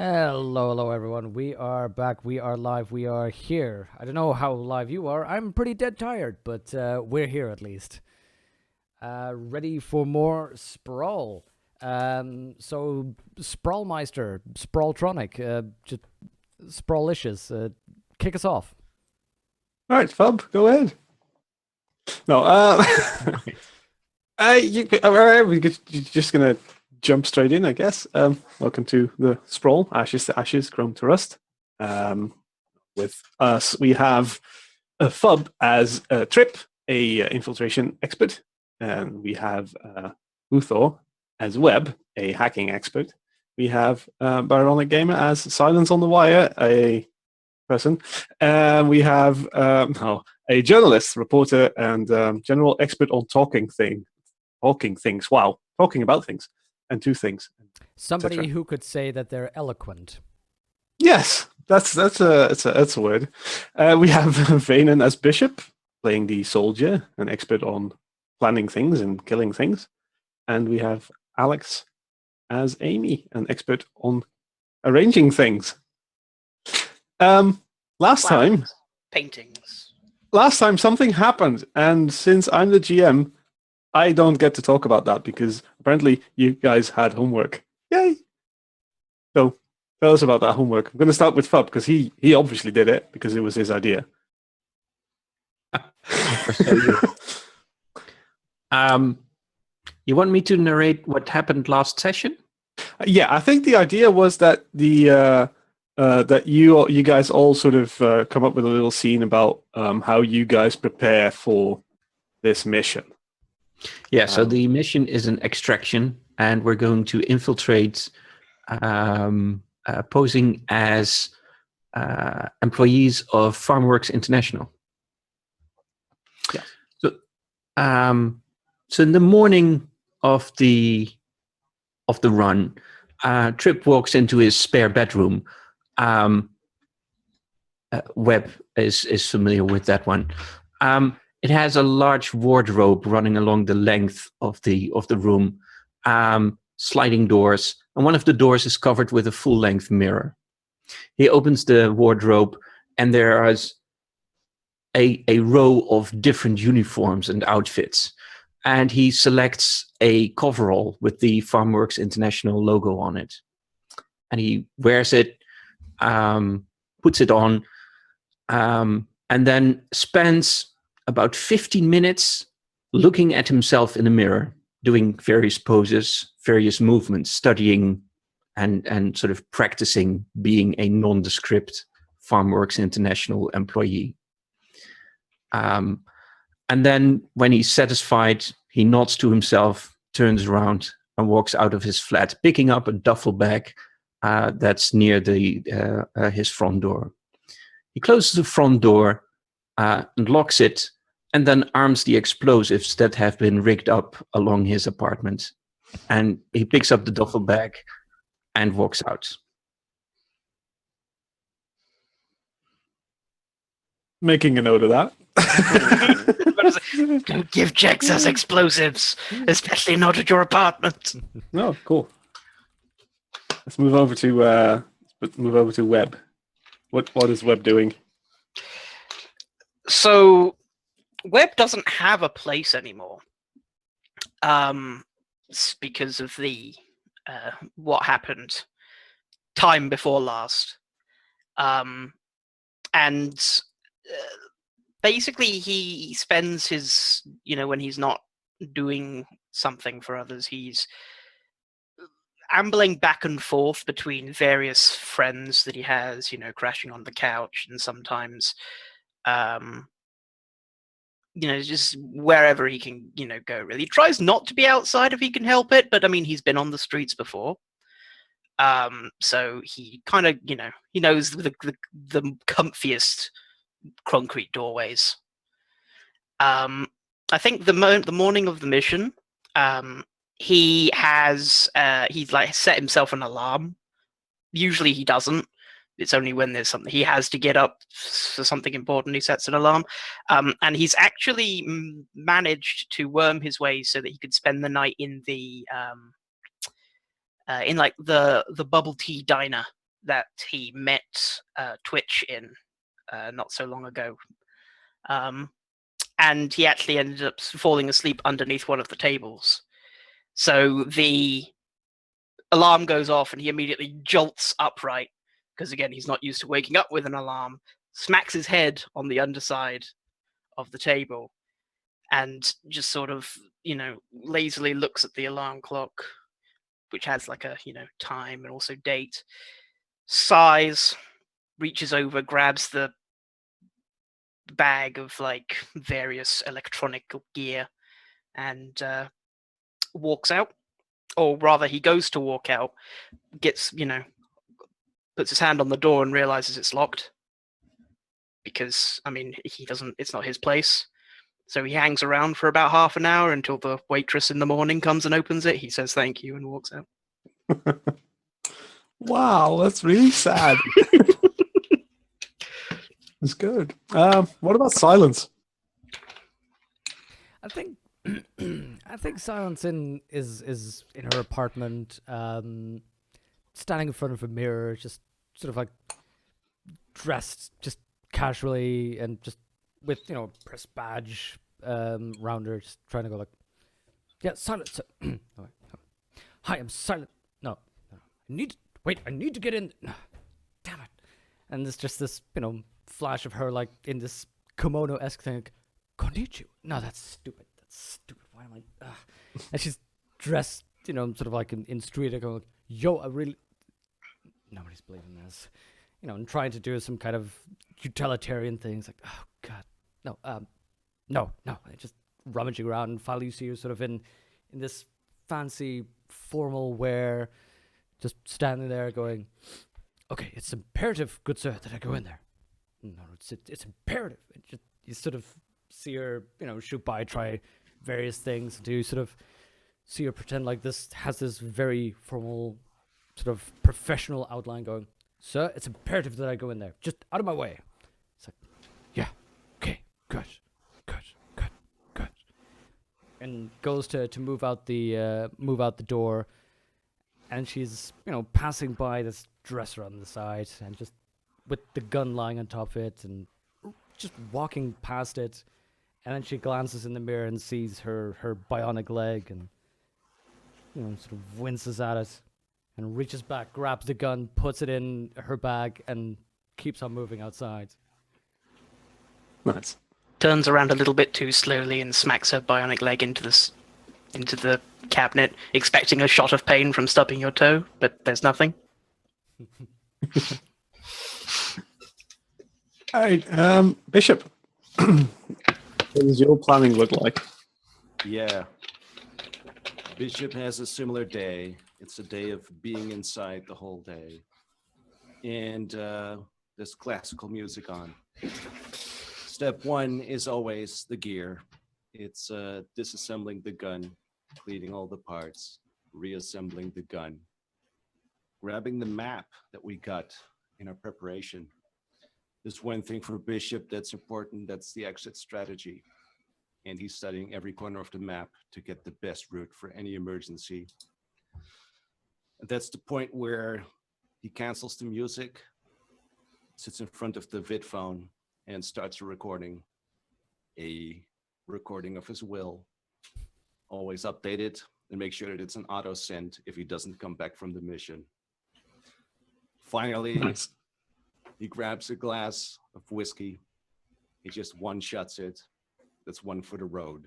Hello, everyone. We are back. We are live. We are here. I don't know how live you are. I'm pretty dead tired, but we're here at least. Ready for more Sprawl. So, Sprawlmeister, Sprawltronic, just Sprawlicious, kick us off. All right, Fub, go ahead. No, we're just gonna jump straight in, I guess. Welcome to the Sprawl, Ashes to Ashes, Chrome to Rust. With us, we have Fub as Trip, a infiltration expert, and we have Uthor as Web, a hacking expert. We have Byronic Gamer as Silence on the Wire, a person. We have a journalist, reporter, and general expert on talking things. Wow, talking about things and two things. Somebody who could say that they're eloquent. Yes, that's a word. We have Vanen as Bishop, playing the soldier, an expert on planning things and killing things, and we have Alex as Amy, an expert on arranging things. Last time, paintings. Last time something happened, and since I'm the GM, I don't get to talk about that because apparently you guys had homework. Yay! So tell us about that homework. I'm going to start with Fub because he obviously did it because it was his idea. You want me to narrate what happened last session? Yeah, I think the idea was that that you guys all sort of come up with a little scene about how you guys prepare for this mission. Yeah, so the mission is an extraction, and we're going to infiltrate, posing as employees of Farmworks International. Yeah. So in the morning of the run, Trip walks into his spare bedroom. Webb is familiar with that one. It has a large wardrobe running along the length of the room, sliding doors, and one of the doors is covered with a full-length mirror. He opens the wardrobe, and there is a row of different uniforms and outfits. And he selects a coverall with the Farmworks International logo on it. And he wears it, puts it on, and then spends about 15 minutes looking at himself in the mirror, doing various poses, various movements, studying and sort of practicing being a nondescript Farmworks International employee. And then when he's satisfied, he nods to himself, turns around, and walks out of his flat, picking up a duffel bag that's near his front door. He closes the front door and locks it, and then arms the explosives that have been rigged up along his apartment. And he picks up the duffel bag and walks out. Making a note of that. Don't give Jexas explosives, especially not at your apartment. No, cool. Let's move over to Webb. What is Webb doing? So, Webb doesn't have a place anymore. Because of the what happened time before last, and basically he spends his, when he's not doing something for others, he's ambling back and forth between various friends that he has, crashing on the couch, and sometimes just wherever he can, go, really. He tries not to be outside if he can help it, but I mean, he's been on the streets before. So he kind of, he knows the comfiest concrete doorways. I think the morning of the mission, he has, he's like set himself an alarm. Usually he doesn't. It's only when there's something he has to get up for something important, he sets an alarm. And he's actually managed to worm his way so that he could spend the night in the bubble tea diner that he met Twitch in not so long ago. And he actually ended up falling asleep underneath one of the tables. So the alarm goes off and he immediately jolts upright because, again, he's not used to waking up with an alarm, smacks his head on the underside of the table and just sort of, lazily looks at the alarm clock, which has like a, time and also date, sighs, reaches over, grabs the bag of like various electronic gear and walks out. Or rather, he goes to walk out, gets, puts his hand on the door and realizes it's locked. Because, it's not his place. So he hangs around for about half an hour until the waitress in the morning comes and opens it. He says thank you and walks out. Wow, that's really sad. It's good. What about Silence? I think Silence is in her apartment, standing in front of a mirror, just sort of like dressed just casually and just with press badge round her, just trying to go like, yeah, Silence. Hi, I'm Silent. No, I need to get in. No, damn it! And there's just this flash of her like in this kimono-esque thing. Like, Konnichiwa. No, that's stupid. Why am I? And she's dressed, sort of like in street. I go like, yo, I really. Nobody's believing this, and trying to do some kind of utilitarian things. Like, oh god, no. I just rummaging around, and finally you see her sort of in this fancy formal wear, just standing there going, okay, it's imperative, good sir, that I go in there. No, it's imperative. You sort of see her, shoot by, try various things, to sort of see her pretend like this has this very formal, sort of professional outline going, sir, it's imperative that I go in there. Just out of my way. It's like, yeah, okay, good. And goes to move out the door, and she's passing by this dresser on the side, and just with the gun lying on top of it, and just walking past it, and then she glances in the mirror and sees her bionic leg, and sort of winces at it, and reaches back, grabs the gun, puts it in her bag, and keeps on moving outside. Nice. Turns around a little bit too slowly and smacks her bionic leg into the cabinet, expecting a shot of pain from stubbing your toe, but there's nothing. All right, Bishop. What does your planning look like? Yeah. Bishop has a similar day. It's a day of being inside the whole day. And there's classical music on. Step one is always the gear. It's disassembling the gun, cleaning all the parts, reassembling the gun, grabbing the map that we got in our preparation. There's one thing for Bishop that's important, that's the exit strategy. And he's studying every corner of the map to get the best route for any emergency. And that's the point where he cancels the music, sits in front of the vid phone, and starts a recording of his will. Always update it and make sure that it's an auto send if he doesn't come back from the mission. Finally, Nice. he grabs a glass of whiskey. He just one-shots it. That's one for the road.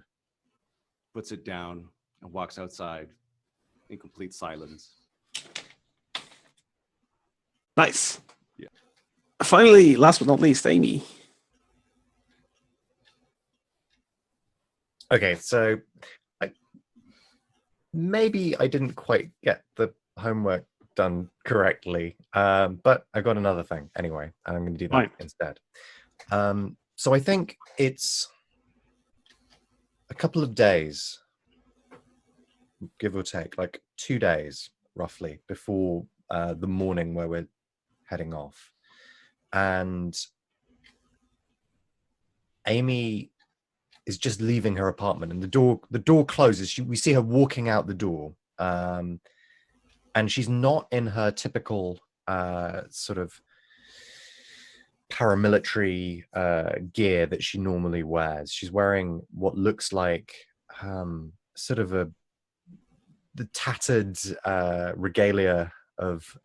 Puts it down and walks outside in complete silence. Nice. Yeah. Finally, last but not least, Amy. Okay, so maybe I didn't quite get the homework done correctly, but I got another thing anyway, and I'm going to do that Right. instead. So I think it's a couple of days, give or take, like 2 days roughly before the morning where we're heading off. And Amy is just leaving her apartment, and the door closes. We see her walking out the door, and she's not in her typical sort of paramilitary gear that she normally wears. She's wearing what looks like sort of the tattered regalia of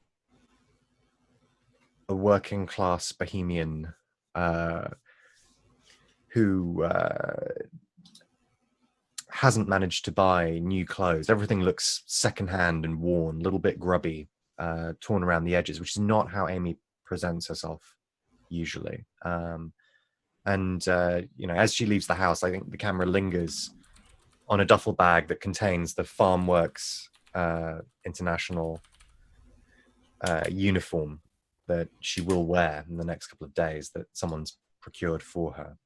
a working class bohemian who hasn't managed to buy new clothes. Everything looks secondhand and worn, a little bit grubby, torn around the edges, which is not how Amy presents herself usually. And as she leaves the house, I think the camera lingers on a duffel bag that contains the Farm Works International uniform that she will wear in the next couple of days that someone's procured for her.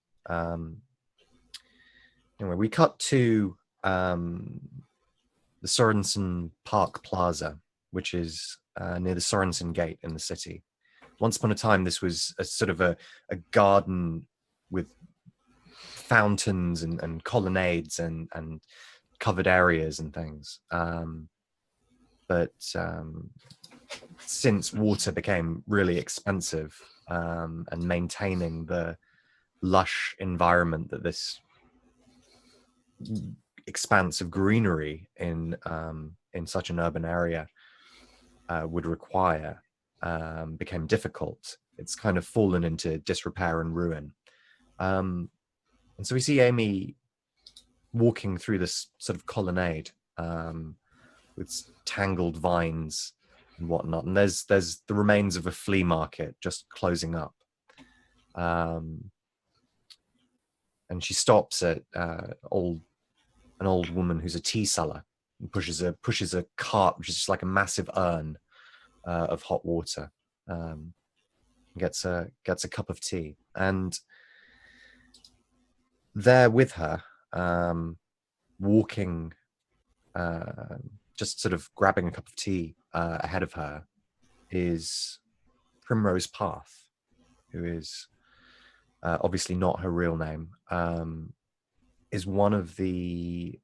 Anyway, we cut to the Sorensen Park Plaza, which is near the Sorensen Gate in the city. Once upon a time, this was a sort of a garden with fountains and colonnades and covered areas and things. But since water became really expensive and maintaining the lush environment that this expanse of greenery in such an urban area would require became difficult. It's kind of fallen into disrepair and ruin. And so we see Amy walking through this sort of colonnade with tangled vines and whatnot. And there's the remains of a flea market just closing up. And she stops at an old woman who's a tea seller and pushes a cart, which is just like a massive urn of hot water. Gets a cup of tea, and there with her, walking, just sort of grabbing a cup of tea ahead of her, is Primrose Path, who is obviously not her real name, is one of the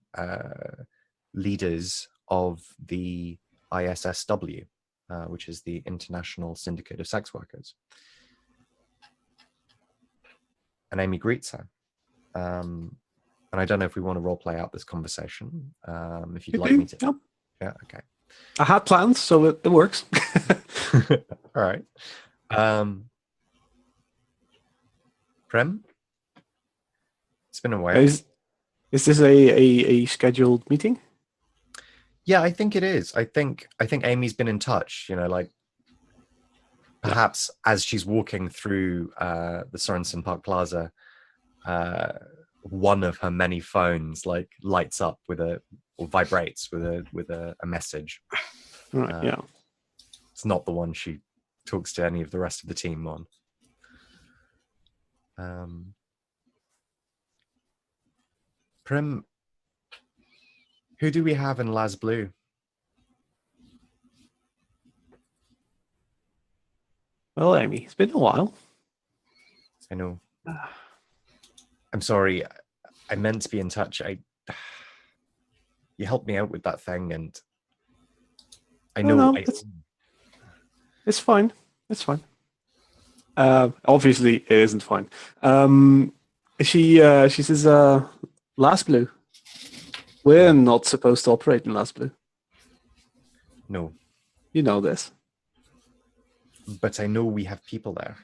leaders of the ISSW, which is the International Syndicate of Sex Workers. And Amy greets her. And I don't know if we want to role play out this conversation. If you'd like me to. Yeah. Yeah, okay. I had plans, so it works. All right. Prem? It's been a while. Is this a scheduled meeting? Yeah, I think it is. I think Amy's been in touch, perhaps as she's walking through the Sorensen Park Plaza, one of her many phones lights up or vibrates with a message. Right, yeah. It's not the one she talks to any of the rest of the team on. Prim, who do we have in Las Blue? Well, Amy, it's been a while. I know. I'm sorry. I meant to be in touch. You helped me out with that thing, and I know. No, it's fine. It's fine. Obviously, it isn't fine. She says, Last Blue. We're not supposed to operate in Last Blue. No. You know this. But I know we have people there.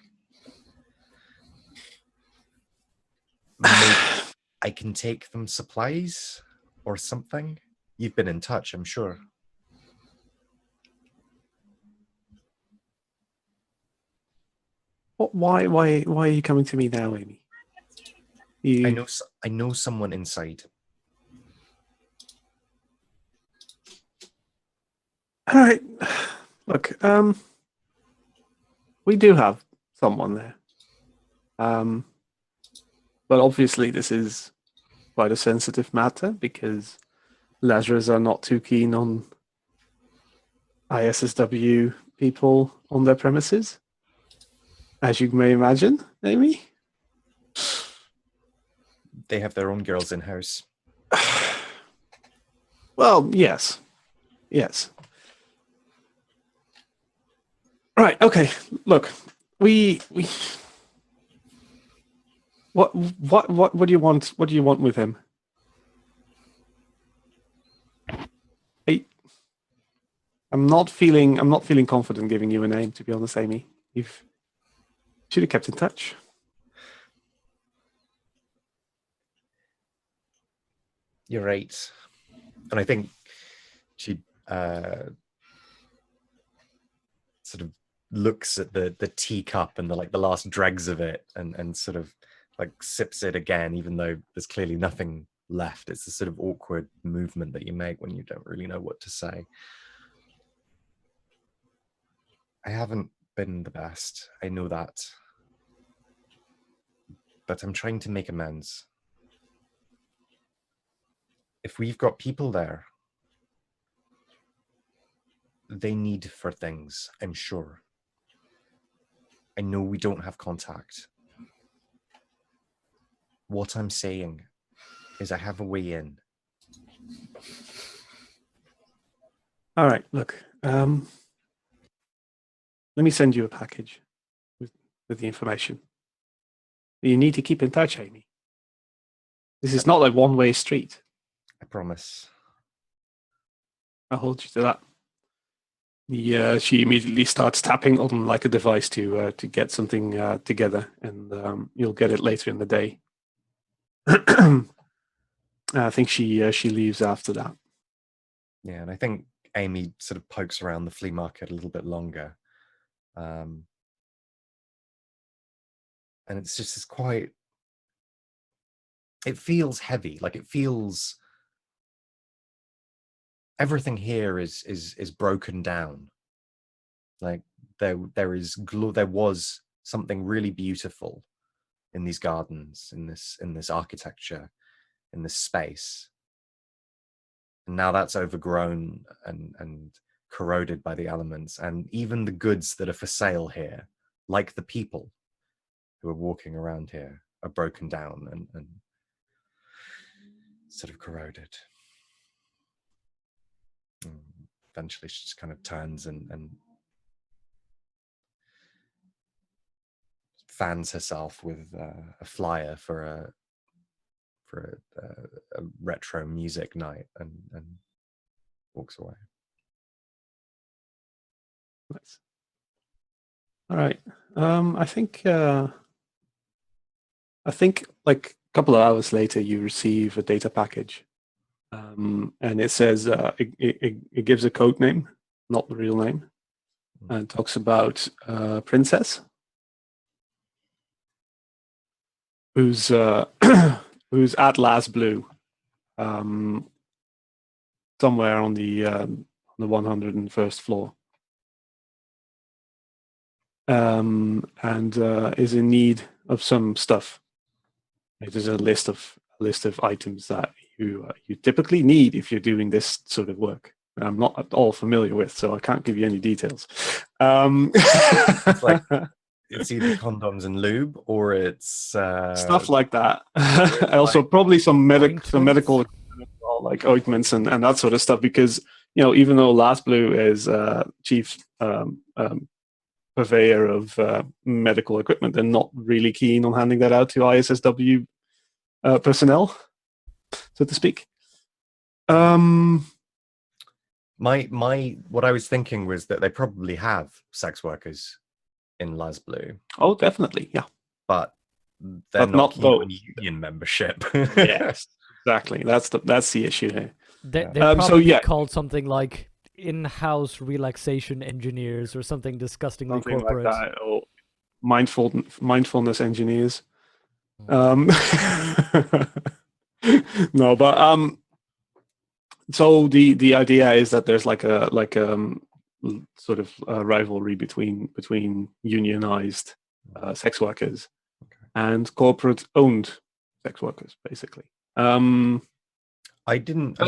Maybe I can take them supplies or something. You've been in touch, I'm sure. Why are you coming to me now, Amy? I know someone inside. All right. Look, we do have someone there. But obviously this is quite a sensitive matter because Lazarus are not too keen on ISSW people on their premises. As you may imagine, Amy. They have their own girls in-house. Well, yes. Yes. Right. Okay. Look, we. What do you want? What do you want with him? I'm not feeling confident giving you a name, to be honest, Amy. You should have kept in touch. You're right. And I think she sort of looks at the teacup and the last dregs of it and sort of like sips it again, even though there's clearly nothing left. It's a sort of awkward movement that you make when you don't really know what to say. I haven't been the best. I know that. But I'm trying to make amends. If we've got people there, they need for things, I'm sure. I know we don't have contact. What I'm saying is I have a way in. All right, look. Let me send you a package with the information. You need to keep in touch, Amy. This is not a one-way street. I promise. I'll hold you to that. She immediately starts tapping on like a device to get something together, and you'll get it later in the day. I think she leaves after that. Yeah, and I think Amy sort of pokes around the flea market a little bit longer. And it's just this quite... It feels heavy, like it feels... Everything here is broken down. Like there was something really beautiful in these gardens, in this architecture, in this space. And now that's overgrown and corroded by the elements, and even the goods that are for sale here, like the people who are walking around here, are broken down and sort of corroded. And eventually she just kind of turns and fans herself with a flyer for a retro music night and walks away. Nice. All right. I think like a couple of hours later, you receive a data package, and it says it gives a code name, not the real name, and it talks about Princess, who's who's at Last Blue, somewhere on the 101st floor, and is in need of some stuff. It is a list of items that you typically need if you're doing this sort of work. I'm not at all familiar with, so I can't give you any details. It's like it's either condoms and lube, or it's stuff like that. Also, probably some medical, like ointments and that sort of stuff. Because even though Last Blue is chief purveyor of medical equipment, they're not really keen on handing that out to ISSW personnel, so to speak. My what I was thinking was that they probably have sex workers in Las Blue. Oh, definitely, yeah. But they're But not not keen both. on union membership. Yes, exactly. That's the issue here. They're So, probably yeah. called something like in-house relaxation engineers or something disgustingly Something corporate. like that, or mindfulness engineers. Mm. No, but so the idea is that there's like a sort of rivalry between unionized sex workers and corporate owned sex workers, basically. I didn't.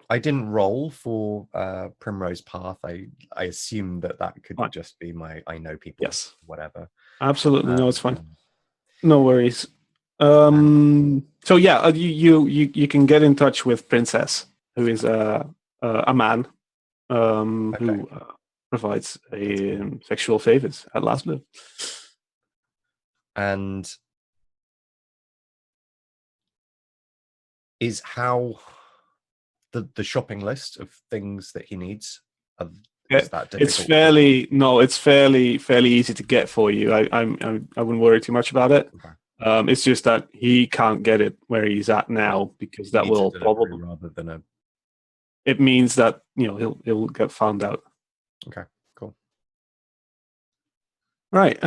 I didn't roll for Primrose Path. I assumed that could Fine. just be my I know people. Yes. Whatever. Absolutely, no, it's fine. No worries. So yeah, you can get in touch with Princess, who is a man who provides sexual favors at last blow. And is how the shopping list of things that he needs, is that difficult? It's fairly easy to get for you. I wouldn't worry too much about it. Okay. It's just that he can't get it where he's at now, because that He needs a will delivery probably, rather than a. it means that he'll get found out. Okay, cool. Right.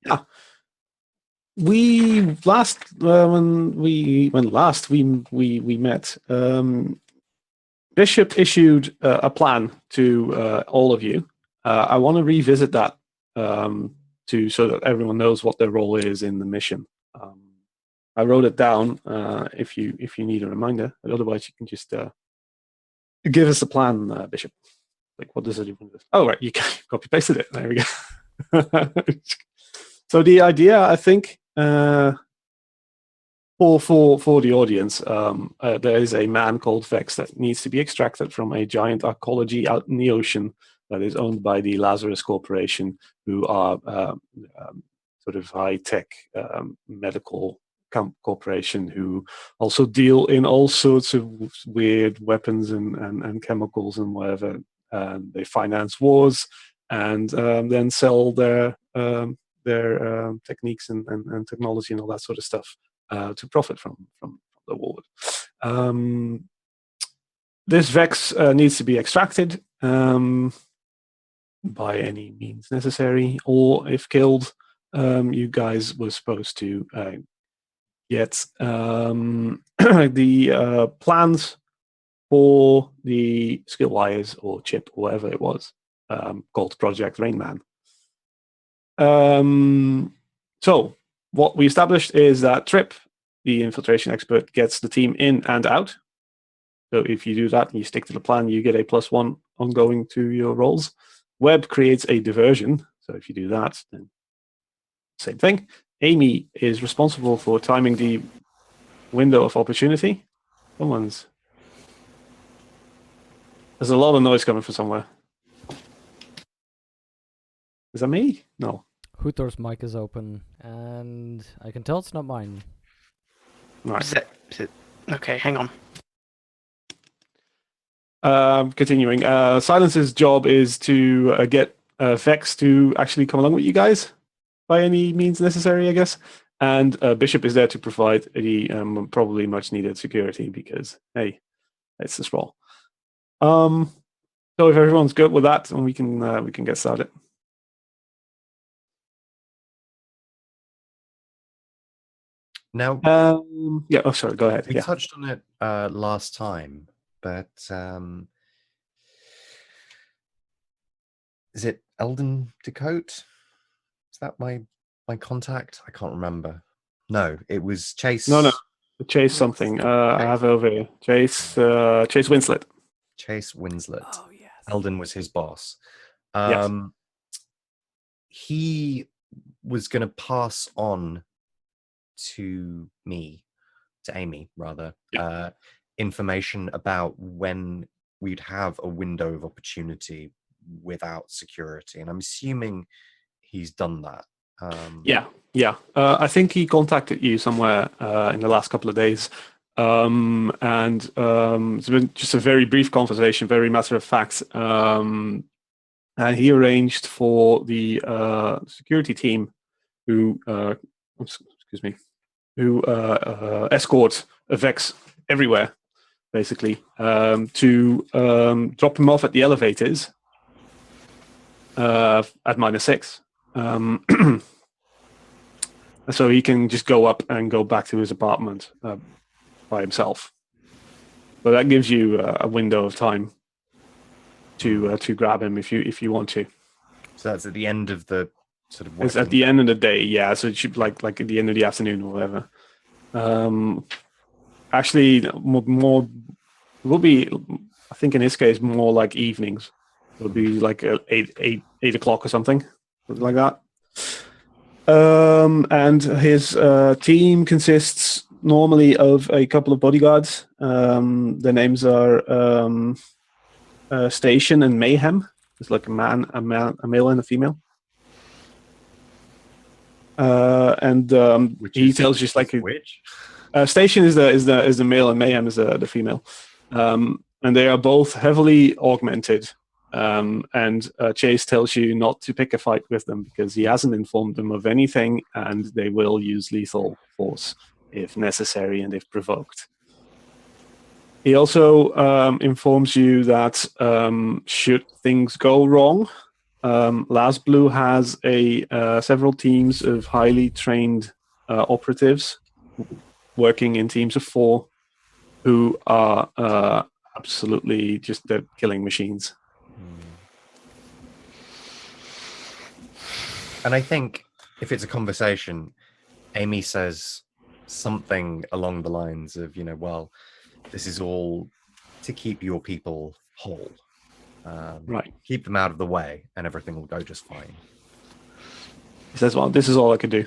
Yeah. We last when we met. Bishop issued a plan to all of you. I want to revisit that so that everyone knows what their role is in the mission. I wrote it down if you need a reminder. But otherwise, you can just give us a plan, Bishop. Like, what does it even do? Oh, right, you copy pasted it. There we go. So the idea, I think, for the audience, there is a man called Vex that needs to be extracted from a giant arcology out in the ocean that is owned by the Lazarus Corporation, who are sort of high-tech medical corporation who also deal in all sorts of weird weapons and chemicals and whatever. They finance wars and then sell their techniques and technology and all that sort of stuff to profit from the war. This Vex needs to be extracted by any means necessary, or if killed, you guys were supposed to get the plans for the skill wires or chip or whatever it was, called Project Rainman. So what we established is that Trip, the infiltration expert, gets the team in and out. So if you do that and you stick to the plan, you get a +1 ongoing to your rolls. Webb creates a diversion. So if you do that, then same thing. Amy is responsible for timing the window of opportunity. There's a lot of noise coming from somewhere. Is that me? No. Hootor's mic is open, and I can tell it's not mine. Right. Is it? Okay, hang on. Continuing. Silence's job is to get Vex to actually come along with you guys by any means necessary, I guess. And Bishop is there to provide the probably much needed security because, hey, it's the Sprawl. So if everyone's good with that, then we can get started. Now, yeah. Oh, sorry. Go ahead. we Yeah. touched on it last time, but is it Eldon Decote? Is that my contact? I can't remember. No, it was Chase. No. Chase something. I have it over here. Chase Winslet. Chase Winslet. Oh yes. Eldon was his boss. Yes. He was going to pass on to Amy rather, information about when we'd have a window of opportunity without security, and I'm assuming he's done that. Yeah. I think he contacted you somewhere in the last couple of days, and it's been just a very brief conversation, very matter of fact. And he arranged for the security team who escort Vex everywhere, basically, to drop him off at the elevators at -6. So he can just go up and go back to his apartment by himself. But that gives you a window of time to grab him if you want to. So that's at the end of the sort of. It's at the end of the day, yeah. So it should like at the end of the afternoon or whatever. Actually, more will be. I think in his case, more like evenings. It would be like 8 o'clock or something like that. And his team consists normally of a couple of bodyguards. The names are Station and Mayhem. It's like a male and a female. He tells you like which? Station is the male and Mayhem is the female, and they are both heavily augmented. Chase tells you not to pick a fight with them because he hasn't informed them of anything, and they will use lethal force if necessary and if provoked. He also informs you that should things go wrong, Last Blue has several teams of highly trained operatives working in teams of 4 who are absolutely just killing machines. And I think if it's a conversation, Amy says something along the lines of, well, this is all to keep your people whole. Right. Keep them out of the way and everything will go just fine. He says, well, this is all I can do.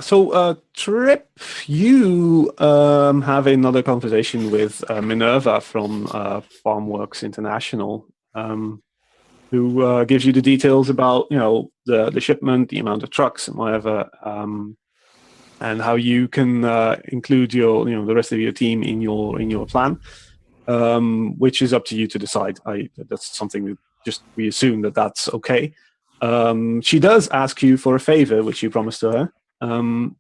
So Trip, you have another conversation with Minerva from Farmworks International, who gives you the details about, the shipment, the amount of trucks and whatever, and how you can include the rest of your team in your plan, which is up to you to decide. That's something that we assume that's okay. She does ask you for a favor, which you promised to her, and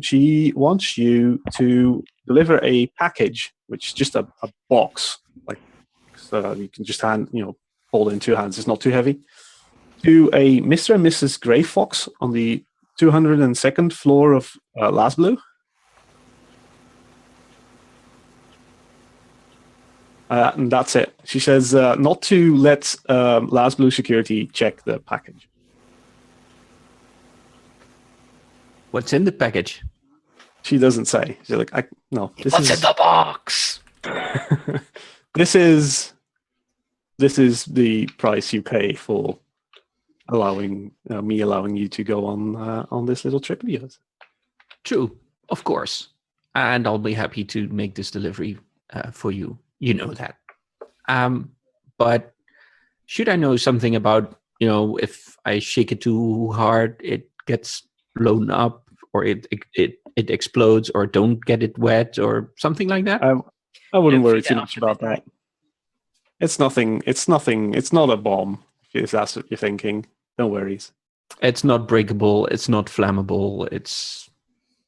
she wants you to deliver a package, which is just a box, so you can just hold it in 2 hands. It's not too heavy. To a Mr. and Mrs. Grey Fox on the 202nd floor of Last Blue. And that's it. She says not to let Last Blue security check the package. What's in the package? She doesn't say. She's like, no. What's in the box? This is the price you pay for allowing you to go on this little trip of yours. True, of course. And I'll be happy to make this delivery for you. You know that. But should I know something about, if I shake it too hard, it gets blown up, or it explodes, or don't get it wet, or something like that? I wouldn't worry too much about that. It's nothing. It's not a bomb, if that's what you're thinking. No worries. It's not breakable. It's not flammable.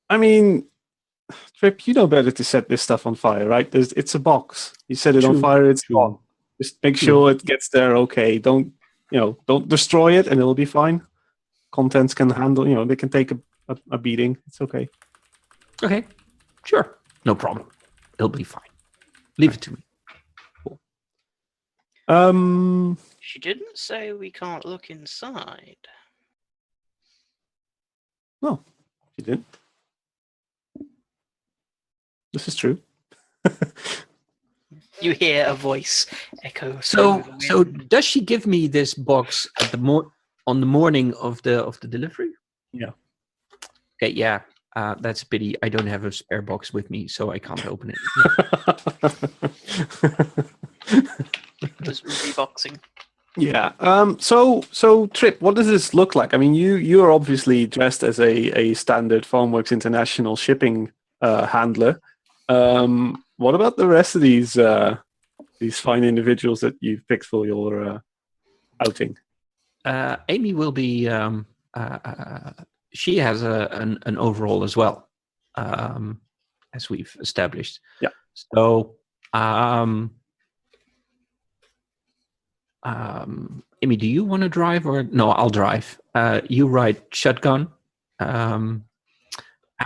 I mean, Trip, you know better to set this stuff on fire, right? It's a box. You set it on fire, it's gone. Just make sure it gets there okay. Don't destroy it, and it'll be fine. Contents can handle. They can take a beating. It's okay. Okay, sure, no problem. It'll be fine. Leave it to me. She didn't say we can't look inside. No, she didn't. This is true. You hear a voice echo. So does she give me this box at on the morning of the delivery? Yeah. Okay, yeah. That's a pity. I don't have a spare box with me, so I can't open it. Just reboxing. Yeah. So Trip, what does this look like? I mean, you are obviously dressed as a standard Farmworks International shipping handler. What about the rest of these fine individuals that you've picked for your outing? Amy will be. She has an overall as well, as we've established. Yeah. So, Amy, do you want to drive or no? I'll drive. You ride shotgun, and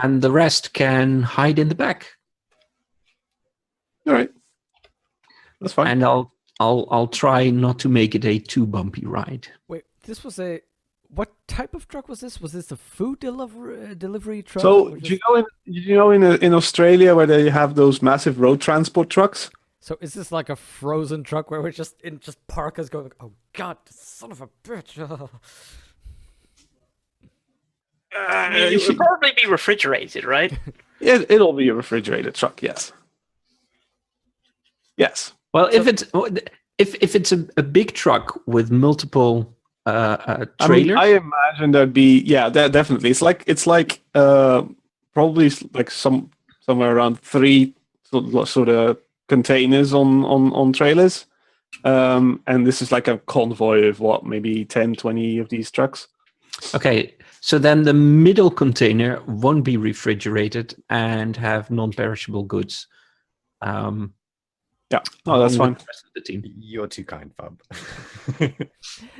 the rest can hide in the back. All right, that's fine. And I'll try not to make it a too bumpy ride. Wait, this was what type of truck was this? Was this a food delivery truck? So do you know in Australia where they have those massive road transport trucks? So is this like a frozen truck where we're just parkers going, oh god, son of a bitch. I mean, it would probably be refrigerated, right? It'll be a refrigerated truck. Yes. Yes. Well, if it's a big truck with multiple trailers, I imagine there'd be definitely. It's like probably like somewhere around 3 sort of containers on trailers, and this is like a convoy of what, maybe 10, 20 of these trucks. okay. So then the middle container won't be refrigerated and have non-perishable goods. Yeah, no, that's along fine. with the rest of the team. You're too kind, Fub.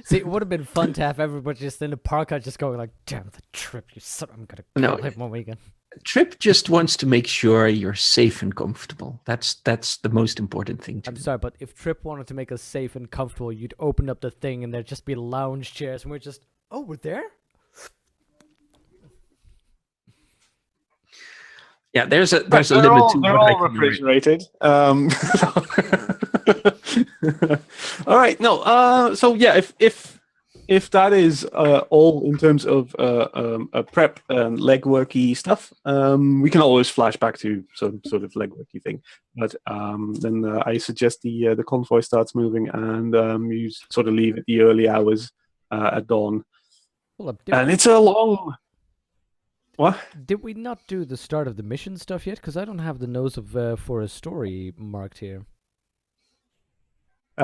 See, it would have been fun to have everybody just in the park out just going like, damn the Trip, you son, I'm gonna No. kill him one weekend. Trip just wants to make sure you're safe and comfortable. That's the most important thing to I'm do. sorry, but if Trip wanted to make us safe and comfortable, you'd open up the thing and there'd just be lounge chairs and we're just, oh, we're there? Yeah, there's a They're limit to they're what I all can do. refrigerated. All right. No. So yeah, if that is all in terms of prep and legworky stuff, we can always flash back to some sort of legworky thing. But then I suggest the convoy starts moving, and you sort of leave at the early hours at dawn. Hold up, And it's a long. What? did we not do the start of the mission stuff yet? Because I don't have the nose of for a story marked here.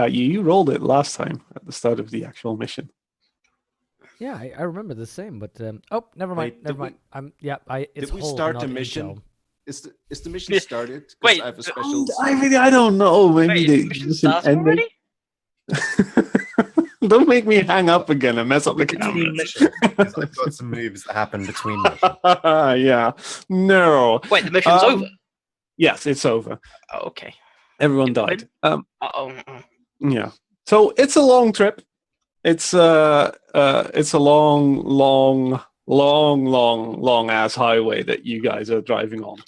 You rolled it last time at the start of the actual mission. Yeah, I remember the same, but oh, never mind, Wait, never did mind. It's Did we hold, start not the mission? intel. Is the mission Yeah. started? 'Cause Wait, I have a special. I don't know. Maybe Wait, the the mission mission started ended. already? Don't make me hang up again and mess up the Between camera. missions, 'cause I've got some moves that happen between missions. Yeah. No. Wait, the mission's over. Yes, it's over. Oh, okay. Everyone Did we died. Uh-oh. Yeah. So it's a long trip. It's a long ass highway that you guys are driving on.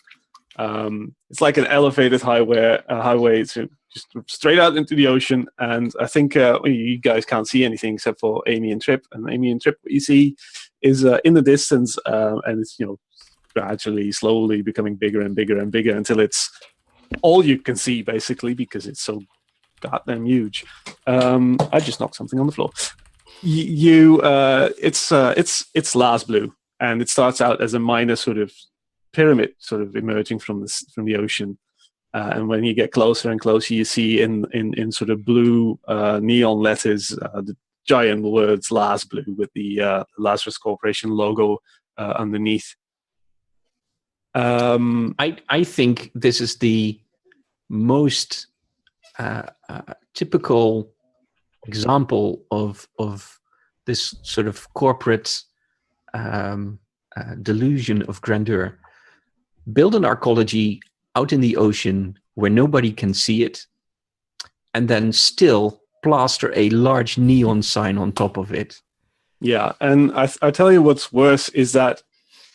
It's like an elevated highway to just straight out into the ocean. And I think you guys can't see anything except for Amy and Trip. And Amy and Trip, what you see is in the distance, and it's gradually, slowly becoming bigger and bigger and bigger until it's all you can see basically because it's so goddamn huge. I just knocked something on the floor. It's Lars Blue, and it starts out as a minor sort of pyramid, sort of emerging from the ocean. And when you get closer and closer, you see in sort of blue neon letters the giant words Lars Blue with the Lazarus Corporation logo underneath. I think this is the most typical example of this sort of corporate delusion of grandeur. Build an arcology out in the ocean where nobody can see it, and then still plaster a large neon sign on top of it. Yeah, and I tell you what's worse is that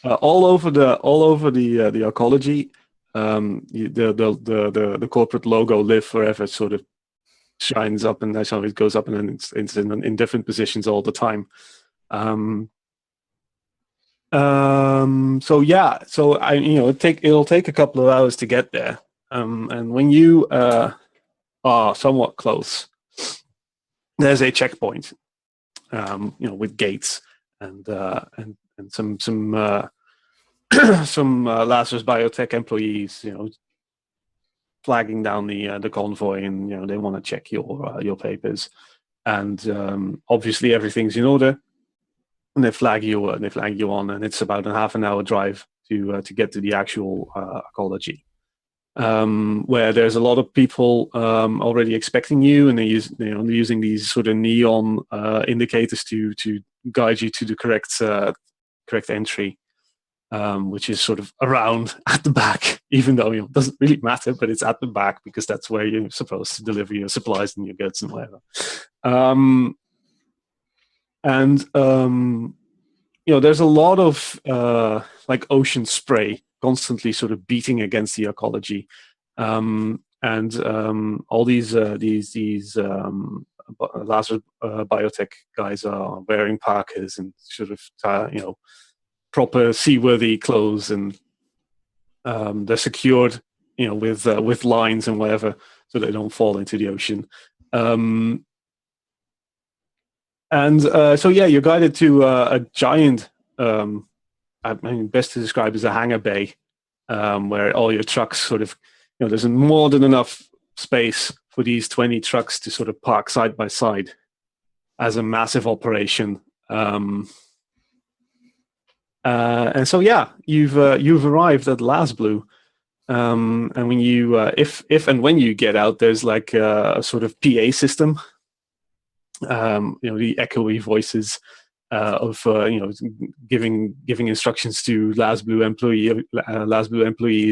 all over the arcology, the corporate logo "Live Forever" sort of shines up, and that's how it goes up, and then it's in different positions all the time. So it'll take a couple of hours to get there, and when you are somewhat close, there's a checkpoint, with gates and some some Lazarus Biotech employees, flagging down the convoy, and they want to check your papers, and obviously everything's in order. And they flag you on, and it's about a half an hour drive to get to the actual arcology, where there's a lot of people already expecting you, and they're using these sort of neon indicators to guide you to the correct entry, which is sort of around at the back, even though it doesn't really matter, but it's at the back because that's where you're supposed to deliver your supplies and your goods and whatever. There's a lot of like ocean spray constantly sort of beating against the arcology, and all these Lazarus Biotech guys are wearing parkas and sort of proper seaworthy clothes, and they're secured, with lines and whatever, so they don't fall into the ocean. So you're guided to a giant, I mean, best to describe as a hangar bay, where all your trucks sort of, there's more than enough space for these 20 trucks to sort of park side by side as a massive operation. And so, you've arrived at Last Blue. And when you, if and when you get out, there's like a sort of PA system. The echoey voices of giving instructions to Last Blue employees,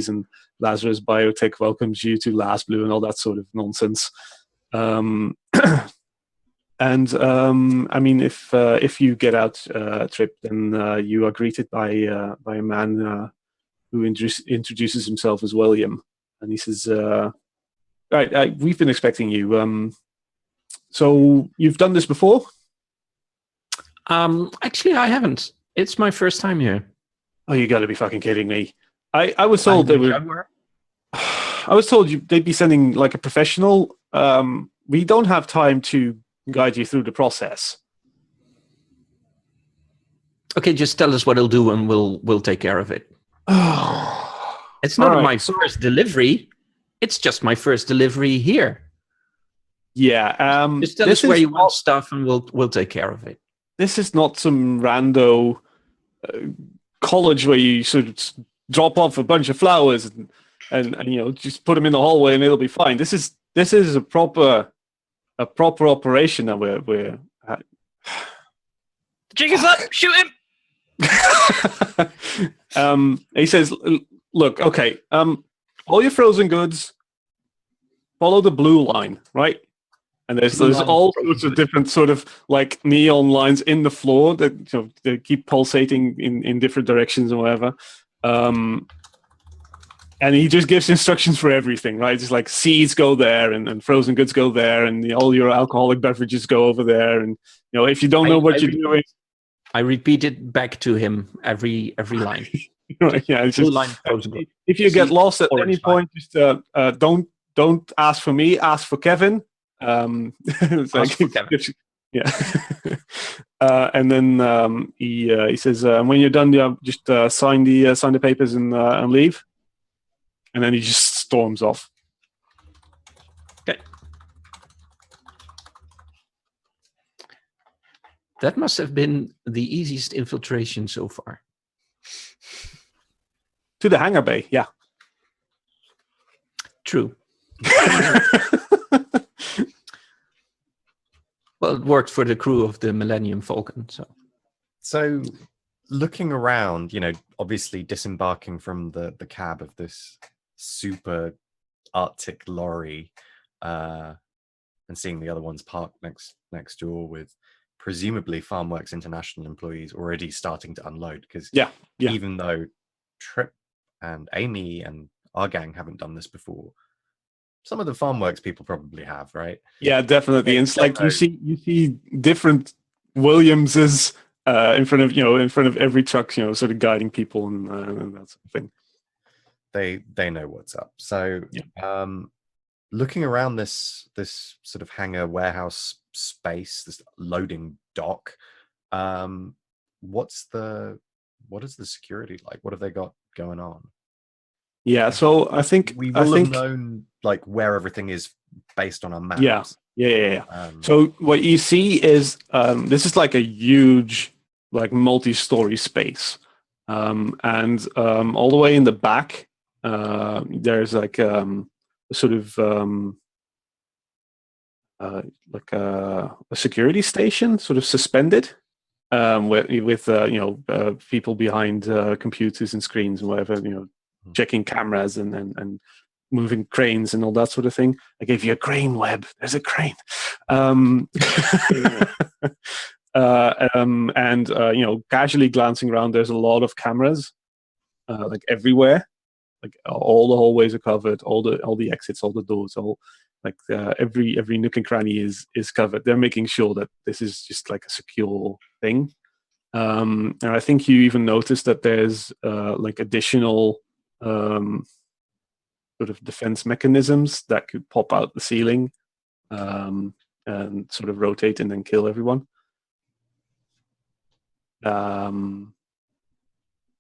and Lazarus Biotech welcomes you to Last Blue and all that sort of nonsense. I mean, if you get out, Trip, then you are greeted by a man who introduces himself as William, and he says, "Right, we've been expecting you. So you've done this before?" Actually, I haven't. It's my first time here. Oh, you got to be fucking kidding me! I was told they were. I was told they'd be sending like a professional. We don't have time to guide you through the process. Okay, just tell us what he'll do, and we'll take care of it. It's not my first delivery. It's just my first delivery here. Yeah. Just tell us where you want stuff, and we'll take care of it. This is not some rando college where you sort of drop off a bunch of flowers and just put them in the hallway and it'll be fine. This is a proper operation that we're The jig is up. Shoot him. He says, "Look, okay. All your frozen goods, follow the blue line, right? And there's all sorts of different sort of like neon lines in the floor that they keep pulsating in different directions or whatever. And he just gives instructions for everything, right? Just like seeds go there, and frozen goods go there, and all your alcoholic beverages go over there. And if you don't know what you're doing, I repeat it back to him every line. Right, yeah, it's just, line if you get lost at any point, just don't ask for me, ask for Kevin. It's ask for Kevin. Yeah. And then he says, when you're done, just sign the papers and leave. And then he just storms off. Okay. That must have been the easiest infiltration so far. To the hangar bay, yeah. True. Well, it worked for the crew of the Millennium Falcon, So looking around, obviously disembarking from the cab of this super Arctic lorry, and seeing the other ones parked next door with presumably FarmWorks International employees already starting to unload, because even though Trip and Amy and our gang haven't done this before, some of the FarmWorks people probably have, right? Yeah, definitely. And it's like you see different Williamses in front of every truck, sort of guiding people and that sort of thing. They know what's up. So looking around this sort of hangar warehouse space, this loading dock, what is the security like? What have they got going on? Yeah, so I think we will have known like where everything is based on our maps. Yeah. So what you see is this is like a huge, like multi-story space, and all the way in the back there's like a sort of like a security station, sort of suspended, with people behind computers and screens and whatever, checking cameras and moving cranes and all that sort of thing. I gave you a crane, Webb. There's a crane. And casually glancing around, there's a lot of cameras, like everywhere. Like all the hallways are covered, all the exits, all the doors, all like every nook and cranny is covered. They're making sure that this is just like a secure thing. And I think you even noticed that there's like additional sort of defense mechanisms that could pop out the ceiling and sort of rotate and then kill everyone.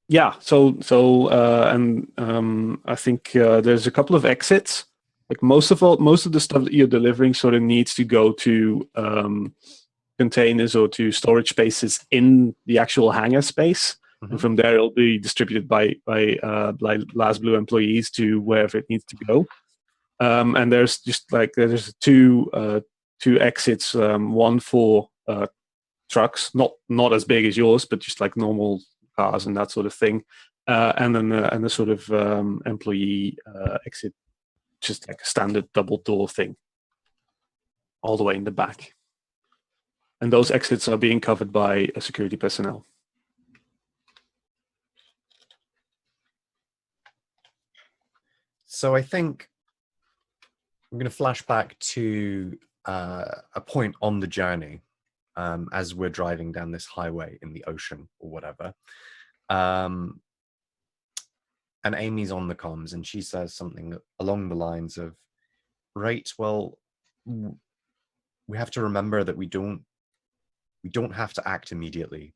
Yeah, I think there's a couple of exits. Like most of the stuff that you're delivering sort of needs to go to containers or to storage spaces in the actual hangar space, and from there it'll be distributed by Last Blue employees to wherever it needs to go. And there's two exits, one for trucks, not as big as yours, but just like normal cars and that sort of thing, and then the sort of employee exit, just like a standard double door thing, all the way in the back. And those exits are being covered by security personnel. So I think I'm going to flash back to a point on the journey as we're driving down this highway in the ocean or whatever. And Amy's on the comms and she says something along the lines of, right, well, we have to remember that we don't have to act immediately.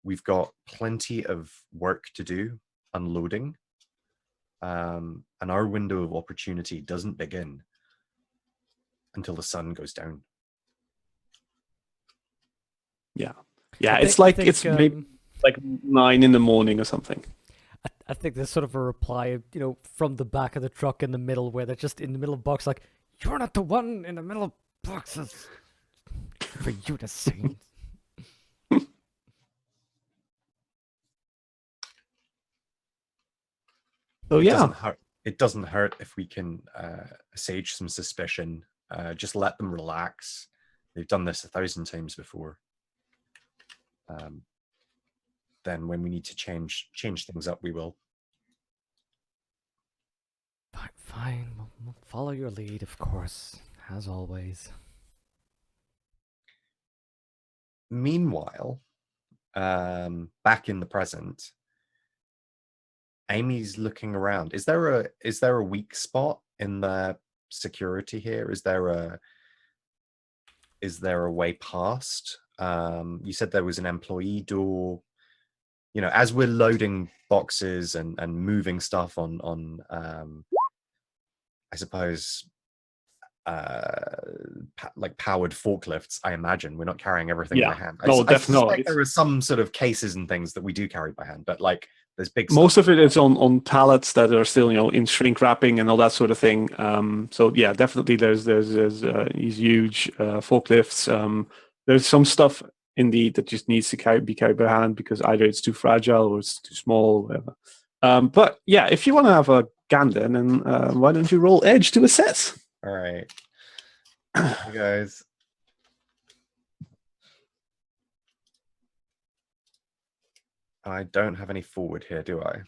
We've got plenty of work to do unloading. And our window of opportunity doesn't begin until the sun goes down. Yeah, I think it's maybe like 9 in the morning or something. I think there's sort of a reply, from the back of the truck in the middle, where they're just in the middle of box, like, you're not the one in the middle of boxes for you to see. So yeah, it doesn't hurt if we can assuage some suspicion. Just let them relax. They've done this 1,000 times before. Then when we need to change things up, we will. Fine. We'll follow your lead, of course, as always. Meanwhile, back in the present, Amy's looking around. Is there a weak spot in the security here? Is there a way past? You said there was an employee door. As we're loading boxes and moving stuff on I suppose like powered forklifts, I imagine we're not carrying everything by hand. No, I definitely. suspect there are some sort of cases and things that we do carry by hand, but like there's big most stuff. of it is on pallets that are still in shrink wrapping and all that sort of thing. So yeah, definitely there's these huge forklifts. There's some stuff indeed that just needs to be carried by hand because either it's too fragile or it's too small, whatever. But yeah, if you want to have a gander, then why don't you roll edge to assess? All right, you guys. I don't have any forward here, do I?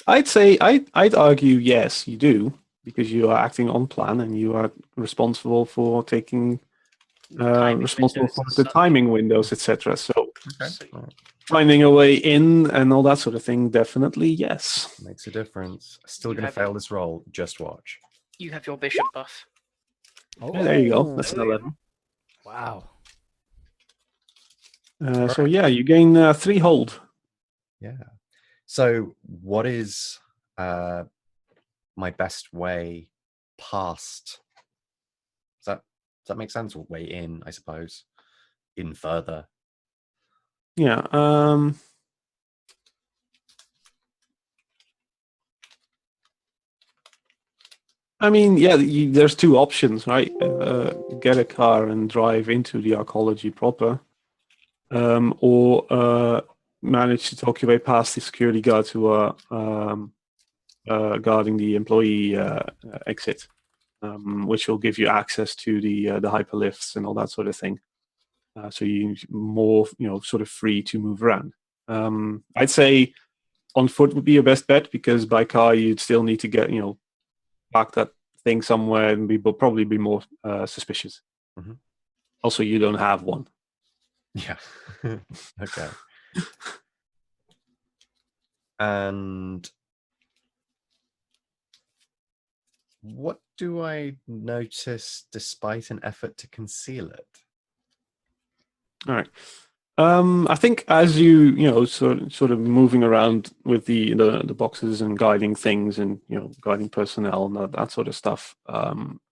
I'd argue yes, you do, because you are acting on plan and you are responsible for taking responsible for the timing windows, etc. So finding a way in and all that sort of thing, definitely yes. Makes a difference. Still going to fail this roll. Just watch. You have your bishop buff. Oh, there you go. That's an 11. Wow. So yeah, you gain 3 hold. Yeah. So what is my best way past? Does that make sense? Or way in, I suppose. In further. Yeah. I mean, yeah, there's 2 options, right? Get a car and drive into the arcology proper, or manage to talk your way past the security guards who are guarding the employee exit, which will give you access to the hyperlifts and all that sort of thing. So you're more, sort of free to move around. I'd say on foot would be your best bet because by car you'd still need to get, park that thing somewhere and probably be more suspicious. Mm-hmm. Also, you don't have one. Yeah. Okay. And what do I notice despite an effort to conceal it? All right. I think as you sort of moving around with the boxes and guiding things and guiding personnel and that sort of stuff,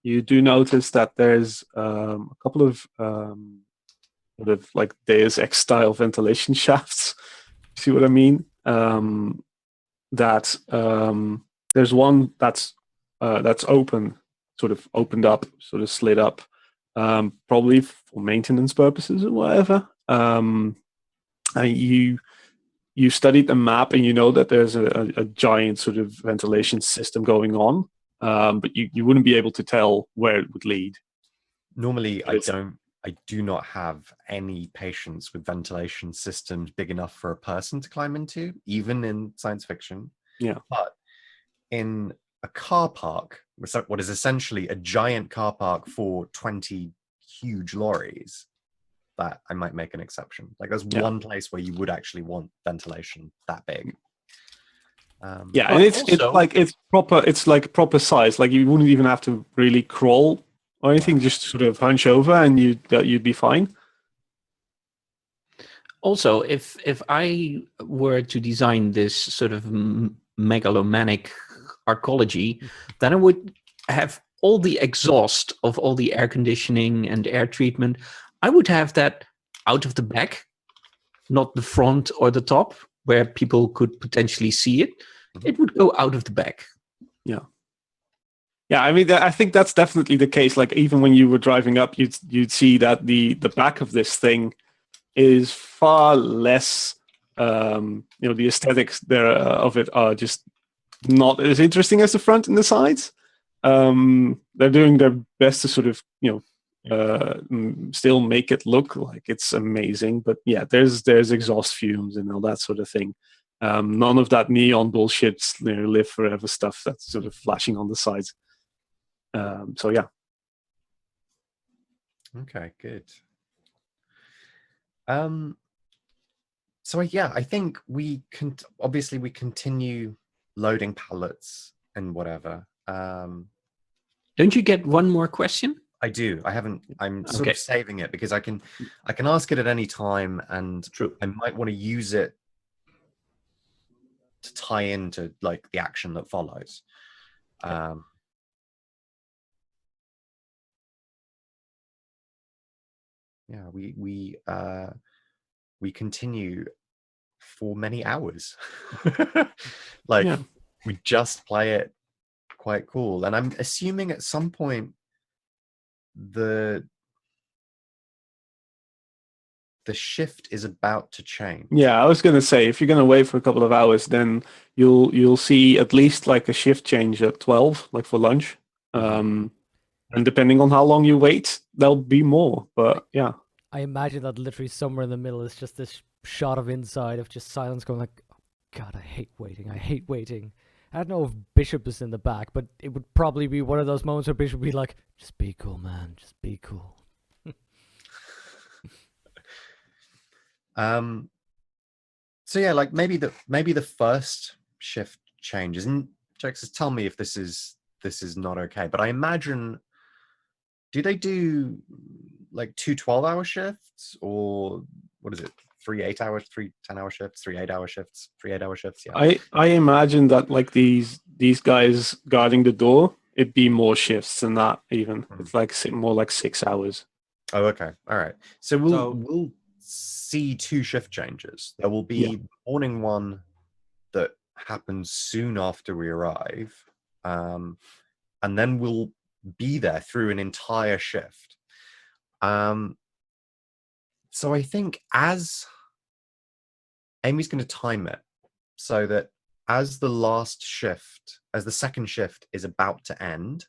you do notice that there's a couple of sort of like Deus Ex style ventilation shafts. See what I mean? That there's one that's open, sort of opened up, sort of slid up, probably for maintenance purposes or whatever. And you studied the map and you know that there's a giant sort of ventilation system going on, but you wouldn't be able to tell where it would lead. Normally, I do not have any patience with ventilation systems big enough for a person to climb into, even in science fiction. Yeah. But in a car park, what is essentially a giant car park for 20 huge lorries, that I might make an exception. Like there's one place where you would actually want ventilation that big. Yeah, and it's proper. It's like proper size. Like you wouldn't even have to really crawl or anything. Just sort of hunch over, and you'd be fine. Also, if I were to design this sort of megalomaniac arcology, then I would have all the exhaust of all the air conditioning and air treatment. I would have that out of the back, not the front or the top, where people could potentially see it. It would go out of the back. Yeah. Yeah, I mean, I think that's definitely the case. Like even when you were driving up, you'd see that the back of this thing is far less. The aesthetics there of it are just not as interesting as the front and the sides. They're doing their best to sort of still make it look like it's amazing, but yeah, there's exhaust fumes and all that sort of thing. None of that neon bullshit, live forever stuff that's sort of flashing on the sides. So yeah. Okay, good. So yeah, I think we can obviously we continue loading pallets and whatever. Don't you get one more question? I do. I haven't. I'm sort of saving it because I can ask it at any time, and I might want to use it to tie into like the action that follows. Yeah, we continue for many hours. We just play it quite cool, and I'm assuming at some point the shift is about to change. Yeah, I was going to say, if you're going to wait for a couple of hours, then you'll see at least like a shift change at 12, like for lunch. And depending on how long you wait, there'll be more. But yeah, I imagine that literally somewhere in the middle is just this shot of inside of just silence, going like, oh, God, I hate waiting. I hate waiting. I don't know if Bishop is in the back, but it would probably be one of those moments where Bishop would be like, just be cool, man. Just be cool. So yeah, like maybe the first shift changes, and Jax, tell me if this is not okay. But I imagine, do they do like 2 12-hour shifts, or what is it? 3 8-hour, 3 10-hour shifts, 3 8-hour shifts, 3 8-hour shifts. Yeah. I imagine that like these guys guarding the door, it'd be more shifts than that. Even it's like more like 6 hours. Oh, okay, all right. So we'll see 2 shift changes. There will be the morning one that happens soon after we arrive, and then we'll be there through an entire shift. So I think as Amy's going to time it so that as the second shift is about to end,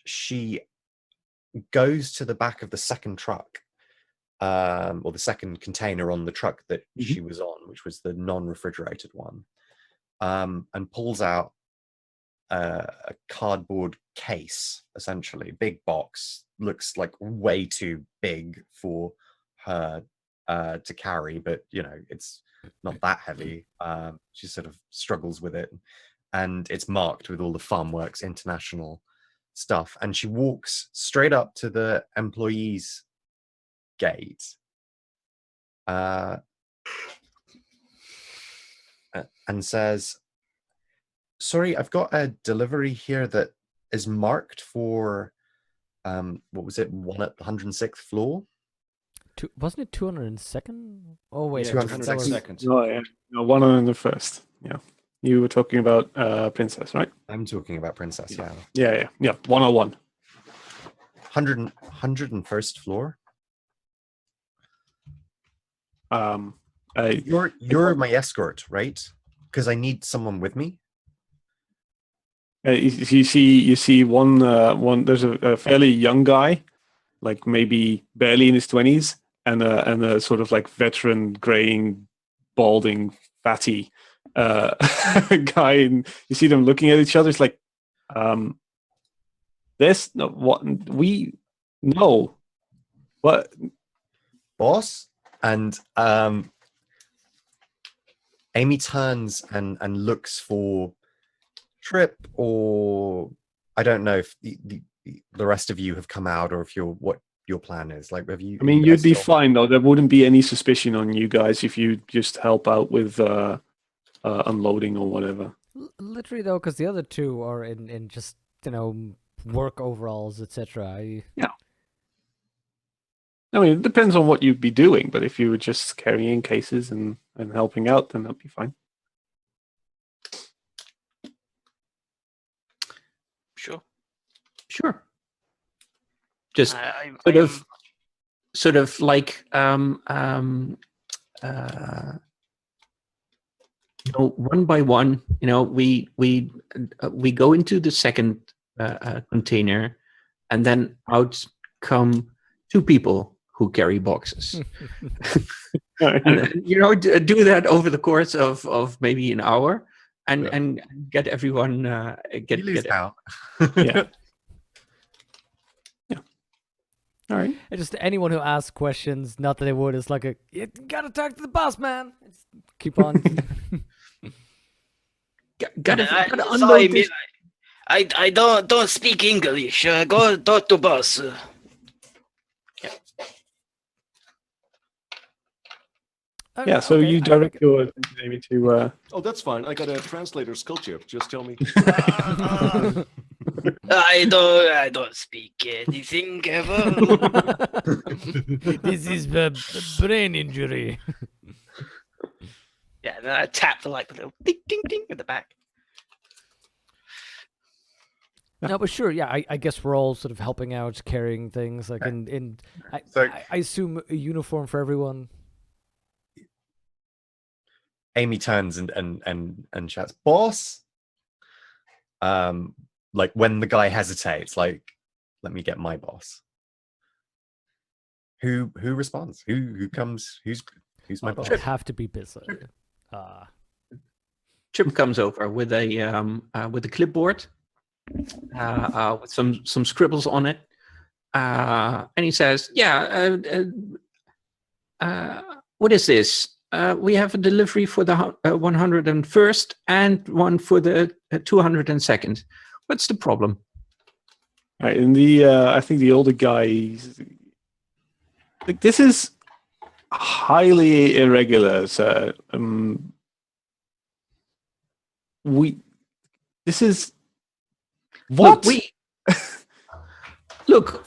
she goes to the back of the second truck, or the second container on the truck that she was on, which was the non-refrigerated one, and pulls out a cardboard case, essentially, big box, looks like way too big for her to carry, but it's not that heavy. She sort of struggles with it, and it's marked with all the Farmworks International stuff. And she walks straight up to the employees' gate, and says, "Sorry, I've got a delivery here that is marked for what was it? One at the 106th floor." Wasn't it 202nd? Oh wait, Yeah, 202nd. No, yeah. No, 101st. Yeah. You were talking about Princess, right? I'm talking about Princess, yeah. Yeah. 101. 101st floor. You're my escort, right? Because I need someone with me. You see one. There's a fairly young guy, like maybe barely in his 20s, and a sort of like veteran, graying, balding, fatty guy, and you see them looking at each other. It's like, this no what we no what Boss. And Amy turns and looks for Trip, or I don't know if the rest of you have come out, or if what your plan is. Like, have you? I mean, you'd be fine though. There wouldn't be any suspicion on you guys if you just help out with unloading or whatever. Literally though, because the other two are in just work overalls, etc. I mean, it depends on what you'd be doing, but if you were just carrying cases and helping out, then that'd be fine. Sure. Just I sort of like one by one. We go into the second container, and then out come two people who carry boxes. And do that over the course of maybe an hour, and get everyone get out. Yeah. All right. And just anyone who asks questions, not that they would, it's like you gotta talk to the boss, man. Keep on. Gotta sorry, unload this. I don't speak English. Go talk to boss. Yeah, so Okay, you direct your attention, Amy, to Oh, that's fine. I got a translator skill chip. Just tell me. I don't speak anything ever. This is the brain injury. Yeah, and then I tap the little ding ding ding at the back. No, but sure, yeah. I guess we're all sort of helping out, carrying things. Like I assume a uniform for everyone. Amy turns and shouts, "Boss!" Like when the guy hesitates, like, "Let me get my boss." Who responds? Who comes? Who's my boss? I have to be busy. Chip comes over with a clipboard, with some scribbles on it, and he says, "Yeah, what is this? We have a delivery for the 101st and one for the 202nd. What's the problem?" right, and I think the older guy, like, this is highly irregular. So this is what Look,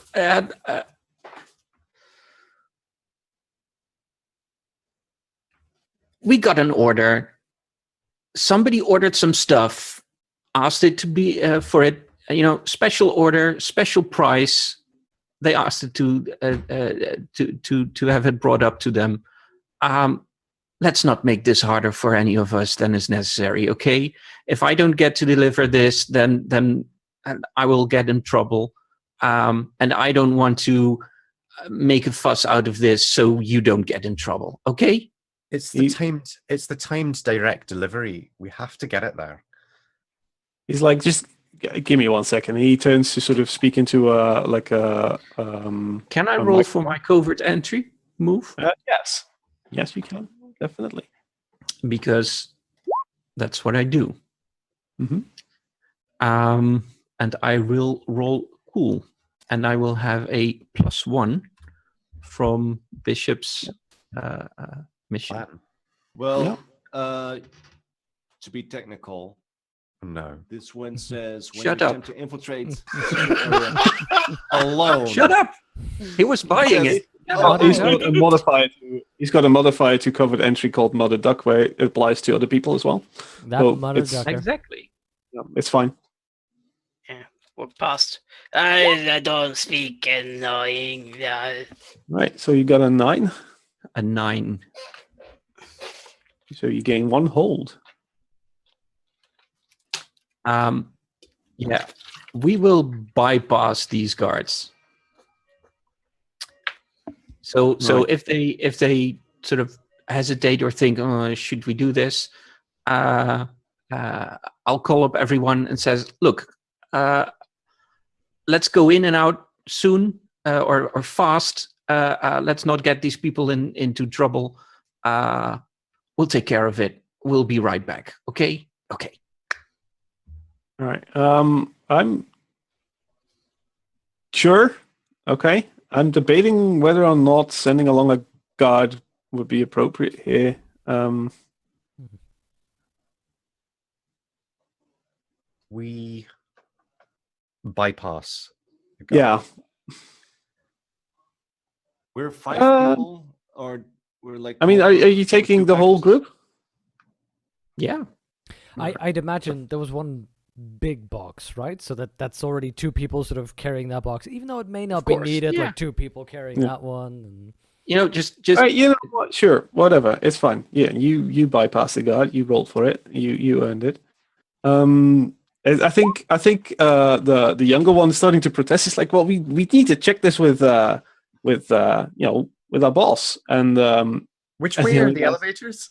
we got an order. Somebody ordered some stuff, asked it to be for it, special order, special price. They asked it to have it brought up to them. Let's not make this harder for any of us than is necessary, okay? If I don't get to deliver this, then I will get in trouble. And I don't want to make a fuss out of this so you don't get in trouble, okay? It's the timed direct delivery. We have to get it there. He's like, just Give me 1 second. He turns to sort of speak into like a. Can I a roll for microphone. my covert entry move? Yes. Yes, you can. Definitely. Because that's what I do. Mm-hmm. And I will roll cool, and I will have a +1 from Bishop's mission. Plan. Well, to be technical, No. this one says when Shut you up. attempt to infiltrate area alone. Shut up! He was buying it. Oh, He's got a modifier. He's got a modifier to covered entry called Mother Duck, where it applies to other people as well. That So mother it's- ducker. Exactly. Yeah, it's fine. We're past. I don't speak annoying. Right. So you got a 9. A 9. So you gain 1 hold. Yeah, we will bypass these guards. So Right. if they sort of hesitate or think, oh, should we do this? I'll call up everyone and says, look, let's go in and out soon or fast. Let's not get these people into trouble. We'll take care of it. We'll be right back. Okay. Okay. All right. I'm sure. Okay. I'm debating whether or not sending along a guard would be appropriate here. We bypass. the guard. Yeah. We're 5 people, or we're like. I mean, are you taking the whole group? Yeah. I'd imagine there was one big box, right? So that's already 2 people sort of carrying that box, even though it may not be course, needed, yeah. like 2 people carrying Yeah. that one. You know, just All right, you know what? Sure, whatever. It's fine. Yeah, you bypass the guard. You rolled for it. You earned it. I think the younger one is starting to protest. It's like, well, we need to check this with our boss. And Which And way the are other the guy- elevators?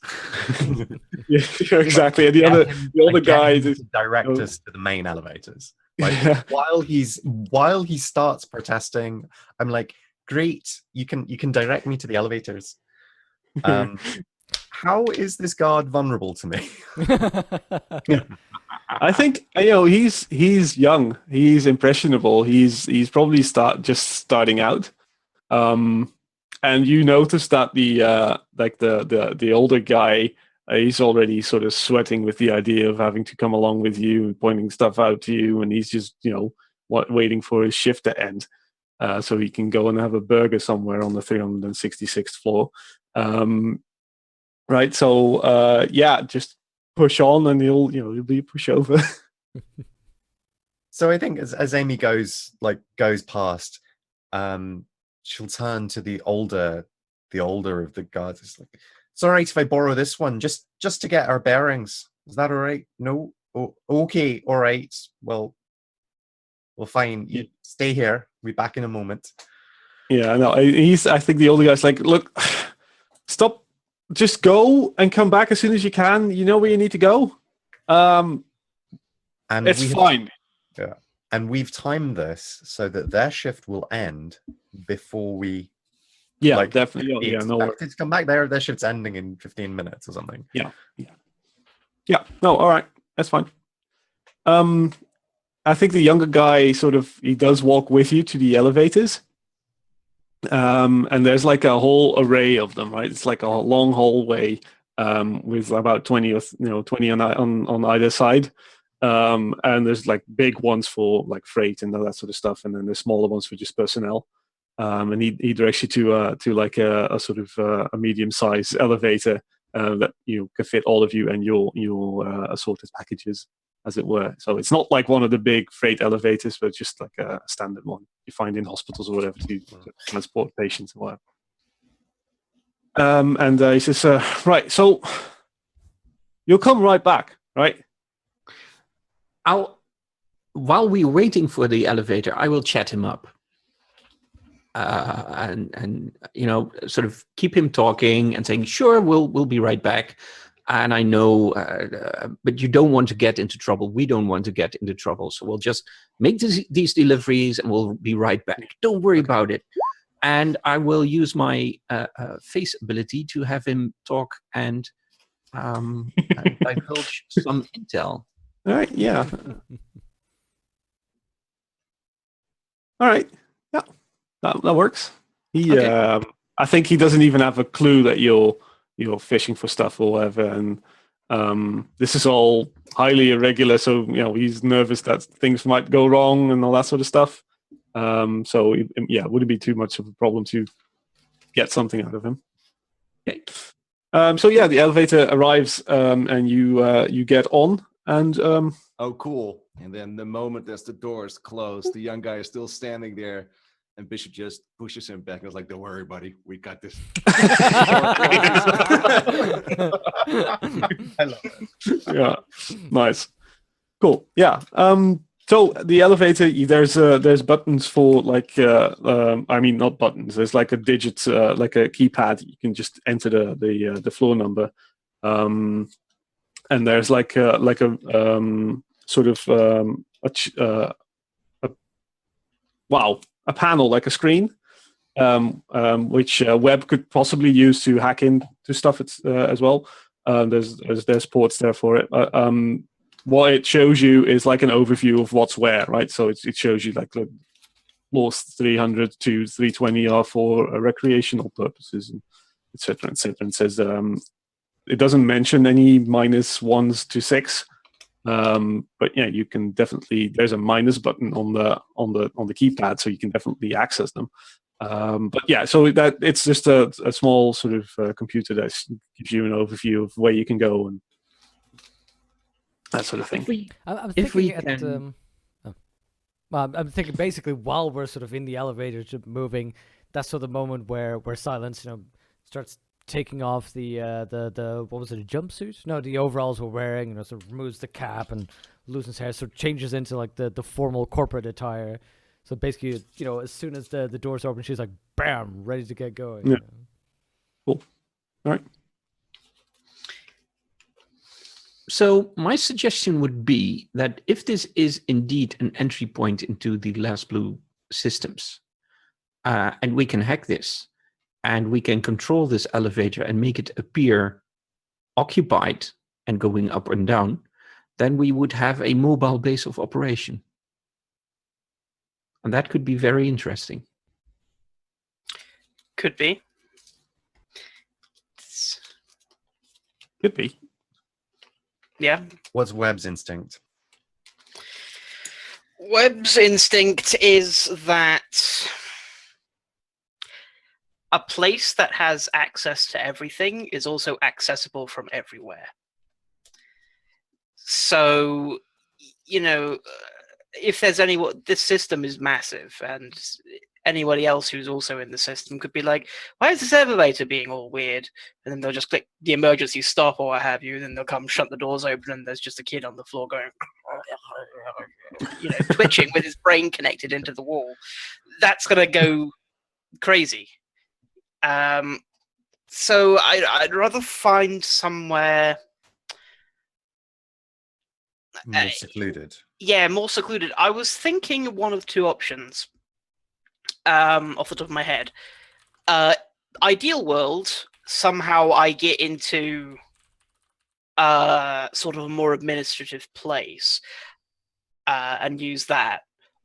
yeah, exactly. And the older guy is direct Oh. us to the main elevators. Like while he starts protesting, I'm like, great, you can direct me to the elevators. How is this guard vulnerable to me? I think he's young. He's impressionable. He's probably just starting out. And you notice that the older guy, he's already sort of sweating with the idea of having to come along with you and pointing stuff out to you, and he's just waiting for his shift to end, so he can go and have a burger somewhere on the 366th floor. Right. So just push on, and he'll be a pushover. So I think as Amy goes past, she'll turn to the older of the guards. It's like, it's all right if I borrow this one, just to get our bearings. Is that all right? No. Oh, okay. All right. Well, fine. You stay here. We'll be back in a moment. Yeah, no, I think the older guy's like, look, stop, just go and come back as soon as you can. You know where you need to go. And It's fine. And we've timed this so that their shift will end before we. Yeah, definitely. be No worries. expected to come back. Their shift's ending in 15 minutes or something. Yeah. No, all right, that's fine. I think the younger guy he does walk with you to the elevators. And there's like a whole array of them, right? It's like a long hallway with about 20 on either side. And there's like big ones for like freight and all that sort of stuff, and then there's smaller ones for just personnel. And he directs you to like a sort of a medium-sized elevator that can fit all of you and your assorted packages, as it were. So it's not like one of the big freight elevators, but just like a standard one you find in hospitals or whatever to transport patients or whatever. And he says, right, so you'll come right back, right? While we're waiting for the elevator, I will chat him up. And sort of keep him talking and saying, sure, we'll be right back. And I know, but you don't want to get into trouble. We don't want to get into trouble. So we'll just make these deliveries and we'll be right back. Don't worry about it. And I will use my face ability to have him talk and divulge some intel. All right. Yeah. All right. Yeah. That works. He. Okay. I think he doesn't even have a clue that you're fishing for stuff or whatever, and this is all highly irregular. So he's nervous that things might go wrong and all that sort of stuff. So yeah, it wouldn't be too much of a problem to get something out of him. Okay. So yeah, the elevator arrives, and you get on, and Oh, cool. And then the moment as the doors close, the young guy is still standing there, and Bishop just pushes him back and was like, "Don't worry, buddy. We got this." I love it. yeah, nice, cool. Yeah. So the elevator, there's buttons for like I mean not buttons. There's like a digit, like a keypad. You can just enter the floor number, and there's like a sort of a panel, like a screen, which Web could possibly use to hack into stuff as well. There's ports there for it. What it shows you is like an overview of what's where, right? So it shows you like floors 300 to 320 are for recreational purposes, and et cetera, et cetera. And says it doesn't mention any -1s to 6, but yeah, you can definitely. There's a minus button on the keypad, so you can definitely access them. But yeah, so that it's just a small sort of computer that gives you an overview of where you can go and that sort of thing. I'm If we thinking can- well, I'm thinking basically while we're sort of in the elevator moving, that's sort of the moment where Silence, starts taking off the what was it, a jumpsuit? No, the overalls we're wearing, sort of removes the cap and loosens hair, so it changes into like the formal corporate attire. So basically, as soon as the doors open, she's like, bam, ready to get going. Yeah. Cool. All right. So my suggestion would be that if this is indeed an entry point into the Last Blue systems, and we can hack this, and we can control this elevator and make it appear occupied and going up and down, then we would have a mobile base of operation. And that could be very interesting. Could be. Could be. Yeah. What's Webb's instinct? Webb's instinct is that a place that has access to everything is also accessible from everywhere. So, if there's this system is massive, and anybody else who's also in the system could be like, why is this elevator being all weird? And then they'll just click the emergency stop or what have you, and then they'll come shut the doors open and there's just a kid on the floor going, twitching with his brain connected into the wall. That's going to go crazy. So I'd rather find somewhere More secluded. Yeah, more secluded. I was thinking one of two options off the top of my head. Ideal world, somehow I get into sort of a more administrative place and use that.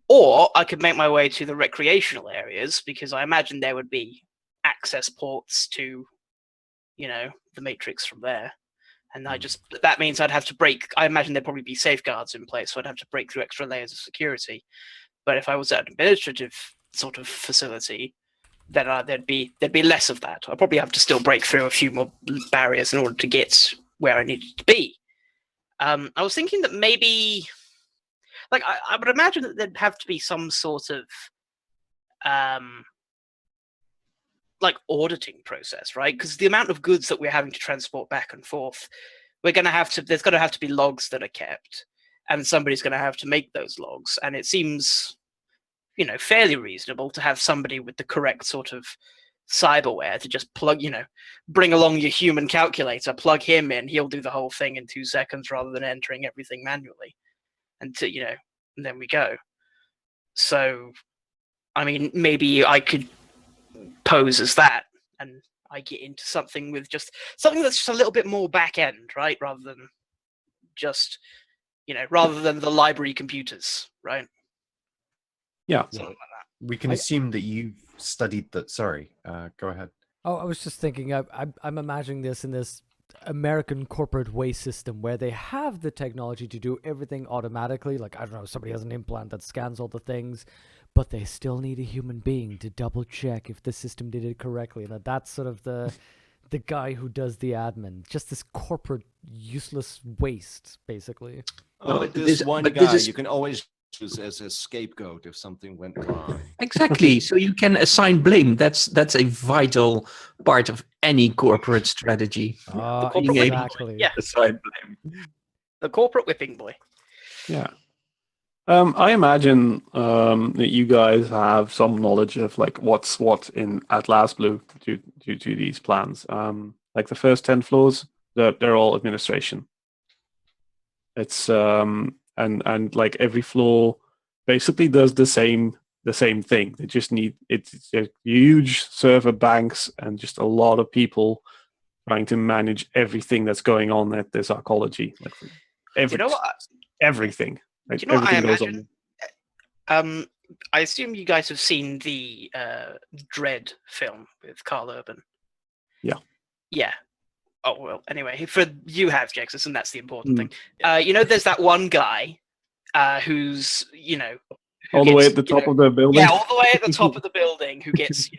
Or I could make my way to the recreational areas, because I imagine there would be access ports to, the Matrix from there. And that means I'd have to I imagine there'd probably be safeguards in place, so I'd have to break through extra layers of security. But if I was at an administrative sort of facility, then there'd be less of that. I'd probably have to still break through a few more barriers in order to get where I needed to be. I was thinking that maybe, like, I would imagine that there'd have to be some sort of like auditing process, right? Because the amount of goods that we're having to transport back and forth, there's going to have to be logs that are kept, and somebody's going to have to make those logs. And it seems, fairly reasonable to have somebody with the correct sort of cyberware to just plug, bring along your human calculator, plug him in, he'll do the whole thing in 2 seconds rather than entering everything manually. And and then we go. So, I mean, maybe I could pose as that, and I get into something with something that's just a little bit more back end, right? Rather than just, rather than the library computers, right? Yeah. Something like that. We can assume that you've studied that. Sorry, go ahead. Oh, I was just thinking, I'm imagining this in this American corporate waste system where they have the technology to do everything automatically. Like, I don't know, somebody has an implant that scans all the things, but they still need a human being to double check if the system did it correctly. And that's sort of the guy who does the admin. Just this corporate useless waste, basically. Oh, but this this- one but guy this is- you can always use as a scapegoat if something went wrong. Exactly. So you can assign blame. That's a vital part of any corporate strategy. Ah, corporate whipping boy. exactly. Yeah. Assign blame. The corporate whipping boy. Yeah. I imagine that you guys have some knowledge of like what's what at Last Blue due to these plans. Like the first 10 floors, they're all administration. It's and like every floor basically does the same thing. They just need it's a huge server banks and just a lot of people trying to manage everything that's going on at this arcology. Like everything. Like, Do you know what I everything goes imagine? on. I assume you guys have seen the Dread film with Carl Urban. Yeah. Yeah. Oh, well, anyway, for you have, Jaxus, and that's the important thing. There's that one guy who's, who All the way gets, at the top of the building. Yeah, all the way at the top of the building, who gets,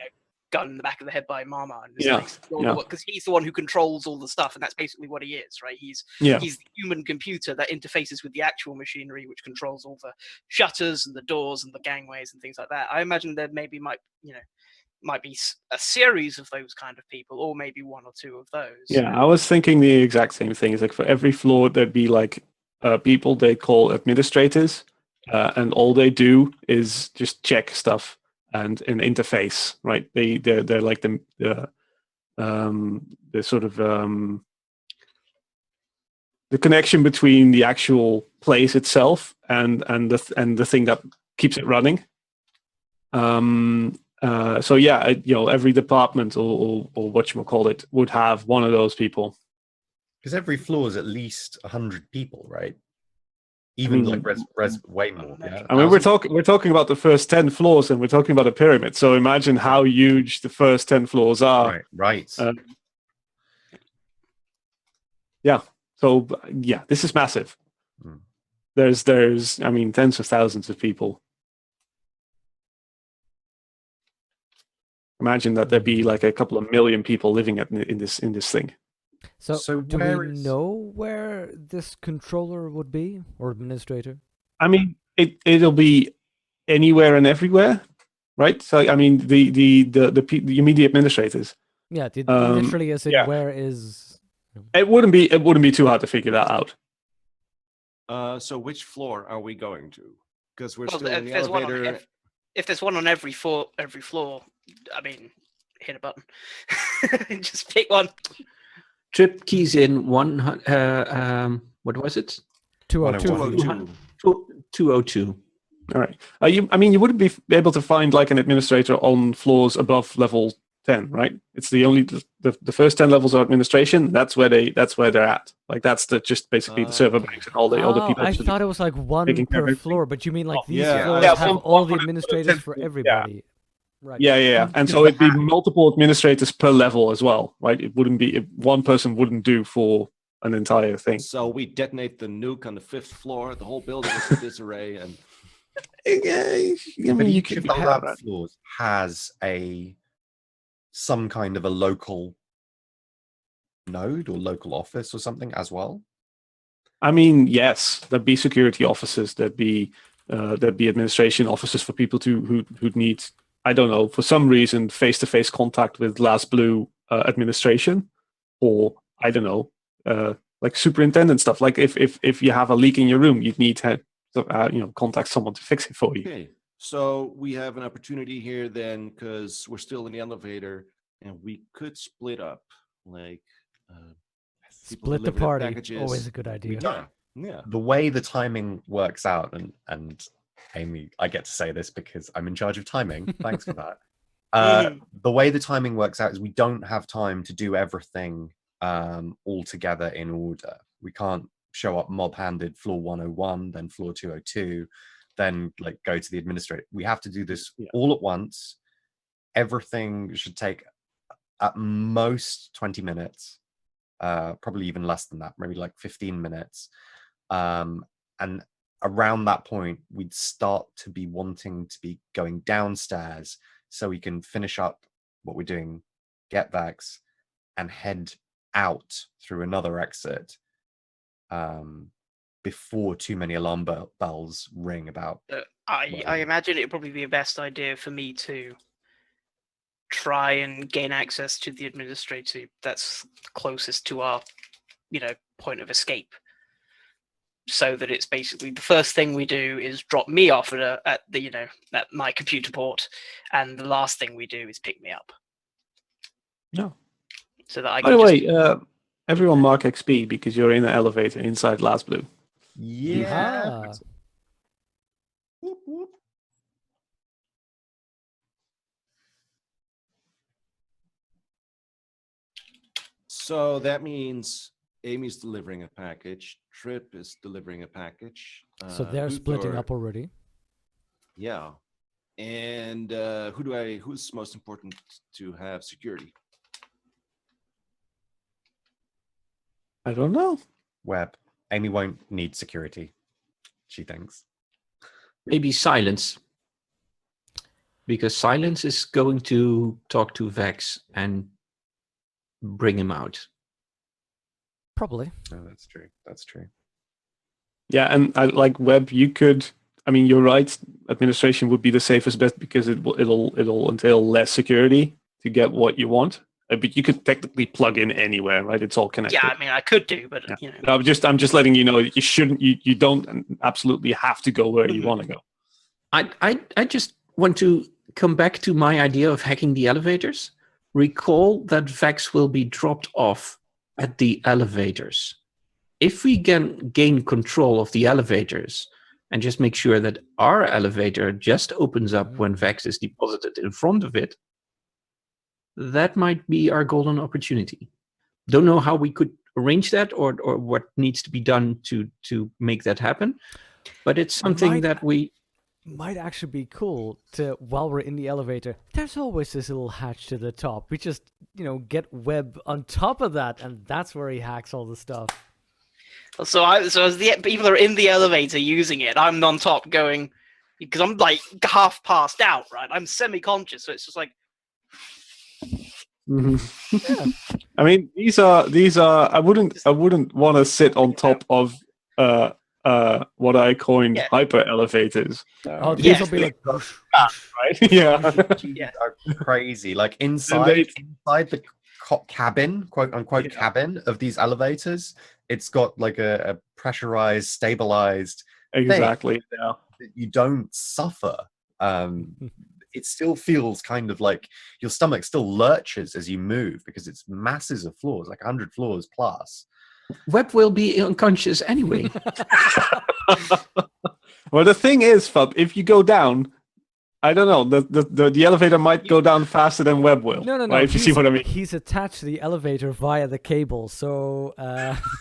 gun in the back of the head by Mama. And because he's the one who controls all the stuff, and that's basically what he is, right? He's the human computer that interfaces with the actual machinery, which controls all the shutters and the doors and the gangways and things like that. I imagine there might be a series of those kind of people, or maybe one or two of those. Yeah, I was thinking the exact same thing. It's like for every floor, there'd be like people they call administrators, and all they do is just check stuff and an interface, right? They're like the sort of the connection between the actual place itself and the thing that keeps it running. So yeah, every department or whatchamacallit would have one of those people. Because every floor is at least 100 people, right? Even like res way more. Yeah? I mean, we're talking about the first 10 floors, and we're talking about a pyramid. So imagine how huge the first 10 floors are. Right. Yeah. So yeah, this is massive. Mm. There's tens of thousands of people. Imagine that there'd be like a couple of million people living in this thing. So do where we is- know where this controller would be, or administrator? I mean, it'll be anywhere and everywhere, right? So I mean, the immediate administrators. Yeah, literally as in yeah. where is... It wouldn't be too hard to figure that out. So which floor are we going to? Because we're Well, still in if the there's one on elevator. if there's one on every floor, I mean, hit a button. Just pick one. Trip keys in what was it? 202. 202. All right. You wouldn't be able to find like an administrator on floors above level 10, right? It's the first 10 levels of administration. That's where they're at. Like that's just basically the server banks and all the people. I thought it was like one taking care of per everything. floor, but you mean like these yeah. floors Yeah, have one- all the one- administrators for 10, everybody. Right. Yeah. And so it'd be multiple administrators per level as well, right? It wouldn't be one person wouldn't do for an entire thing. So we detonate the nuke on the 5th floor. The whole building is in disarray, and I But mean, you each could of be the lab that. floors has some kind of a local node or local office or something as well. I mean, yes, there'd be security officers. There'd be administration officers for people who'd need, I don't know, for some reason, face-to-face contact with Last Blue administration, or I don't know, like superintendent stuff. Like if you have a leak in your room, you'd need to contact someone to fix it for you. okay. So we have an opportunity here then, because we're still in the elevator, and we could split up, like people Split the deliver their party. packages. Always a good We idea. can. Yeah. The way the timing works out, and Amy, I get to say this because I'm in charge of timing. Thanks for that. The way the timing works out is we don't have time to do everything all together in order. We can't show up mob-handed floor 101, then floor 202, then like go to the administrator. We have to do this all at once. Everything should take at most 20 minutes, probably even less than that, maybe like 15 minutes. And around that point, we'd start to be wanting to be going downstairs so we can finish up what we're doing, get Vex, and head out through another exit before too many alarm bells ring about. I imagine it would probably be a best idea for me to try and gain access to the administrator that's closest to our, point of escape. So that it's basically the first thing we do is drop me off at my computer port, and the last thing we do is pick me up. No. So that I By can the way, everyone mark XP because you're in an elevator inside Last Blue. Yeah. Ah. Whoop, whoop. So that means Amy's delivering a package. Trip is delivering a package. So they're splitting Luthor- up already. Yeah. And who's most important to have security? I don't know. Web. Amy won't need security, she thinks. Maybe Silence. Because Silence is going to talk to Vex and bring him out. Probably. No, that's true. That's true. Yeah, and I like Web. You could. I mean, you're right. Administration would be the safest bet because it'll entail less security to get what you want. But you could technically plug in anywhere, right? It's all connected. Yeah, I mean, I could do, but Yeah. No, I'm just letting you know you shouldn't. You don't absolutely have to go where you want to go. I just want to come back to my idea of hacking the elevators. Recall that Vex will be dropped off at the elevators. If we can gain control of the elevators and just make sure that our elevator just opens up when Vex is deposited in front of it, that might be our golden opportunity. Don't know how we could arrange that or what needs to be done to make that happen, but it's something that we might actually be cool to, while we're in the elevator, there's always this little hatch to the top. We just, get Web on top of that, and that's where he hacks all the stuff. So as the people are in the elevator using it, I'm on top going, because I'm like half passed out, right? I'm semi-conscious, so it's just like. Yeah. I mean, these are. I wouldn't want to sit on top of what I coined hyper elevators. Oh, these will be like, right? Yeah. Yeah, are crazy. Like inside the cabin, quote unquote cabin of these elevators, it's got like a pressurized, stabilized. Exactly. Yeah. You don't suffer. It still feels kind of like your stomach still lurches as you move because it's masses of floors, like 100 floors plus. Web will be unconscious anyway. Well, the thing is, Fub, if you go down, I don't know, the elevator might go down faster than Web will. No. Right, if you see what I mean. He's attached to the elevator via the cable, so.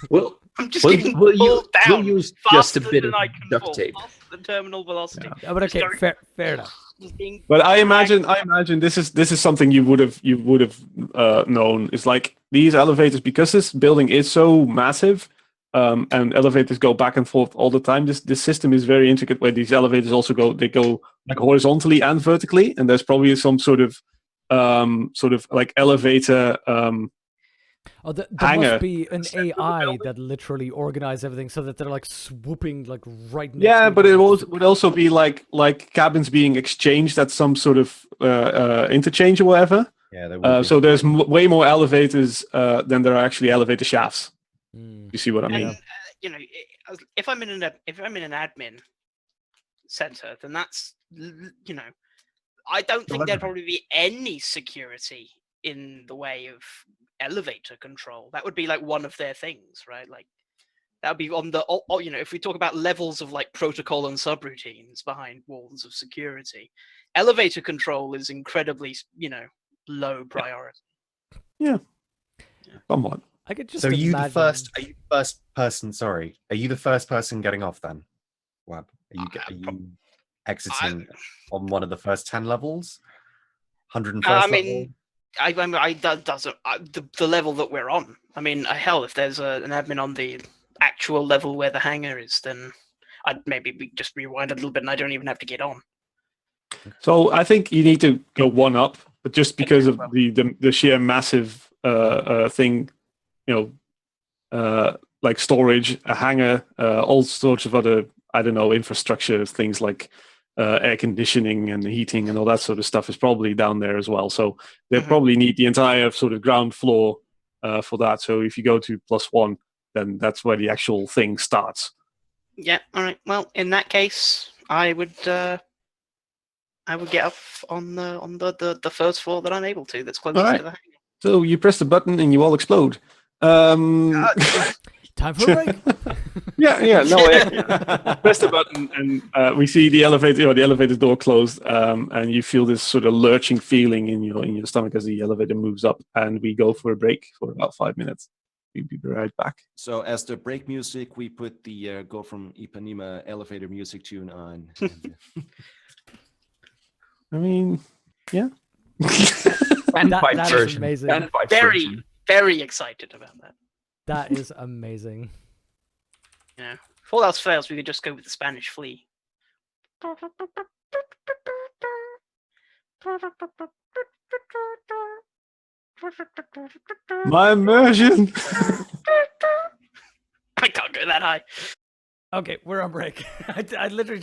Well, I'm just getting pulled down. We'll use just a faster bit than of I can duct fall, tape. past the terminal velocity. Yeah. But okay, fair enough. But I imagine this is something you would have known. It's like these elevators, because this building is so massive, and elevators go back and forth all the time. This system is very intricate, where these elevators also go like horizontally and vertically, and there's probably some sort of like elevator. There hanger. must be an AI that literally organizes everything so that they're like swooping like right next Yeah, to but each it other. would also be like cabins being exchanged at some sort of interchange or whatever. Yeah, so there's way more elevators than there are actually elevator shafts. You see what I mean? And, if I'm in an admin center, then that's I don't think there'd probably be any security in the way of elevator control. That would be like one of their things, right? Like that would be on the, if we talk about levels of like protocol and subroutines behind walls of security, elevator control is incredibly, low priority. Yeah. Somewhat. I could just So are you the imagine. first? Are you the first person? Sorry, are you the first person getting off then? Web, are you exiting on one of the first 10 levels? 101st I level. mean, that doesn't the level that we're on. I mean, hell, if there's an admin on the actual level where the hangar is, then I'd maybe we just rewind a little bit, and I don't even have to get on. So I think you need to go one up, but just because of the sheer massive thing, like storage, a hangar, all sorts of other, I don't know, infrastructure things like air conditioning and heating and all that sort of stuff is probably down there as well. So they probably need the entire sort of ground floor for that. So if you go to +1, then that's where the actual thing starts. Yeah. All right. Well, in that case, I would get up on the first floor that I'm able to. That's closest All right. to the hangar. So you press the button and you all explode. Time for a break. Yeah. No, press the button and we see the elevator door closed, and you feel this sort of lurching feeling in your stomach as the elevator moves up, and we go for a break for about 5 minutes. We'll be right back. So as the break music, we put the Go from Ipanema elevator music tune on. I mean, yeah. Standpipe that is version. amazing. Standpipe Very, version. very excited about that. That is amazing. If all else fails, we could just go with the Spanish flea. My immersion. I can't go that high. Okay, we're on break. I literally.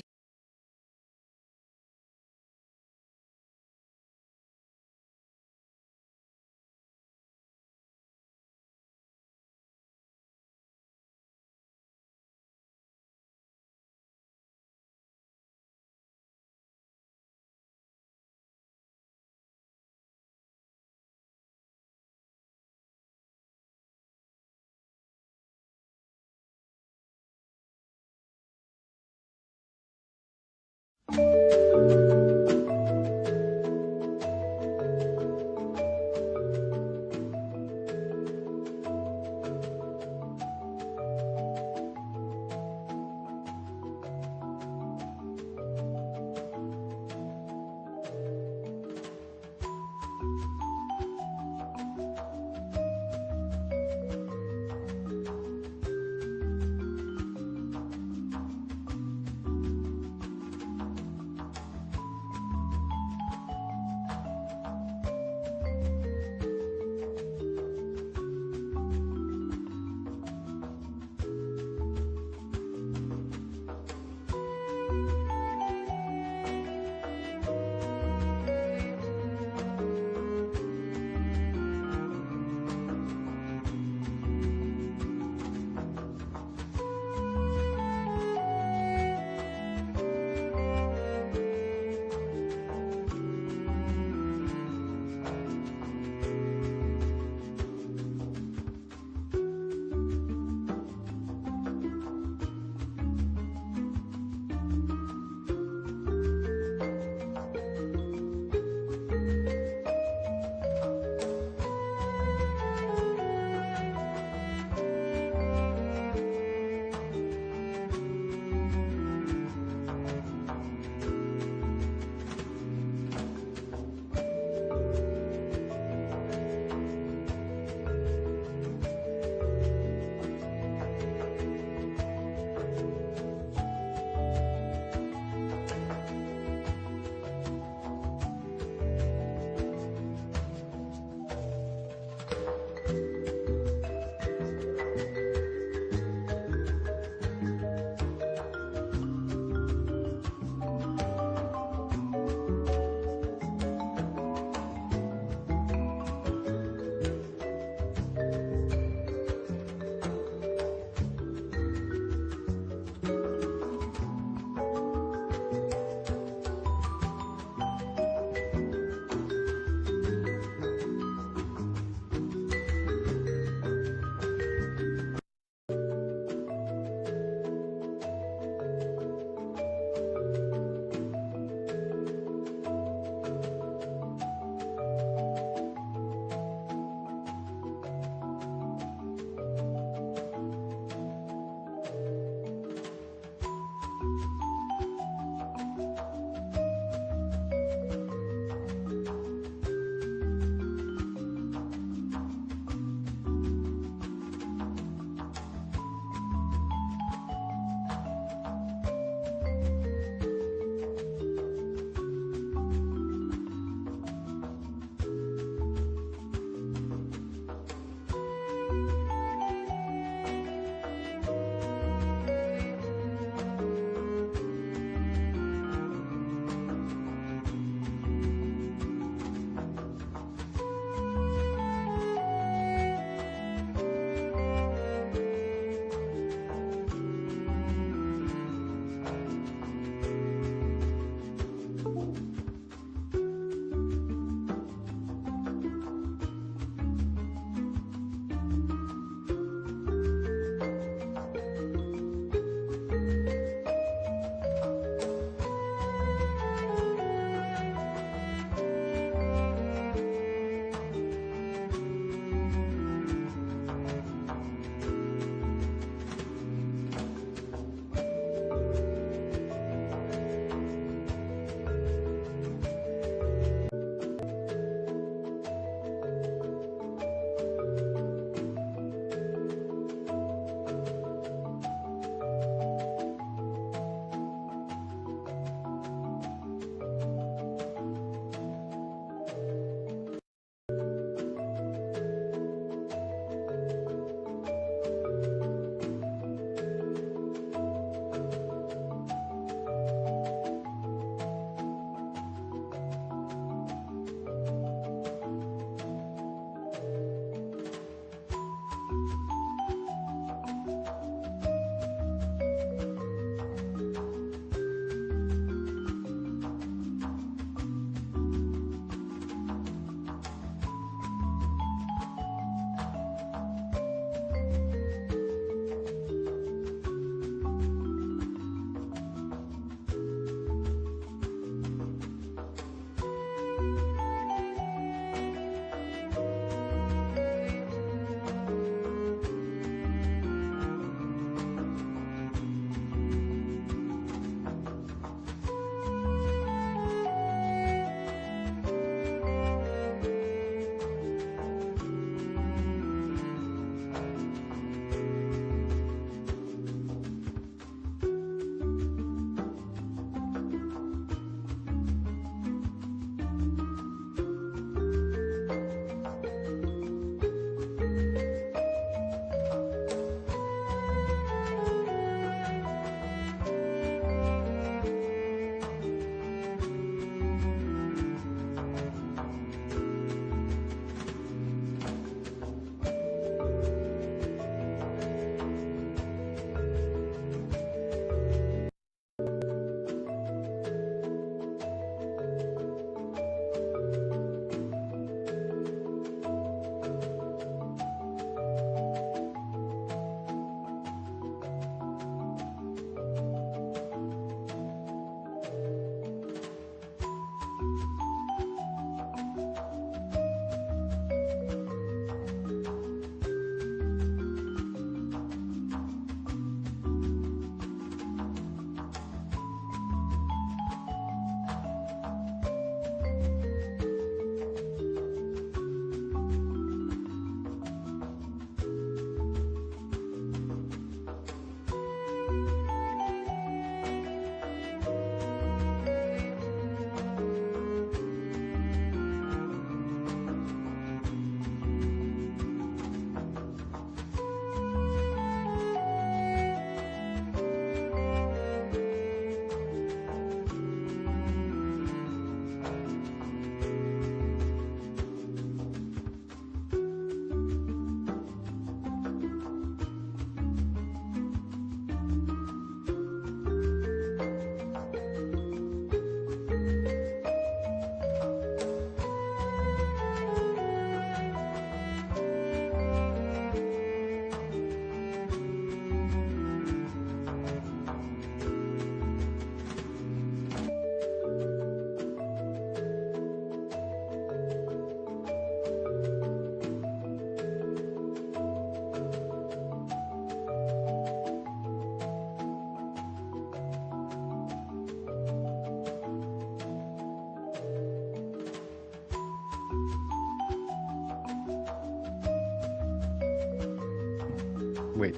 Wait,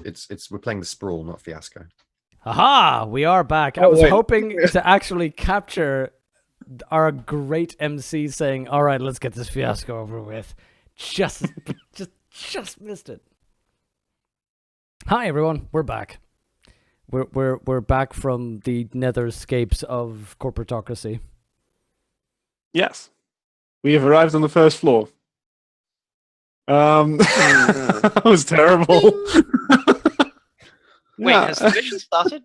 we're playing the Sprawl, not Fiasco. Aha! We are back. I Oh, was wait. hoping to actually capture our great MC saying, "All right, let's get this fiasco over with." Just missed it. Hi everyone, we're back. We're back from the netherscapes of corporatocracy. Yes. We have arrived on the first floor. That was terrible. Wait, Yeah. has the mission started?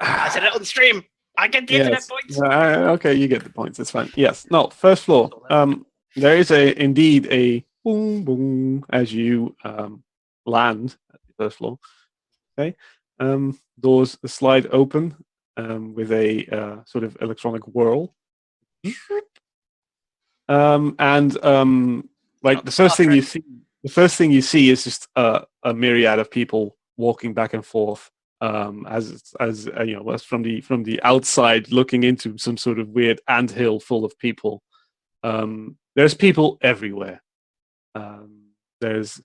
I said it on stream. I get the internet Yes. points. Okay, you get the points. It's fine. Yes. No, first floor. There is indeed a boom boom as you land at the first floor. Okay. Doors slide open with a sort of electronic whirl. Like the first thing you see is just a myriad of people walking back and forth. As you know, as from the outside looking into some sort of weird anthill full of people. There's people everywhere. There's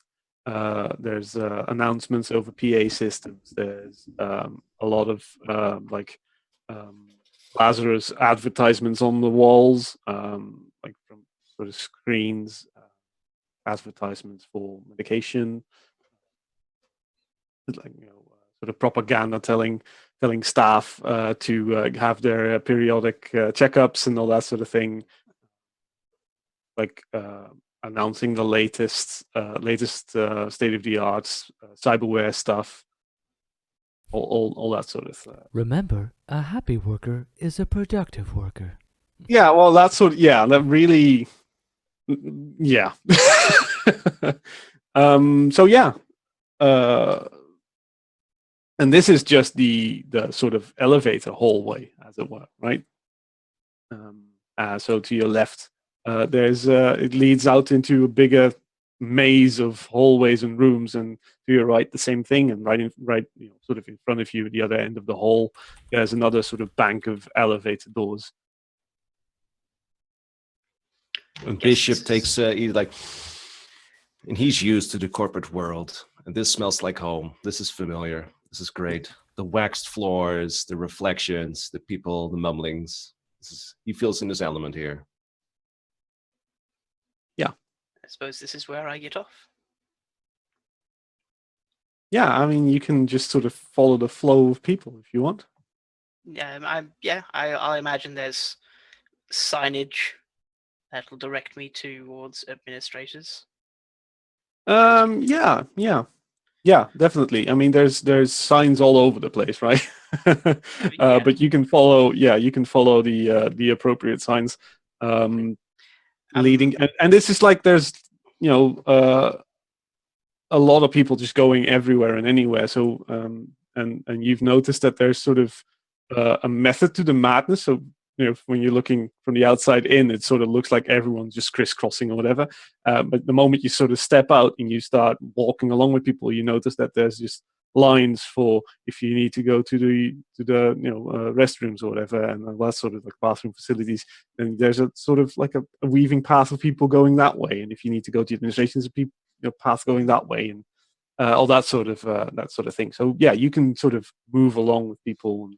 announcements over PA systems. There's a lot of Lazarus advertisements on the walls, like from sort of screens, advertisements for medication, like sort of propaganda telling staff to have their periodic checkups and all that sort of thing, like announcing the latest state of the art cyberware stuff, all that sort of. Remember, a happy worker is a productive worker. Yeah, well, that's sort of, yeah, that really, yeah. So yeah, and this is just the sort of elevator hallway, as it were, right? So to your left, there's it leads out into a bigger maze of hallways and rooms, and to your right, the same thing, and right, sort of in front of you, at the other end of the hall, there's another sort of bank of elevator doors. And Bishop takes he's like, and he's used to the corporate world, and this smells like home. This is familiar. This is great. The waxed floors, the reflections, the people, the mumblings. He feels in his element here. Yeah. I suppose this is where I get off. Yeah, I mean, you can just sort of follow the flow of people if you want. I'll imagine there's signage that'll direct me towards administrators. Yeah, definitely. I mean, there's signs all over the place, right? Yeah. But you can follow, the appropriate signs leading, and this is like there's a lot of people just going everywhere and anywhere. So and you've noticed that there's sort of a method to the madness. So when you're looking from the outside in, it sort of looks like everyone's just crisscrossing or whatever. But the moment you sort of step out and you start walking along with people, you notice that there's just lines for if you need to go to the restrooms or whatever, and all that sort of like bathroom facilities. And there's a sort of like a weaving path of people going that way. And if you need to go to administrations, a path going that way, and all that sort of thing. So yeah, you can sort of move along with people. And,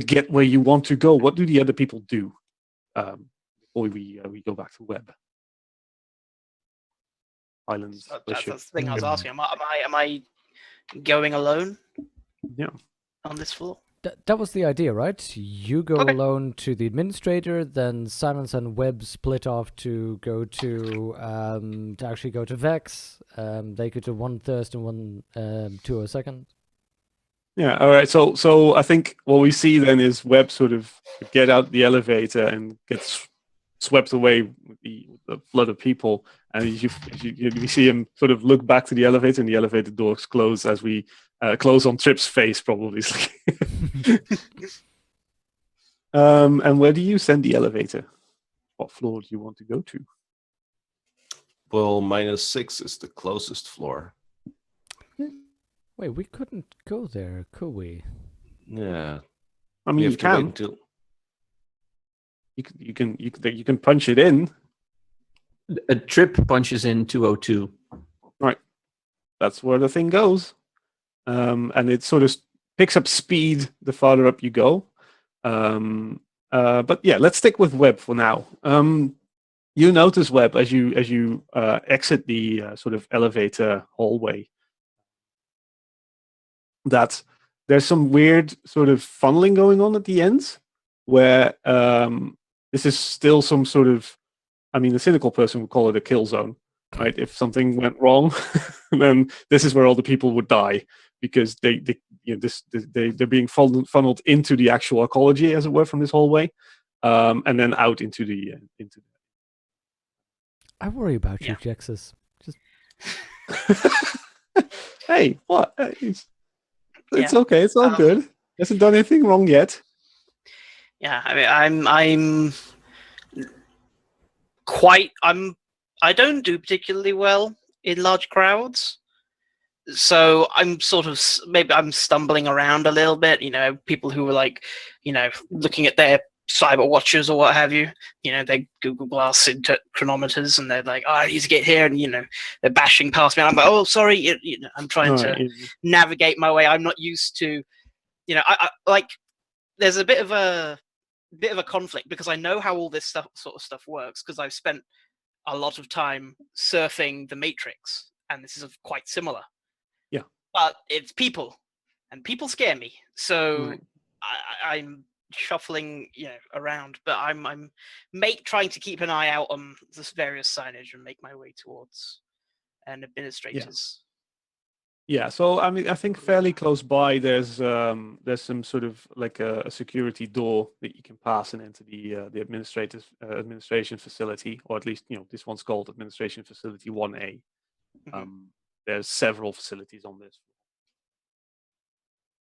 get where you want to go. What do the other people do before we go back to web? Islands. That's the thing I was asking. Am I going alone? Yeah. On this floor. That was the idea, right? You go alone to the administrator, then Silence and Webb split off to go to actually go to Vex. They go to one Thirst and one 202nd. Yeah, all right. So I think what we see then is Webb sort of get out the elevator and gets swept away with the flood of people, and you see him sort of look back to the elevator, and the elevator doors close as we close on Trip's face, probably. And where do you send the elevator? What floor do you want to go to? Well, -6 is the closest floor. Wait, we couldn't go there, could we? Yeah. I mean, you can. You can punch it in. A Trip punches in 202. that's where the thing goes. And it sort of picks up speed the farther up you go. But yeah, let's stick with Webb for now. You notice, Webb, as you exit the sort of elevator hallway, that there's some weird sort of funneling going on at the ends, where this is still some sort of, I mean, the cynical person would call it a kill zone, right? If something went wrong, then this is where all the people would die, because they're being funneled into the actual ecology, as it were, from this hallway, and then out into the I worry about you, Yeah. Jexus. Just Hey, what? It's Yeah. okay. It's all good. Hasn't done anything wrong yet. Yeah, I mean, I'm quite. I don't do particularly well in large crowds, so I'm sort of maybe I'm stumbling around a little bit. You know, people who are like, you know, looking at their cyber watches or what have you. You know, they Google Glass into chronometers, and they're like, "Oh, I need to get here," and you know, they're bashing past me. And I'm like, "Oh, sorry," you know, I'm trying to navigate my way. I'm not used to, you know, I like. There's a bit of a conflict because I know how all this sort of stuff works because I've spent a lot of time surfing the Matrix, and this is quite similar. Yeah. But it's people, and people scare me. So Right. I'm shuffling, you know, around, but I'm trying to keep an eye out on this various signage and make my way towards an administrators. Yeah, so I mean, I think fairly close by there's some sort of like a security door that you can pass and enter the administrative administration facility, or at least, you know, this one's called Administration Facility 1A. Mhm. There's several facilities on this.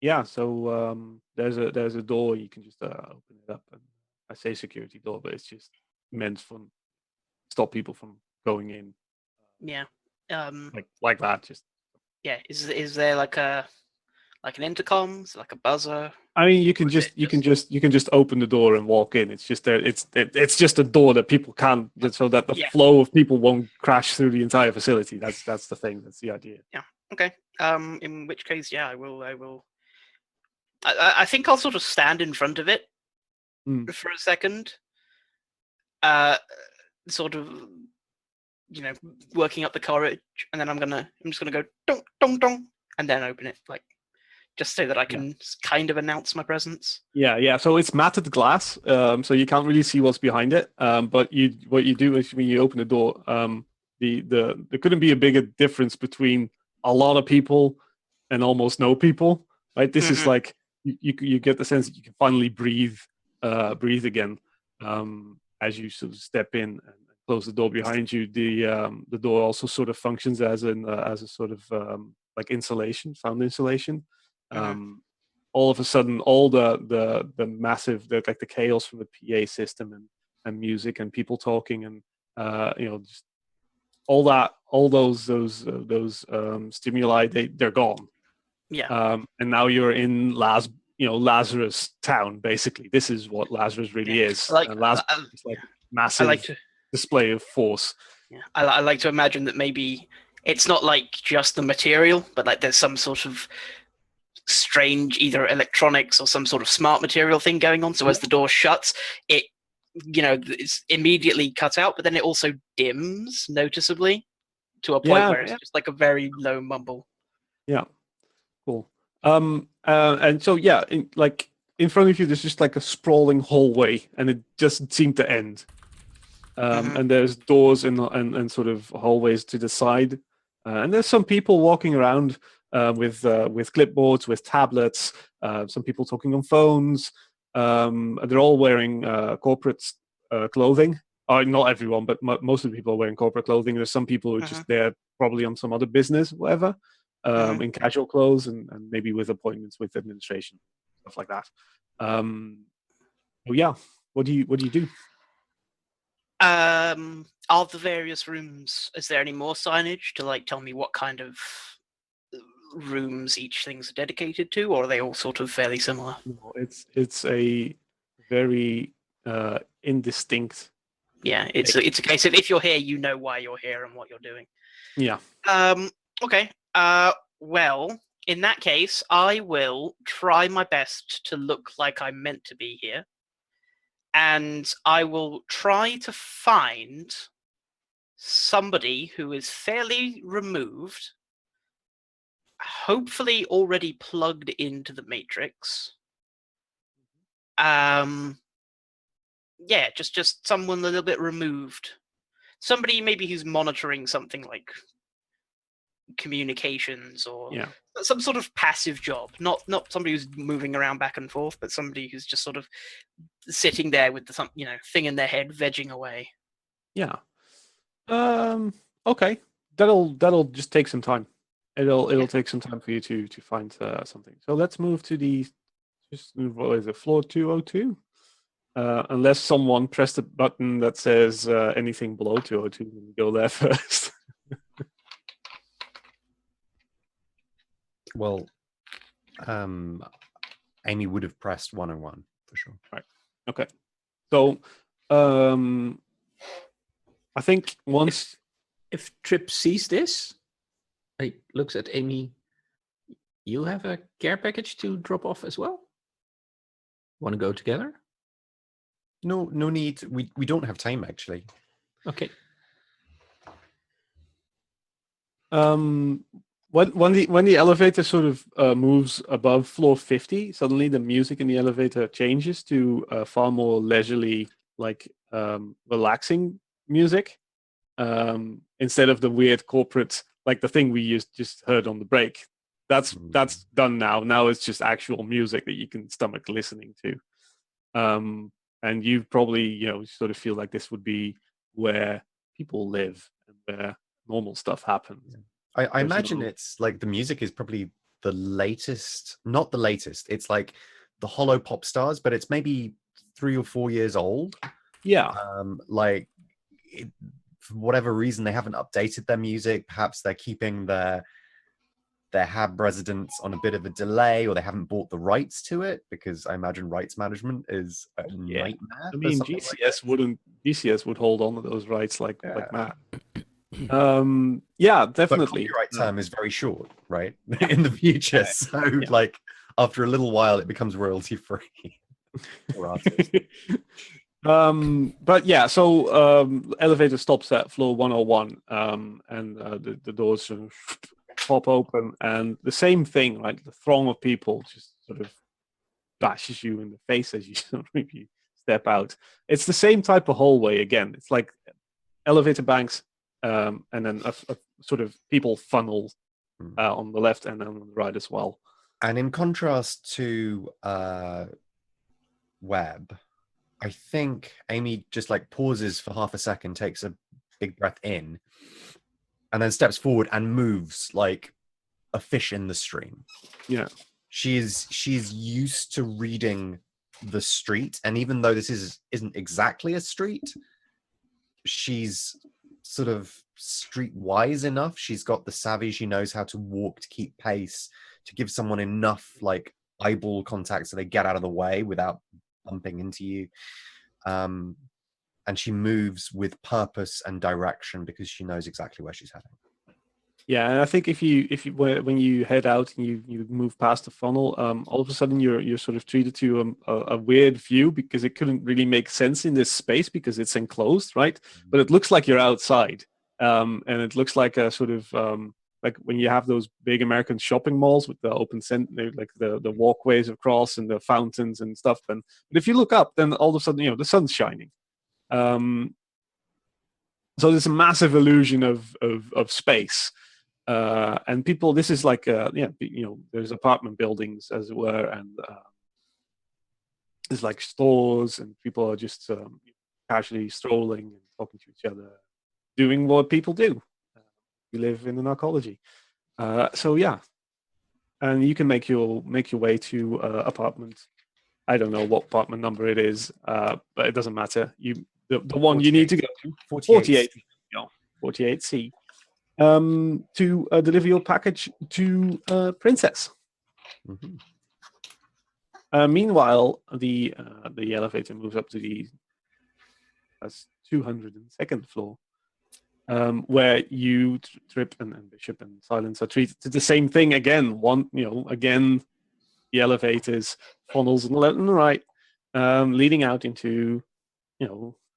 Yeah, so there's a door you can just open it up, and I say security door, but it's just meant for stop people from going in Yeah. like that. Just Yeah. Is there like an intercom, like a buzzer? I mean, you Or is it can just open the door and walk in. It's just there. It's just a door that people can't, so that the Yeah. flow of people won't crash through the entire facility. That's the thing. That's the idea. Yeah. Okay. In which case, yeah, I will. I think I'll sort of stand in front of it Mm. for a second. Sort of, you know, working up the courage, and then I'm just gonna go dong dong dong, and then open it, like, just so that I can kind of announce my presence. Yeah. So it's matted glass, so you can't really see what's behind it. But what you do is when you open the door, there couldn't be a bigger difference between a lot of people and almost no people, right? This is like you get the sense that you can finally breathe again, as you sort of step in and close the door behind you. The door also sort of functions as a sort of like insulation, sound insulation. All of a sudden, all the massive, like the chaos from the PA system and music and people talking and you know, just all those stimuli, they're gone. Yeah. And now you're in Lazarus town. Basically, this is what Lazarus really is. Like, And Lazarus is like I massive like to. display of force. Yeah, I like to imagine that maybe it's not like just the material, but like there's some sort of strange either electronics or some sort of smart material thing going on. So as the door shuts, it, you know, it's immediately cut out, but then it also dims noticeably to a point where it's just like a very low mumble. Yeah, cool. And so yeah, like in front of you, there's just like a sprawling hallway, and it just seemed to end. And there's doors and sort of hallways to the side, and there's some people walking around with clipboards, with tablets. Some people talking on phones. They're all wearing corporate clothing. Not everyone, but most of the people are wearing corporate clothing. There's some people who are just there, probably on some other business, whatever, in casual clothes and maybe with appointments with administration, stuff like that. Yeah, what do you do? Are the various rooms, is there any more signage to like tell me what kind of rooms each thing's dedicated to, or are they all sort of fairly similar? No, it's a very indistinct. Yeah, it's a case of if you're here, you know why you're here and what you're doing. Yeah. Okay. Well, in that case, I will try my best to look like I'm meant to be here. And I will try to find somebody who is fairly removed, hopefully already plugged into the Matrix. Yeah, just someone a little bit removed. Somebody maybe who's monitoring something like communications or Yeah. some sort of passive job. Not somebody who's moving around back and forth, but somebody who's just sort of sitting there with the thing in their head, vegging away. Yeah. Okay. That'll just take some time. It'll take some time for you to find something. So let's move to what is it, floor 202? Unless someone pressed a button that says anything below 202, let me go there first. Well, Amy would have pressed 101 for sure. Right. Okay. So, I think once If Trip sees this, he looks at Amy. You have a care package to drop off as well? Want to go together? No need. We don't have time actually. Okay. when the elevator sort of moves above floor 50, suddenly the music in the elevator changes to far more leisurely, like relaxing music, instead of the weird corporate, like the thing we just heard on the break. That's done now. Now it's just actual music that you can stomach listening to. And you probably, sort of feel like this would be where people live and where normal stuff happens. I imagine it's like the music is probably the latest, not the latest. It's like the Hollow Pop Stars, but it's maybe 3 or 4 years old. Yeah. For whatever reason, they haven't updated their music. Perhaps they're keeping their HAB residents on a bit of a delay, or they haven't bought the rights to it, because I imagine rights management is a nightmare. I mean, GCS would hold on to those rights like mad. Yeah, definitely. But copyright term is very short, right? In the future, so like after a little while, it becomes royalty free. But yeah, so elevator stops at floor 101, and the doors sort of pop open, and the same thing, like the throng of people just sort of bashes you in the face as you step out. It's the same type of hallway again. It's like elevator banks, and then a sort of people funnel on the left and then on the right as well. And in contrast to Webb, I think Amy just like pauses for half a second, takes a big breath in, and then steps forward and moves like a fish in the stream. Yeah. She's used to reading the street, and even though this isn't exactly a street, she's sort of streetwise enough. She's got the savvy. She knows how to walk to keep pace, to give someone enough like eyeball contact so they get out of the way without bumping into you. And she moves with purpose and direction because she knows exactly where she's heading. Yeah, and I think when you head out and you move past the funnel, all of a sudden you're sort of treated to a weird view, because it couldn't really make sense in this space because it's enclosed, right? But it looks like you're outside, and it looks like a sort of like when you have those big American shopping malls with the open center, like the walkways across and the fountains and stuff. But if you look up, then all of a sudden the sun's shining. So there's a massive illusion of space. And people, this is like, there's apartment buildings, as it were, and there's like stores, and people are just casually strolling and talking to each other, doing what people do. We live in an arcology. So yeah, and you can make your way to apartment. I don't know what apartment number it is, but it doesn't matter. The one you need to go to, 48. 48C. To deliver your package to Princess. Mm-hmm. Meanwhile, the elevator moves up to the 202nd floor, where you, Trip and Bishop and Silence are treated to the same thing again. Again, the elevators, funnels on the left and the right, leading out into,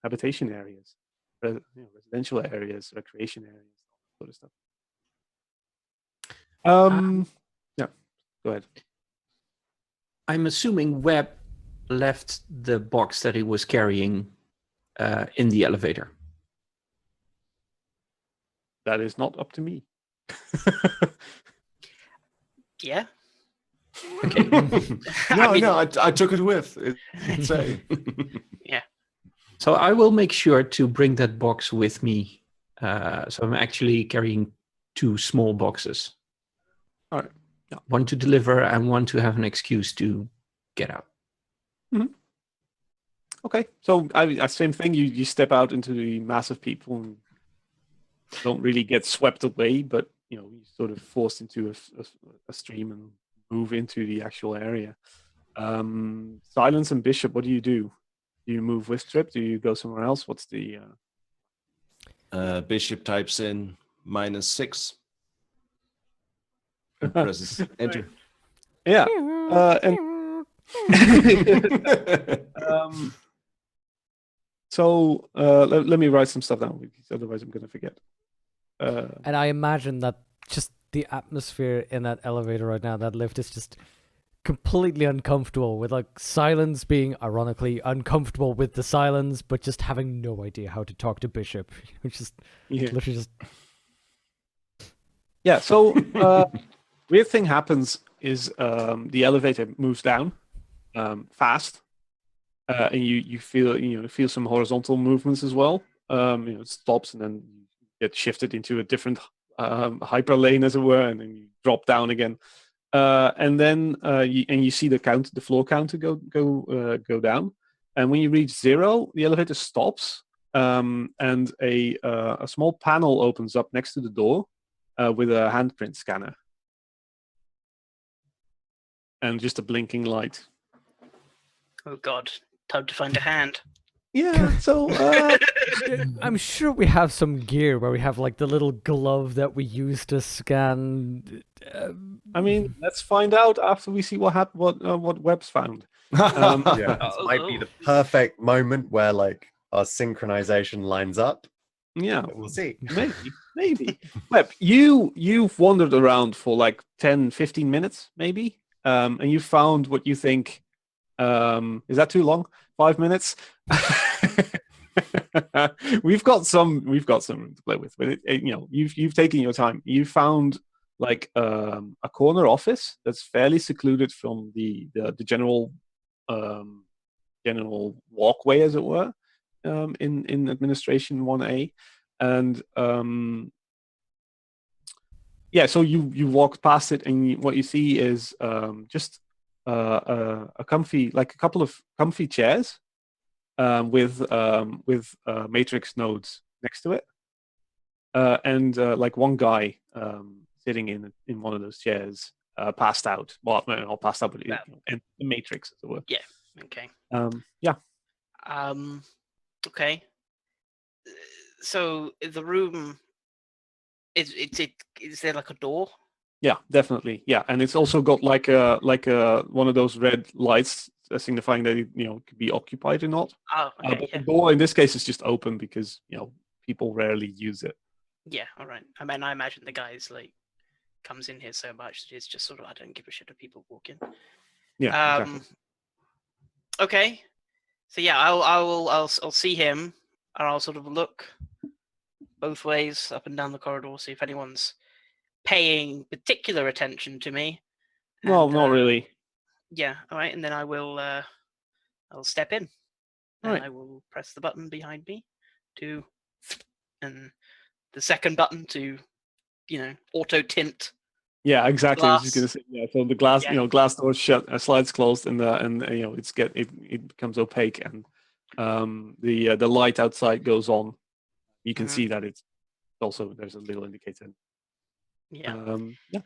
habitation areas, residential areas, recreation areas, all that sort of stuff. Yeah, go ahead. I'm assuming Webb left the box that he was carrying in the elevator. That is not up to me. Yeah. Okay. I took it with. It's a So I will make sure to bring that box with me. So I'm actually carrying 2 small boxes. All right. Yeah. One to deliver and one to have an excuse to get out. Okay, so same thing. You step out into the mass of people and don't really get swept away, but you're sort of forced into a stream and move into the actual area. Silence and Bishop, what do? Do you move with Trip? Do you go somewhere else? What's the Bishop types in -6 and presses enter. Yeah. So let me write some stuff down, because otherwise I'm going to forget. And I imagine that just the atmosphere in that elevator right now, that lift, is just completely uncomfortable, with like Silence being ironically uncomfortable with the Silence, but just having no idea how to talk to Bishop. Which is literally just... Yeah, so weird thing happens is the elevator moves down fast, and you feel some horizontal movements as well. It stops and then you get shifted into a different hyper lane, as it were, and then you drop down again. And then you see the floor counter go down, and when you reach 0, the elevator stops, and a small panel opens up next to the door with a handprint scanner and just a blinking light. Oh God, time to find a hand. Yeah, so I'm sure we have some gear where we have like the little glove that we use to scan. I mean, let's find out after we see what Webb's found. Yeah, this might be the perfect moment where like our synchronization lines up. Yeah, But we'll see. maybe. Webb, you've wandered around for like 10-15 minutes, maybe, and you found what you think. Is that too long? 5 minutes? We've got some room to play with, but you've taken your time. You found like a corner office that's fairly secluded from the general general walkway, as it were, in administration 1A, and yeah. So you walk past it, and what you see is just a comfy, like a couple of comfy chairs with matrix nodes next to it, and like one guy sitting in one of those chairs, passed out. Well, no, not passed out, but in the matrix, as it were. Yeah. Okay. Yeah. Okay. So the room is there like a door? Yeah, definitely. Yeah, and it's also got like a one of those red lights signifying that it could be occupied or not. Oh, okay. But the door in this case is just open because people rarely use it. Yeah. All right. I mean, I imagine the guy's like comes in here so much that it's just sort of, I don't give a shit if people walk in. Yeah. Exactly. Okay. So yeah, I'll see him, and I'll sort of look both ways up and down the corridor, see if anyone's paying particular attention to me. No, And, not really. Yeah. All right. And then I'll step in, and Right. I will press the button behind me and the second button to auto tint. Yeah, exactly. I was just Glass. gonna say, yeah. So the glass, Yeah. glass door shut, slides closed, and it becomes opaque, and the light outside goes on. You can see that it's also, there's a little indicator. Yeah. Yeah.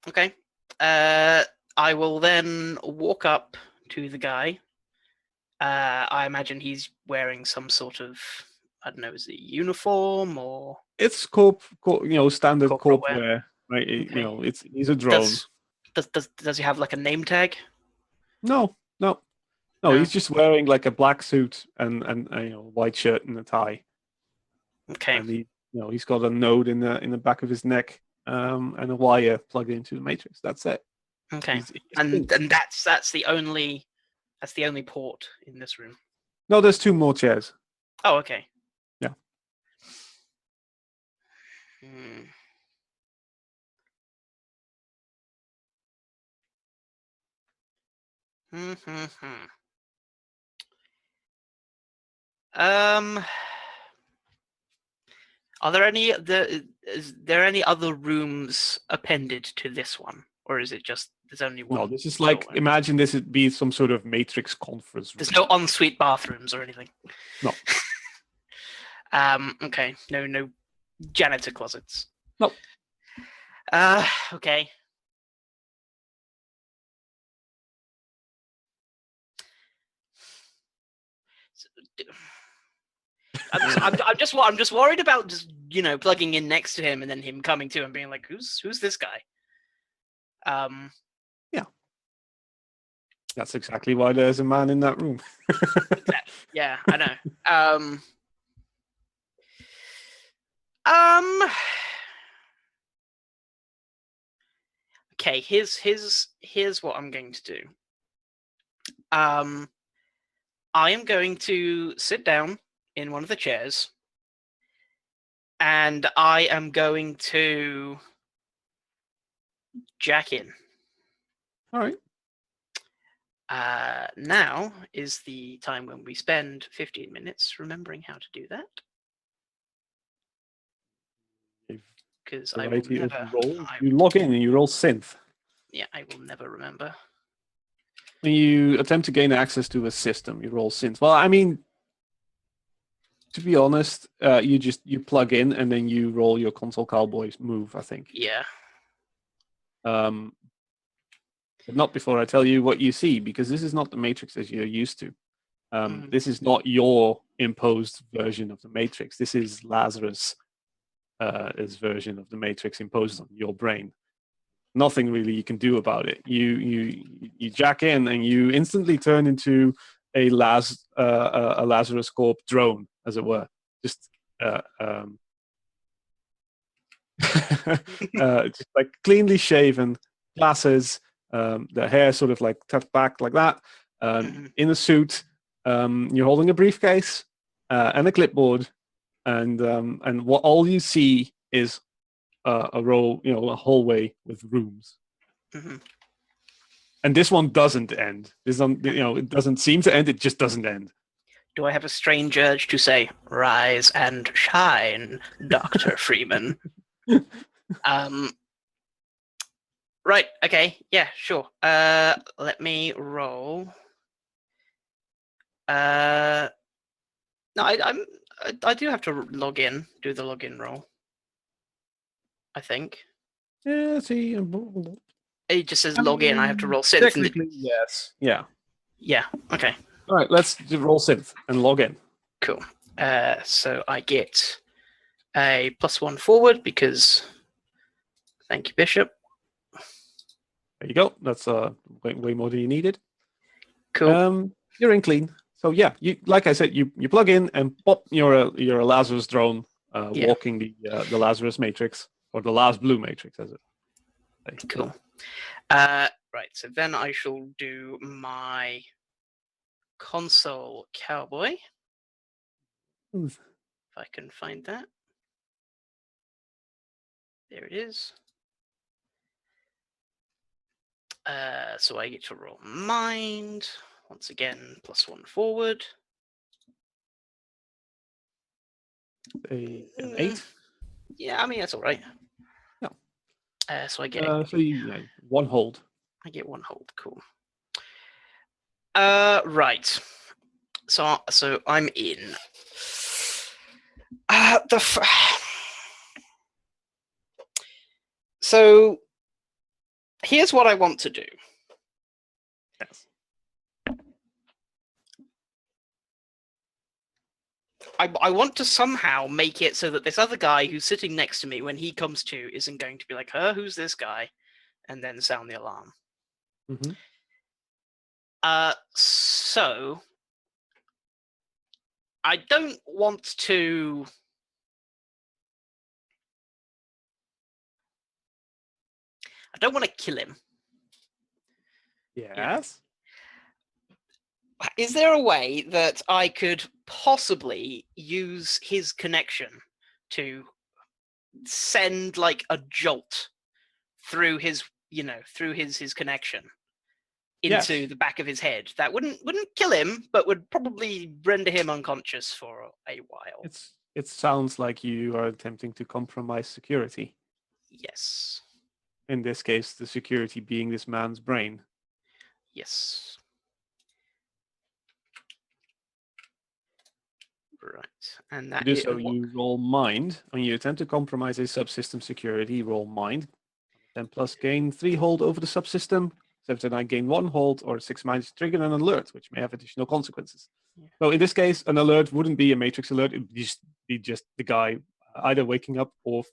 Okay. I will then walk up to the guy. I imagine he's wearing some sort of I don't know, is it uniform or It's standard corporate corp wear? wear, right? Okay. He's a drone. Does he have like a name tag? No, no, no. No. He's just wearing like a black suit and white shirt and a tie, Okay. and he's got a node in the back of his neck, and a wire plugged into the matrix. That's it. Okay. He's And pink. that's the only port in this room. No, there's 2 more chairs. Oh, okay. Yeah. Hmm. Hmm, hmm, hmm. Are there is there any other rooms appended to this one, or is it just there's only one? No, this is like, door? imagine this would be some sort of matrix conference room. There's no ensuite bathrooms or anything. No. Okay. No janitor closets. Nope. Okay. I'm just worried about just plugging in next to him and then him coming to and being like, who's this guy? Yeah. That's exactly why there's a man in that room. Yeah, I know. Okay, here's what I'm going to do. I am going to sit down in one of the chairs, and I am going to jack in. All right. Now is the time when we spend 15 minutes remembering how to do that. Because I will Variety of never. roll. You log in and you roll synth. Yeah, I will never remember. When you attempt to gain access to a system, you roll synth. Well, I mean, to be honest, you plug in and then you roll your console cowboys move, I think. Yeah. But not before I tell you what you see, because this is not the Matrix as you're used to. This is not your imposed version of the Matrix. This is Lazarus' version of the Matrix imposed on your brain. Nothing really you can do about it. You jack in and you instantly turn into a Lazarus Corp drone, as it were. Just just like cleanly shaven, glasses, the hair sort of like tucked back like that, in a suit. You're holding a briefcase and a clipboard, and what all you see is a row, a hallway with rooms. Mm-hmm. And this one doesn't end. It doesn't seem to end. It just doesn't end. Do I have a strange urge to say, "Rise and shine, Dr. Freeman"? Right. Okay. Yeah. Sure. Let me roll. No, I do have to log in. Do the login roll. I think Yeah. See. it just says log in. I have to roll synth. Technically, yes. Yeah. Yeah. Okay. All right. Let's roll synth and log in. Cool. So I get a +1 forward because. Thank you, Bishop. There you go. That's way more than you needed. Cool. You're in clean. So yeah, like I said, you plug in and pop. You're a Lazarus drone walking the Lazarus matrix, or the last blue matrix, as it. Cool. Right. So then I shall do my console cowboy. If I can find that. There it is. So I get to roll mind. Once again, +1 forward. An 8. Yeah, I mean, that's all right. Yeah. So I get So you one hold. I get 1 hold. Cool. Right. So I'm in. So here's what I want to do. Yes. I want to somehow make it so that this other guy who's sitting next to me, when he comes to, isn't going to be like, who's this guy? And then sound the alarm. Mhm. So I don't want to. I don't want to kill him. Yes. Is there a way that I could possibly use his connection to send like a jolt through his, through his connection into Yes. the back of his head that wouldn't kill him, but would probably render him unconscious for a while? It sounds like you are attempting to compromise security. Yes. In this case, the security being this man's brain. Yes. Right. And To that do is so, you roll mind. When you attempt to compromise a subsystem security, roll mind. 10 plus gain 3 hold over the subsystem. 7 to 9 gain 1 hold, or 6 minus trigger an alert, which may have additional consequences. Yeah. So in this case, an alert wouldn't be a matrix alert. It would be just the guy either waking up or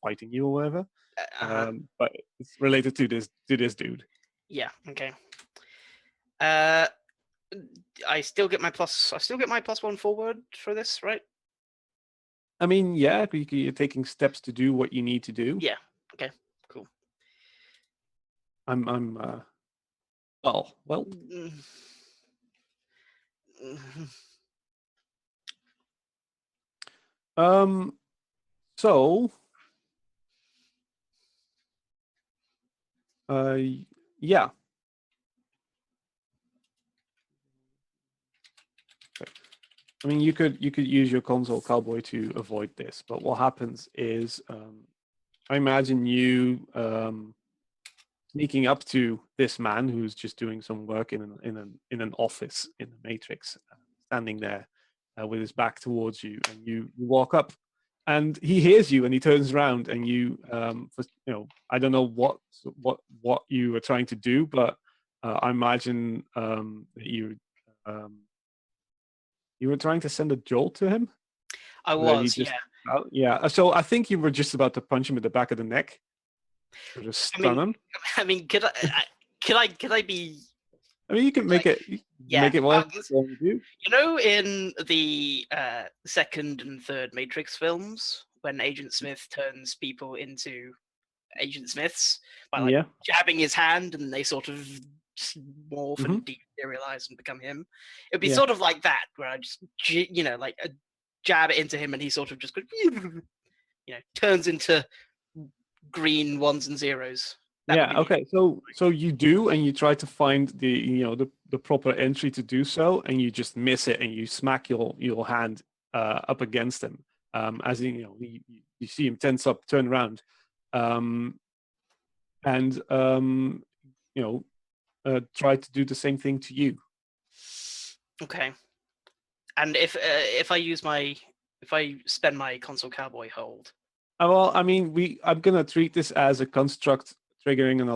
fighting you or whatever. But it's related to this dude. Yeah. Okay. I still get my +1 forward for this, right? I mean, yeah, you're taking steps to do what you need to do. Yeah. Okay. Cool. Well. So, yeah. Okay. I mean, you could use your console cowboy to avoid this, but what happens is, I imagine you sneaking up to this man who's just doing some work in an office in the Matrix, standing there with his back towards you, and you walk up, and he hears you, and he turns around, and you, I don't know what you were trying to do, but I imagine that you were trying to send a jolt to him. I where he was, just- yeah. yeah. So I think you were just about to punch him in the back of the neck, or just stun him. I mean, could I be? I mean, you can make like, it. yeah, Make it whatever you want to do. In the second and third Matrix films, when Agent Smith turns people into Agent Smiths by like Yeah. jabbing his hand, and they sort of just morph and dematerialize and become him. It'd be Yeah. sort of like that, where I just like jab it into him, and he sort of just goes, turns into green ones and zeros. That would be Okay. So you do, and you try to find the proper entry to do so, and you just miss it, and you smack your hand up against him. As you see him tense up, turn around, and try to do the same thing to you. Okay. And if I spend my console cowboy hold. Well, I mean, I'm gonna treat this as a construct triggering an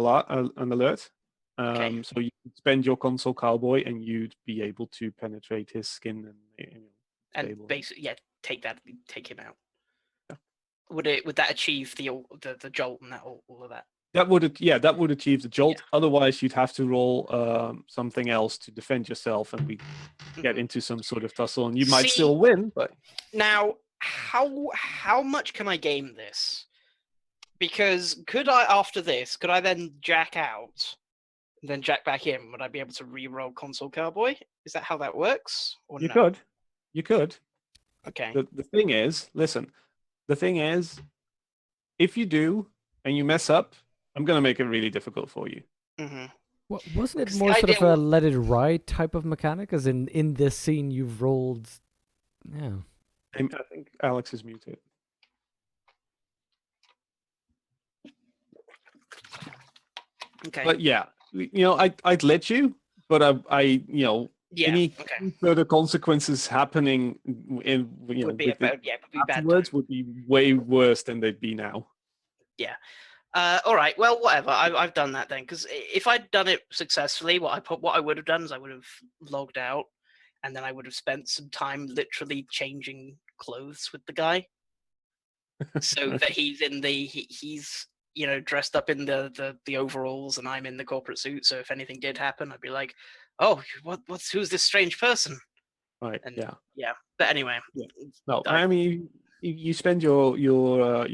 alert. Okay. So you could spend your console cowboy, and you'd be able to penetrate his skin And stable him. basically, take him out. Yeah. Would that achieve the jolt and all of that? That would achieve the jolt. Otherwise, you'd have to roll something else to defend yourself, and we get into some sort of tussle, and you might still win. But now, how much can I game this? Because could I then jack out, and then jack back in? Would I be able to re-roll console cowboy? Is that how that works? Or you no? could. Okay. The thing is, listen. The thing is, if you do and you mess up, I'm gonna make it really difficult for you. Mm-hmm. Well, wasn't it 'Cause more the sort of idea a let it ride type of mechanic? As in this scene, you've rolled. Yeah. I think Alex is muted. Okay. But yeah, I'd let you, but any further consequences happening would be bad afterwards would be way worse than they'd be now. Yeah. All right. Well, whatever. I've done that then, because if I'd done it successfully, what I would have done is I would have logged out, and then I would have spent some time literally changing clothes with the guy, so that he's in he's dressed up in the overalls, and I'm in the corporate suit. So if anything did happen, I'd be like, "Oh, who's this strange person?" Right. And yeah. But anyway, Yeah. No, I- I mean, you spend your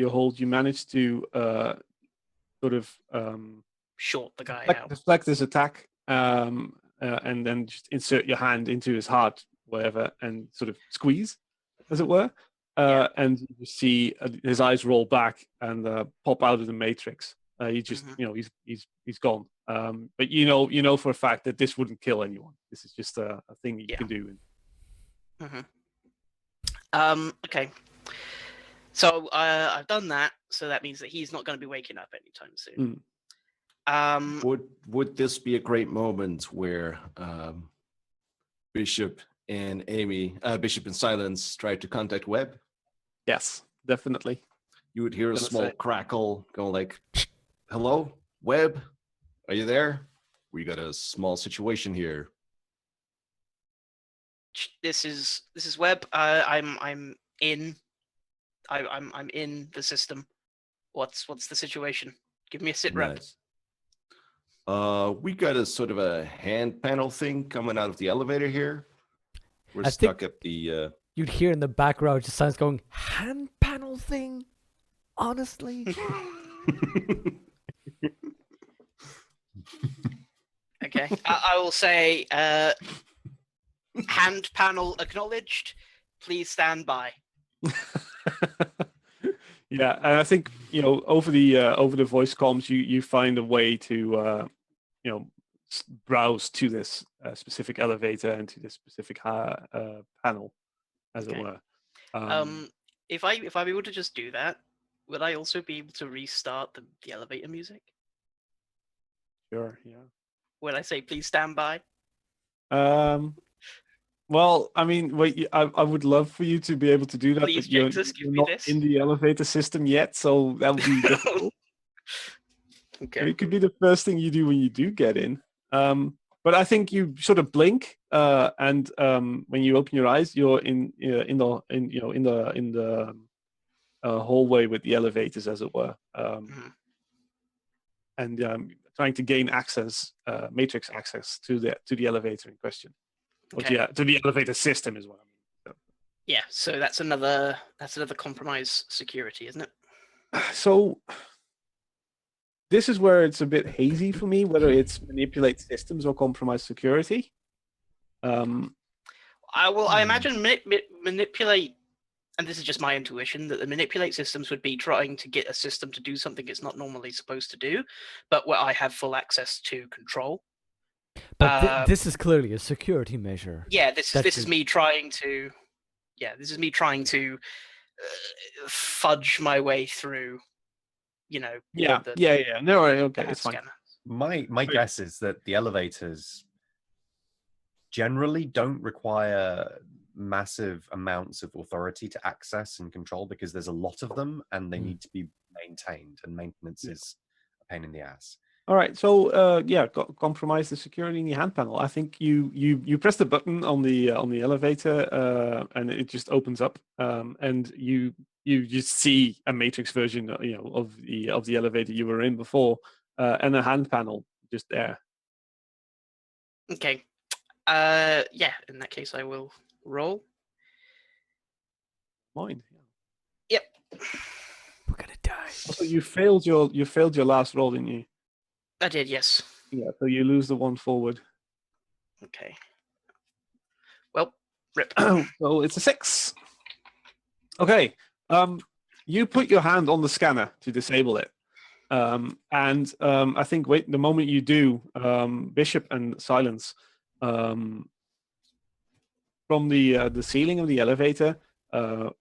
hold. You manage to sort of short the guy out. deflect his attack, and then just insert your hand into his heart, wherever, and sort of squeeze, as it were. Yeah. And you see his eyes roll back and pop out of the matrix. He just, he's gone. But you know for a fact that this wouldn't kill anyone. This is just a thing that you can do. Okay. So I've done that. So that means that he's not going to be waking up anytime soon. Would this be a great moment where Bishop and Bishop and Silence try to contact Webb? Yes, definitely. You would hear a small crackle going like, "Hello, Webb? Are you there? We got a small situation here." This is Webb. I'm in. I'm in the system. What's the situation? Give me a sit rep. Nice. We got a sort of a hand panel thing coming out of the elevator here. We're stuck at the. You'd hear in the background just sounds going, hand panel thing? Honestly? Okay. I will say, hand panel acknowledged. Please stand by. Yeah, and I think over the voice comms, you find a way to browse to this specific elevator and to this specific panel, as it were. If I'm able to just do that, would I also be able to restart the elevator music? Sure. Yeah. When I say please stand by? Well, I mean, wait. I would love for you to be able to do that, Please, but you're Jesus, give me not this. in the elevator system yet, so that would be difficult. Okay. It could be the first thing you do when you do get in. But I think you sort of blink, and when you open your eyes, you're in the hallway with the elevators, as it were, and trying to gain access, matrix access to the elevator in question. Okay. To the elevator system is what I mean. So. Yeah, so that's another compromise security, isn't it? So this is where it's a bit hazy for me, whether it's manipulate systems or compromise security. I imagine manipulate, and this is just my intuition, that the manipulate systems would be trying to get a system to do something it's not normally supposed to do, but where I have full access to control. But this is clearly a security measure. Yeah, this is me trying to. Yeah, this is me trying to fudge my way through. Yeah. No, okay, it's fine. My guess is that the elevators generally don't require massive amounts of authority to access and control because there's a lot of them and they need to be maintained, and maintenance is a pain in the ass. All right, so compromise the security in the hand panel. I think you press the button on the elevator, and it just opens up, and you just see a matrix version, of the elevator you were in before, and a hand panel just there. Okay. Yeah. In that case, I will roll. Mine. Yep. We're gonna die. Also, you failed your last roll, didn't you? I did, yes. Yeah, so you lose the one forward. Okay. Well, rip. So it's a 6. Okay. You put your hand on the scanner to disable it. And I think the moment you do, Bishop and Silence, from the ceiling of the elevator, an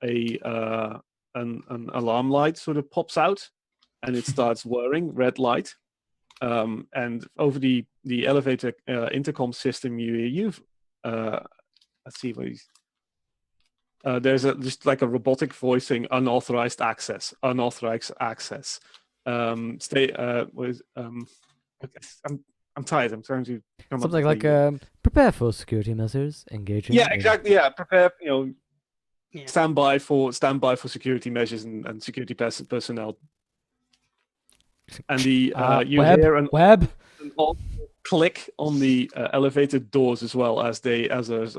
alarm light sort of pops out, and it starts whirring red light. And over the elevator intercom system, you've let's see what he's. There's just like a robotic voice saying unauthorized access. I'm tired. I'm trying to come up Something with like prepare for security measures, engaging. Yeah, in- exactly. Yeah, prepare. Yeah. Stand by for security measures and security personnel. And the you web, hear an web. audible click on the elevator doors as well as a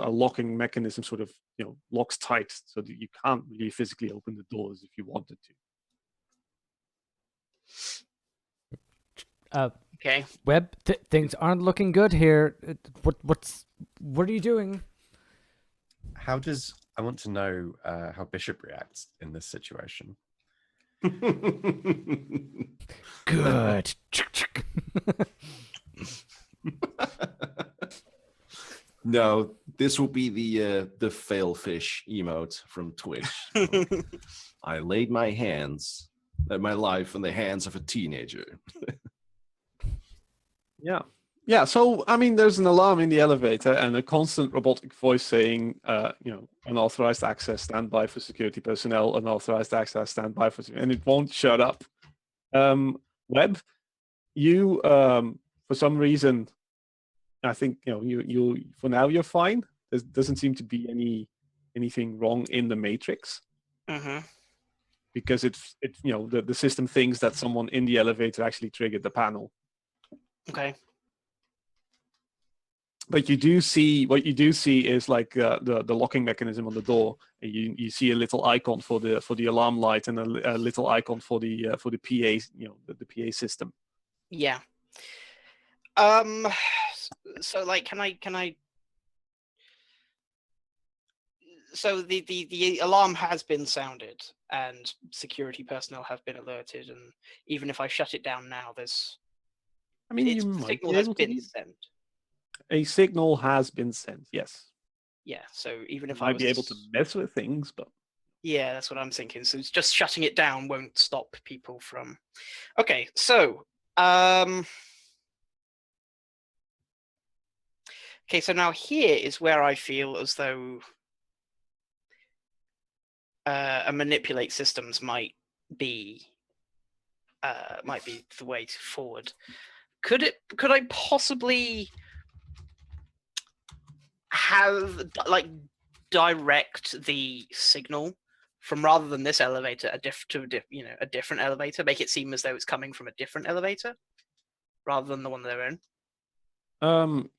locking mechanism sort of locks tight so that you can't really physically open the doors if you wanted to. Okay. Web, things aren't looking good here. What are you doing? How does I want to know how Bishop reacts in this situation? Good. No, this will be the fail fish emote from Twitch. I laid my life in the hands of a teenager. Yeah. So I mean, there's an alarm in the elevator and a constant robotic voice saying, unauthorized access, stand by for security personnel, unauthorized access, stand by for, and it won't shut up. Webb, you for some reason, I think you for now you're fine. There doesn't seem to be anything wrong in the matrix Mm-hmm. because the system thinks that someone in the elevator actually triggered the panel. Okay. But what you do see is like the locking mechanism on the door. And you see a little icon for the alarm light and a little icon for the PA, the PA system. Yeah. So like, can I? So the alarm has been sounded and security personnel have been alerted, and even if I shut it down now, there's I mean, its you might signal be has able to. been sent. A signal has been sent. Yes. Yeah. So even You if I might was be able to mess with things, but yeah, that's what I'm thinking. So it's just shutting it down won't stop people from. Okay, so okay, so now here is where I feel as though a manipulate systems might be the way forward. Could I possibly have like direct the signal from rather than this elevator a different elevator, make it seem as though it's coming from a different elevator rather than the one they're in?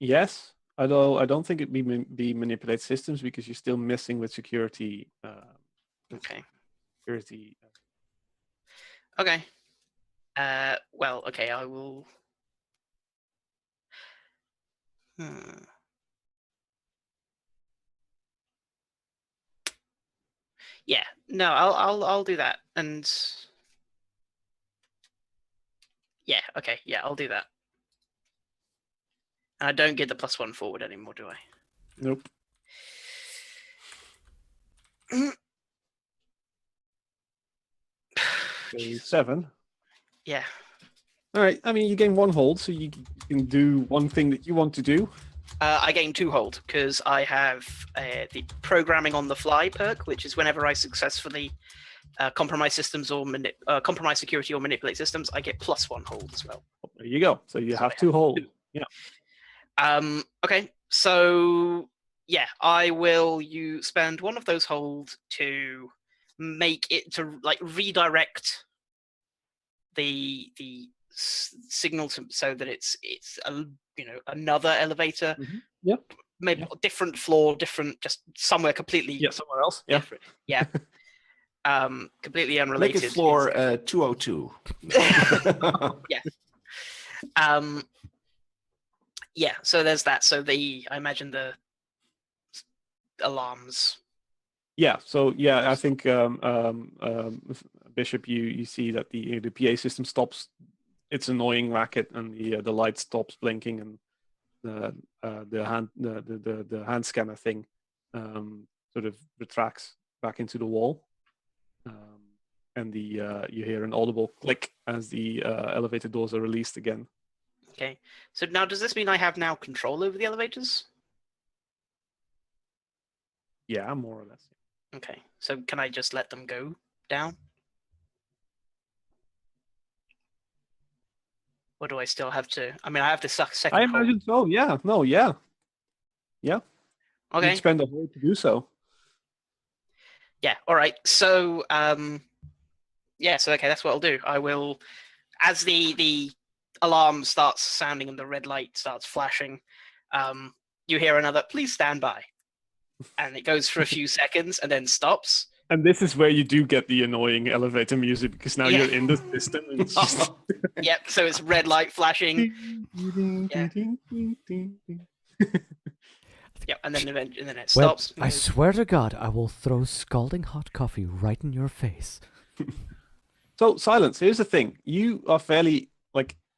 yes. Although I don't think it be manipulate systems because you're still messing with security. Okay. Security. Okay. Well, okay, I will. Yeah, no, I'll do that, and yeah, okay, yeah, I'll do that. And I don't get the +1 forward anymore, do I? Nope. So 7. Yeah. All right. I mean, you gain 1 hold, so you can do one thing that you want to do. I gain 2 hold because I have the programming on the fly perk, which is whenever I successfully compromise systems or compromise security or manipulate systems, I get +1 hold as well. There you go. So you have 2 hold. Yeah. Okay. So yeah, I will. You spend 1 of those hold to make it to like redirect the signal so that it's another elevator. Yep. Maybe different floor, different, just somewhere completely somewhere else. Yeah. different. Yeah. Completely Make unrelated. it floor 202. Yeah. Yeah. So there's that. So I imagine the alarms. Yeah. So yeah, I think Bishop, you see that the PA system stops its annoying racket and the light stops blinking and the hand scanner thing sort of retracts back into the wall, and you hear an audible click as the elevator doors are released again. Okay. So now, does this mean I have now control over the elevators? Yeah, more or less. Okay. So can I just let them go down? Or do I still have to? I mean, I have to suck second I hold. imagine so. Yeah. No. Yeah. Okay. You'd spend a whole to do so. Yeah. All right. So, So okay, that's what I'll do. I will, as the alarm starts sounding and the red light starts flashing, you hear another "Please stand by," and it goes for a few seconds and then stops. And this is where you do get the annoying elevator music because now Yeah. you're in the system and it's just. Yep. So it's red light flashing. Yeah. Yep. And then eventually, and then it Well, stops. I swear to God, I will throw scalding hot coffee right in your face. So, Silence, here's the thing. You are fairly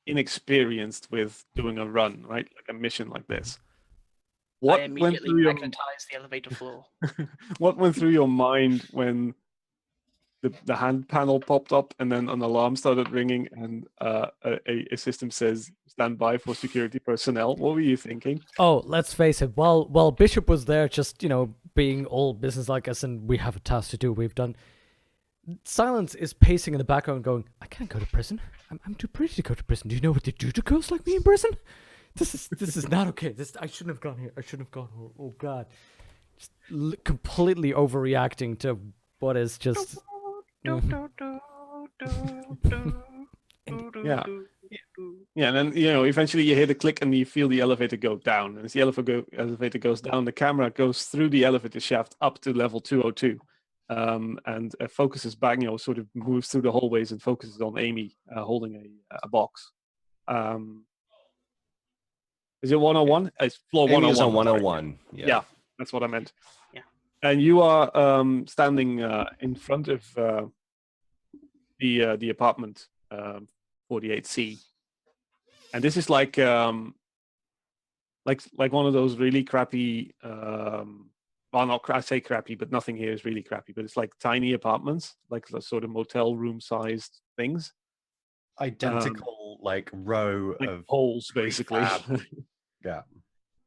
inexperienced with doing a run, right? Like a mission like this. I What went immediately through your magnetize the elevator floor. what went through your mind when the hand panel popped up and then an alarm started ringing and a system says stand by for security personnel? What were you thinking? Oh, let's face it. While Bishop was there, just being all business like us, and we have a task to do. We've done. Silence is pacing in the background, going, "I can't go to prison. I'm too pretty to go to prison. Do you know what they do to girls like me in prison? This is not okay. I shouldn't have gone here. I shouldn't have gone. Oh God, just completely overreacting to what is just." Yeah. Yeah, and then eventually you hear the click and you feel the elevator go down. And as the elevator goes down, the camera goes through the elevator shaft up to level 202, and focuses back. Sort of moves through the hallways and focuses on Amy holding a box. Is it 101? It's floor Amy is 101. on sorry. 101. Yeah, that's what I meant. Yeah. And you are standing in front of the apartment 48C, and this is like one of those really crappy. Well, not I say crappy, but nothing here is really crappy. But it's like tiny apartments, like the sort of motel room sized things, Identical row like of holes basically. prefab. Yeah.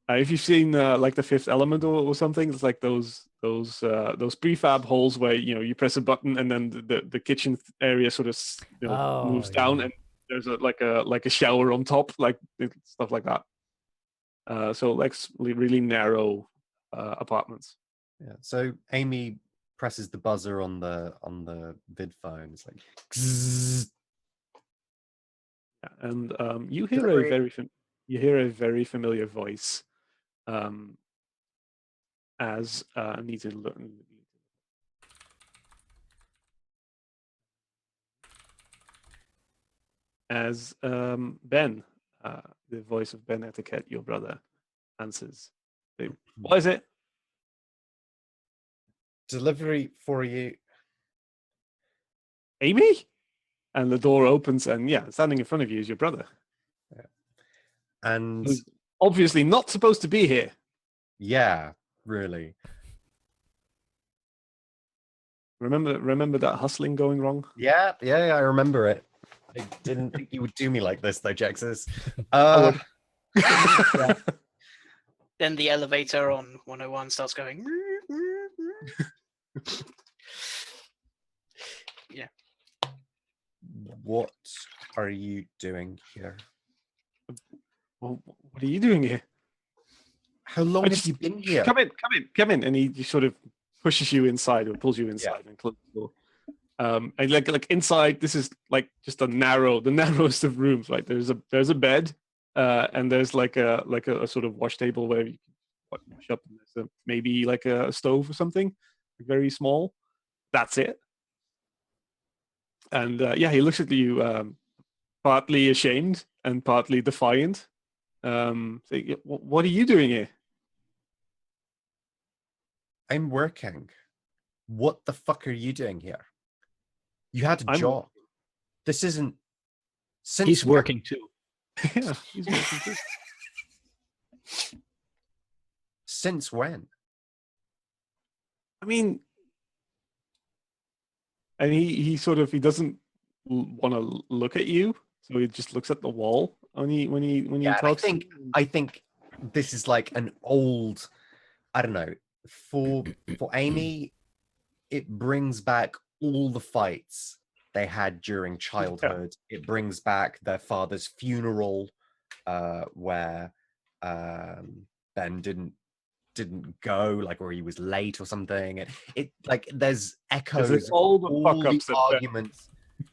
If you've seen like The Fifth Element or something, it's like those prefab holes where you press a button and then the kitchen area sort of moves down and there's a shower on top, like stuff like that. So like really narrow apartments. Yeah. So Amy presses the buzzer on the vid phone. It's like, "Zzz." And you hear a very familiar voice. As I need to look. As Ben, the voice of Ben Etiquette, your brother, answers. What is it? Delivery for you. Amy? And the door opens, and standing in front of you is your brother. Yeah. And Who's obviously not supposed to be here. yeah, really. Remember that hustling going wrong? Yeah, I remember it. I didn't think you would do me like this, though, Jexus. Yeah. Then the elevator on 101 starts going. Yeah. What are you doing here? Well, what are you doing here? How long have you been here? Come in. And he just sort of pushes you inside or pulls you inside and closes the door. And like inside, this is like just the narrowest of rooms. Right, there's a bed, and there's like a sort of wash table where you can wash up. And there's maybe like a stove or something, very small. That's it. And he looks at you, partly ashamed and partly defiant. Saying, what are you doing here? I'm working. What the fuck are you doing here? You had a job. This isn't. Since He's working too. Yeah, he's working too. Since when? I mean, and he doesn't want to look at you, so he just looks at the wall when he talks. I think this is like an old. I don't know. For Amy, it brings back all the fights they had during childhood. It brings back their father's funeral, where Ben didn't go, like, or he was late or something. And it like there's echoes of all the all fuck the ups that Ben- arguments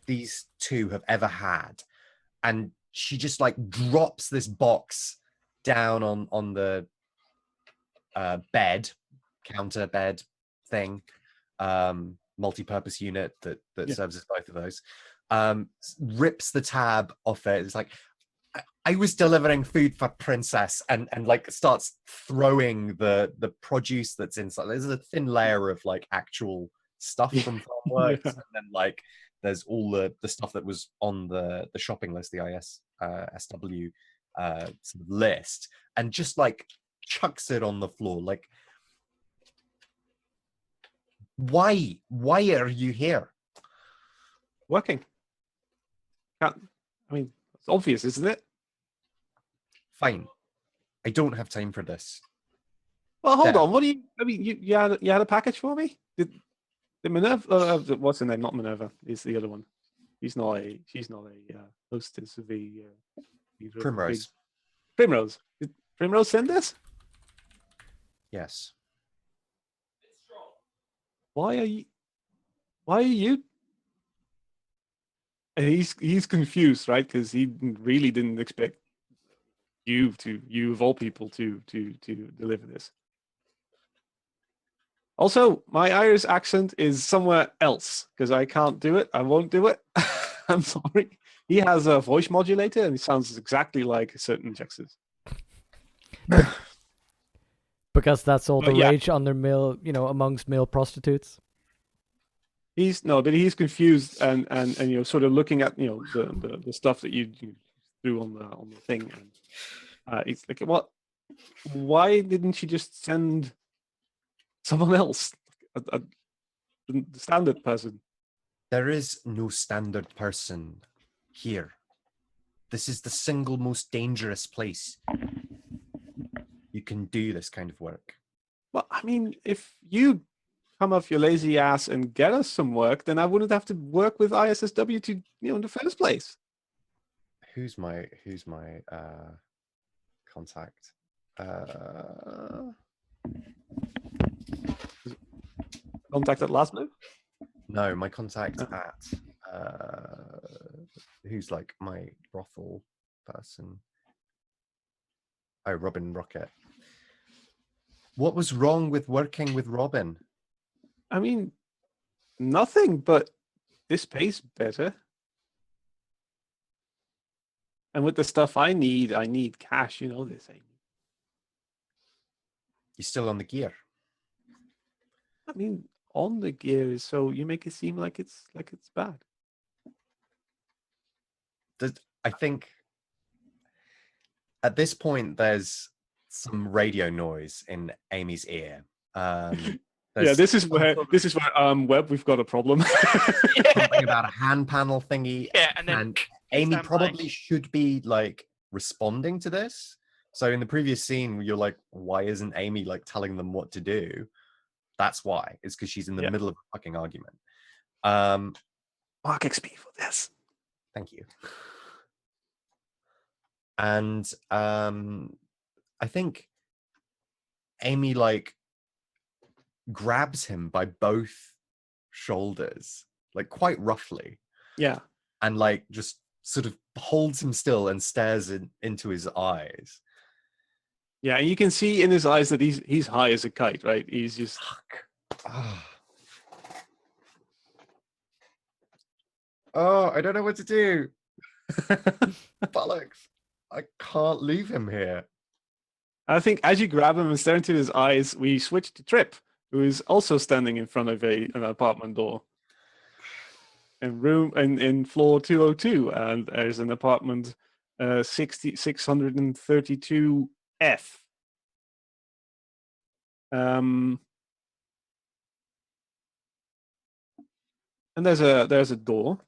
these two have ever had, and she just like drops this box down on the bed, counter bed thing, multi-purpose unit that serves as both of those, rips the tab off it. It's like, I was delivering food for Princess, and like starts throwing the produce that's inside. There's a thin layer of like actual stuff from Farmworks, and then like there's all the stuff that was on the shopping list, the SW sort of list, and just like chucks it on the floor. Like, why are you here? Working. I mean, it's obvious, isn't it? Fine, I don't have time for this. Well, hold Yeah. on. What do you? I mean, you had a package for me? Did Minerva? What's her name? Not Minerva. Is the other one? She's not a hostess of the Primrose. Primrose. Did Primrose send this? Yes. Why are you? And he's confused, right? Because he really didn't expect you of all people to deliver this. Also, my Irish accent is somewhere else because I can't do it. I won't do it. I'm sorry. He has a voice modulator and he sounds exactly like certain Texas. Because that's all the But yeah. rage under male, amongst male prostitutes. He's confused and sort of looking at the stuff that you threw on the thing, and it's like, what? Why didn't you just send someone else, the standard person? There is no standard person here. This is the single most dangerous place you can do this kind of work. Well, I mean, if you come off your lazy ass and get us some work, then I wouldn't have to work with ISSW to in the first place. Who's my contact? Contact at last move. No, my contact at who's like my brothel person. Oh, Robin Rocket. What was wrong with working with Robin? I mean, nothing, but this pays better. And with the stuff I need cash. You know this. You're still on the gear. I mean, on the gear is so you make it seem like it's bad. I think at this point there's some radio noise in Amy's ear. Yeah, this is where Webb, we've got a problem. Something about a hand panel thingy. Yeah, and then Amy stand by. probably should be like responding to this. So in the previous scene, you're like, why isn't Amy like telling them what to do? That's why. It's because she's in the middle of a fucking argument. Mark XP for this. Thank you. And I think Amy like grabs him by both shoulders, like quite roughly. Yeah. And like just sort of holds him still and stares into his eyes. Yeah, and you can see in his eyes that he's high as a kite, right? He's just Oh, I don't know what to do. Bollocks. I can't leave him here. I think as you grab him and stare into his eyes, we switch to Trip, who is also standing in front of an apartment door. In floor 202, and there's an apartment 632 F. And there's a door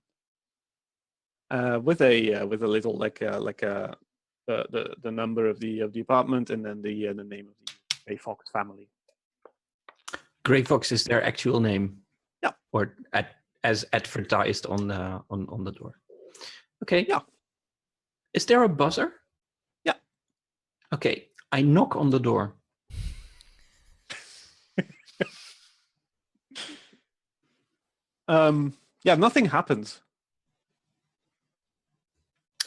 with a little the number of the apartment, and then the name of the Grey Fox family. Grey Fox is their actual name. Yeah. Or as advertised on the door. Okay. Yeah. Is there a buzzer? Yeah. Okay. I knock on the door. Yeah, nothing happens.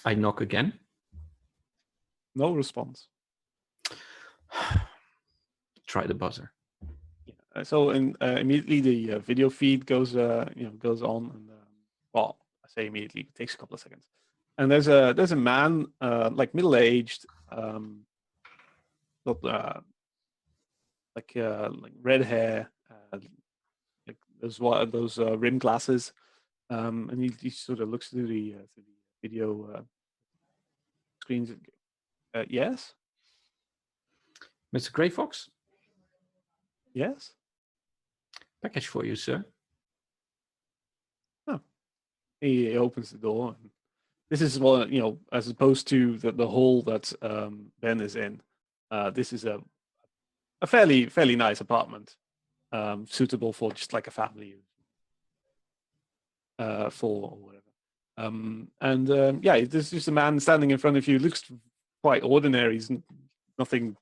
I knock again. No response. Try the buzzer. So immediately the video feed goes goes on, and well, I say immediately, it takes a couple of seconds. And there's a man, like middle aged, like red hair, like those rim glasses, and he sort of looks through the video screens. Yes, Mr. Grey Fox, yes. package for you, sir. He opens the door, and this is one, as opposed to the hall that Ben is in. This is a fairly nice apartment, suitable for just like a family, four or whatever. Yeah, there's just a man standing in front of you. Looks quite ordinary. He's nothing.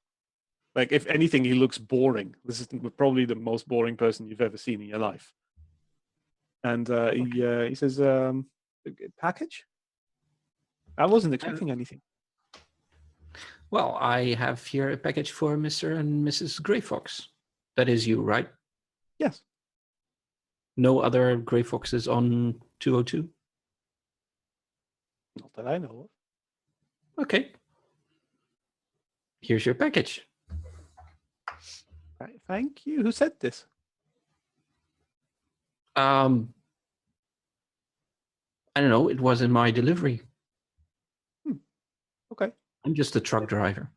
Like, if anything, he looks boring. This is probably the most boring person you've ever seen in your life. And he says, "Package? I wasn't expecting anything." Well, I have here a package for Mr. and Mrs. Grey Fox. That is you, right? Yes. No other Grey Foxes on 202? Not that I know of. Okay. Here's your package. Right, thank you. Who said this? I don't know. It was in my delivery. Okay. I'm just a truck driver.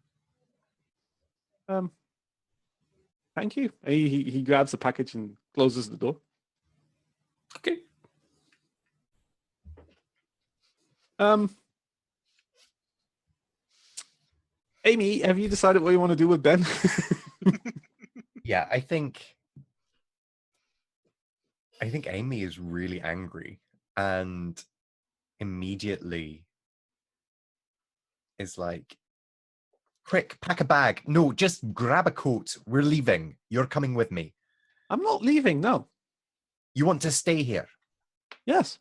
Thank you. He grabs the package and closes the door. Okay. Amy, have you decided what you want to do with Ben? Yeah, I think Amy is really angry and immediately is like, quick, pack a bag. No, just grab a coat. We're leaving. You're coming with me. I'm not leaving, no. You want to stay here? Yes.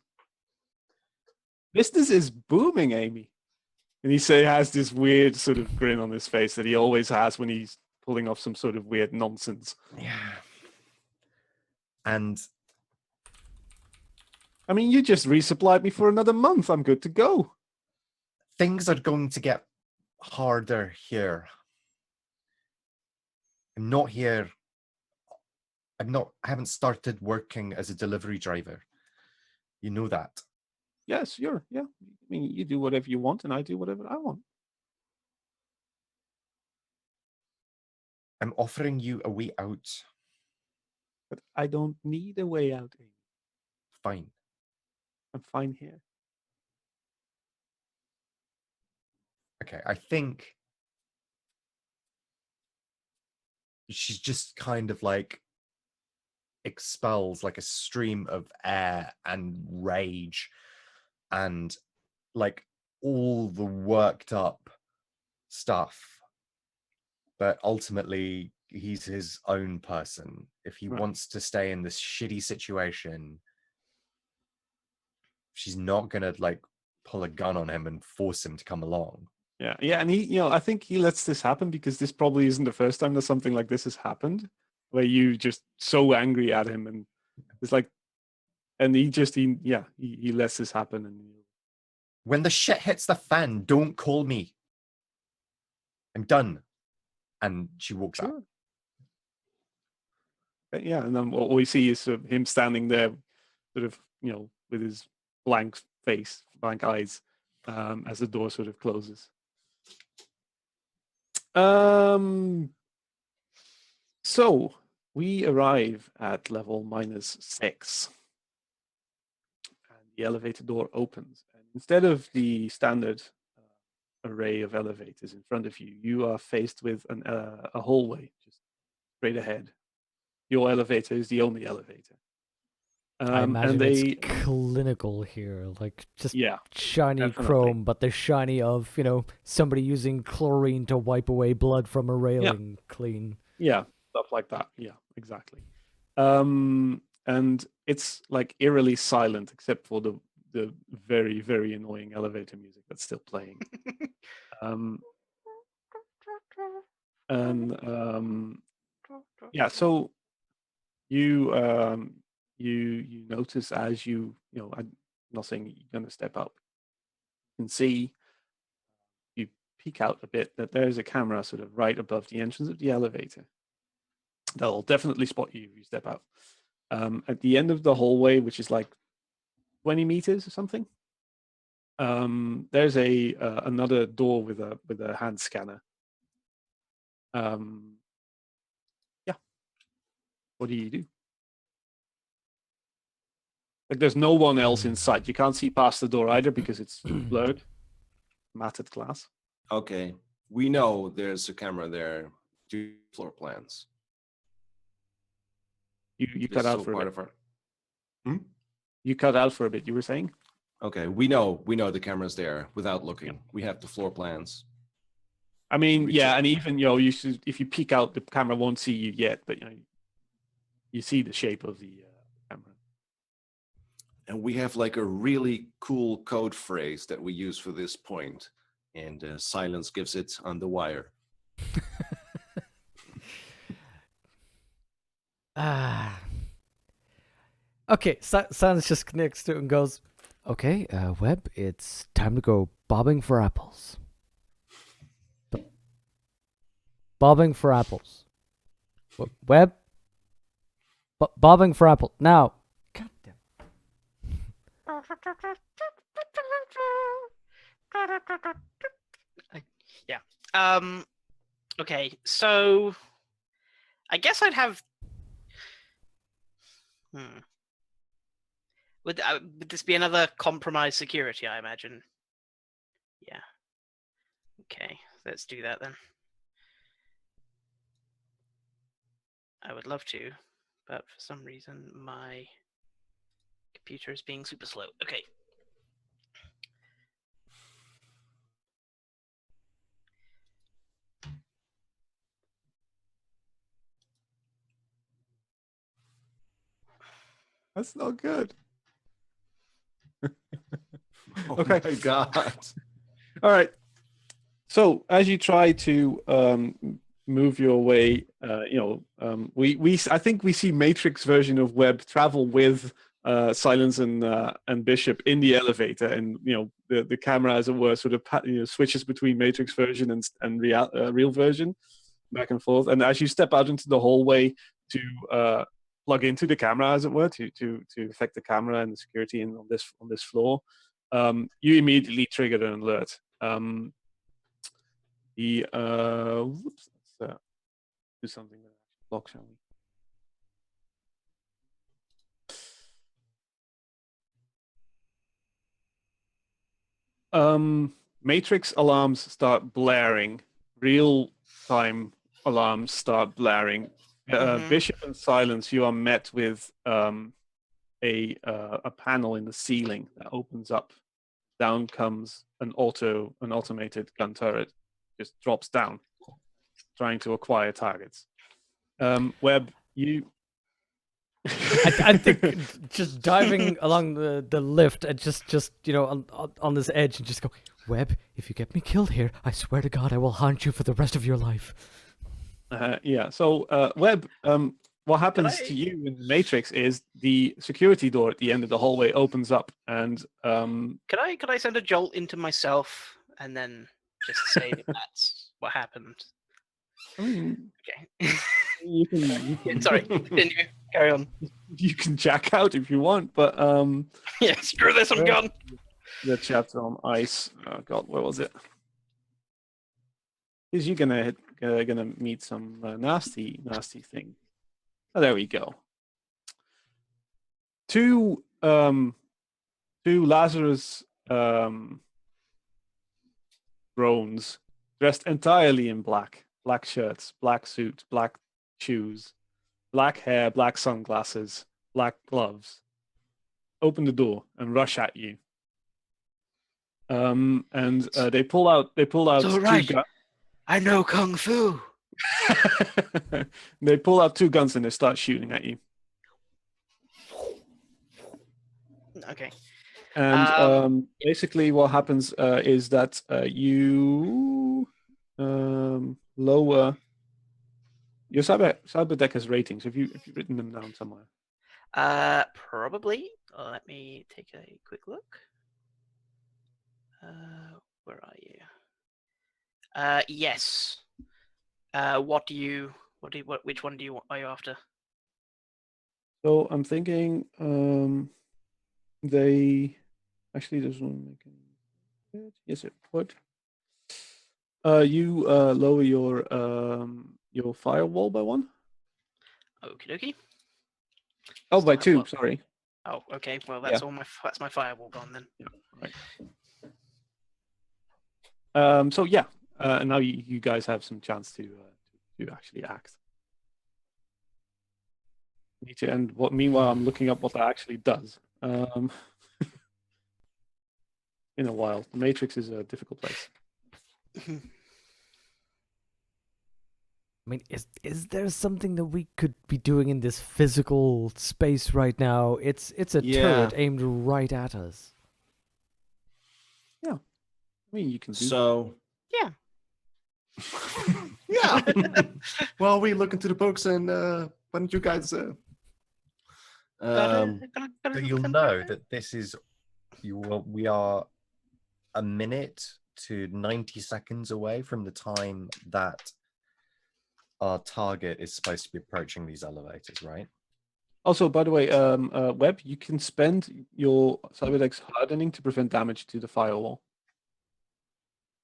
Business is booming, Amy. And he has this weird sort of grin on his face that he always has when he's pulling off some sort of weird nonsense. Yeah. And I mean, you just resupplied me for another month. I'm good to go. things are going to get harder here. I'm not here. I haven't started working as a delivery driver. You know that. Yes, yeah. I mean, you do whatever you want and I do whatever I want. I'm offering you a way out. But I don't need a way out, Amy. Fine. I'm fine here. Okay, I think she's just kind of like expels like a stream of air and rage and like all the worked up stuff. But ultimately, he's his own person. If he Right. wants to stay in this shitty situation, she's not gonna like pull a gun on him and force him to come along. Yeah, and he, I think he lets this happen because this probably isn't the first time that something like this has happened, where you just so angry at him, and it's like, and he lets this happen, and When the shit hits the fan, don't call me. I'm done. And she walks out. Yeah, and then what we see is sort of him standing there, sort of, with his blank face, blank eyes, as the door sort of closes. So we arrive at level -6, and the elevator door opens. And instead of the standard array of elevators in front of you, you are faced with a hallway just straight ahead. Your elevator is the only elevator. I and imagine they it's clinical here, like just yeah, shiny definitely. chrome, but the shiny of somebody using chlorine to wipe away blood from a railing clean. yeah, stuff like that. Yeah, exactly. And it's like eerily silent except for the very, very annoying elevator music that's still playing. And yeah, so you you notice as I'm not saying you're going to step up, you can see, you peek out a bit, that there's a camera sort of right above the entrance of the elevator. They'll definitely spot you if you step out. At the end of the hallway, which is like 20 meters or something, there's another door with a hand scanner. Yeah. What do you do? Like, there's no one else in sight. You can't see past the door either because it's blurred, matted glass. Okay, we know there's a camera there. Do floor plans. You This cut is out all for a part bit. of our. You cut out for a bit. You were saying? Okay, we know the camera's there without looking. We have the floor plans. I mean, We yeah, just- and even you should, if you peek out, the camera won't see you yet, but you see the shape of the camera. And we have like a really cool code phrase that we use for this point, and silence gives it on the wire. Okay, Silence just connects to it and goes, okay, Webb, it's time to go bobbing for apples. Bobbing for apples. Webb? Bobbing for apple. Now. God damn. Yeah. Okay, so I guess I'd have. Would this be another compromised security? I imagine. Yeah. Okay, let's do that then. I would love to, but for some reason my computer is being super slow. Okay. That's not good. Oh Okay. my god. All right. So as you try to move your way, I think we see Matrix version of Webb travel with Silence and Bishop in the elevator, and the camera, as it were, sort of switches between Matrix version and real version, back and forth. And as you step out into the hallway to plug into the camera, as it were, to affect the camera and the security on this floor, you immediately triggered an alert. Whoops, let's do something with that block, shall we? Matrix alarms start blaring. Real time alarms start blaring. Bishop and Silence, you are met with a panel in the ceiling that opens up. Down comes an automated gun turret. Just drops down, trying to acquire targets. Webb, you. I think just diving along the lift and just on this edge and just go, Webb, if you get me killed here, I swear to God I will haunt you for the rest of your life. Yeah. So, Webb, what happens to you in the Matrix is the security door at the end of the hallway opens up, and Could I send a jolt into myself and then just say that's what happened? I mean, Okay. you can Sorry. Continue. Carry on. you can jack out if you want, but Yeah. Screw this. I'm gone. the chapter on ice. Oh God, where was it? Is you gonna meet some nasty thing? Oh, there we go. Two Lazarus drones dressed entirely in black shirts, black suits, black shoes, black hair, black sunglasses, black gloves, open the door and rush at you. And they pull out It's all two right. guns. I know kung fu. They pull out two guns and they start shooting at you. Okay. And basically, what happens is that you lower your cyber deck has ratings. Have you written them down somewhere? Probably. Let me take a quick look. Where are you? Yes. Which one are you after? So I'm thinking they actually doesn't make any. Yes, it would. You lower your firewall by one. Okie dokie. Oh, Still by have two. what? Sorry. Oh, okay. Well, Yeah. that's that's my firewall gone then. Right. So yeah, and now you guys have some chance to actually act. And meanwhile, I'm looking up what that actually does. In a while, the Matrix is a difficult place. I mean, is there something that we could be doing in this physical space right now? It's a Yeah. turret aimed right at us. I mean, you can do. So Yeah. Yeah. Well, we look into the books, and why don't you guys? So you'll know that this is we are a minute to 90 seconds away from the time that our target is supposed to be approaching these elevators, right? Also, by the way, Webb, you can spend your cyberdeck's hardening to prevent damage to the firewall.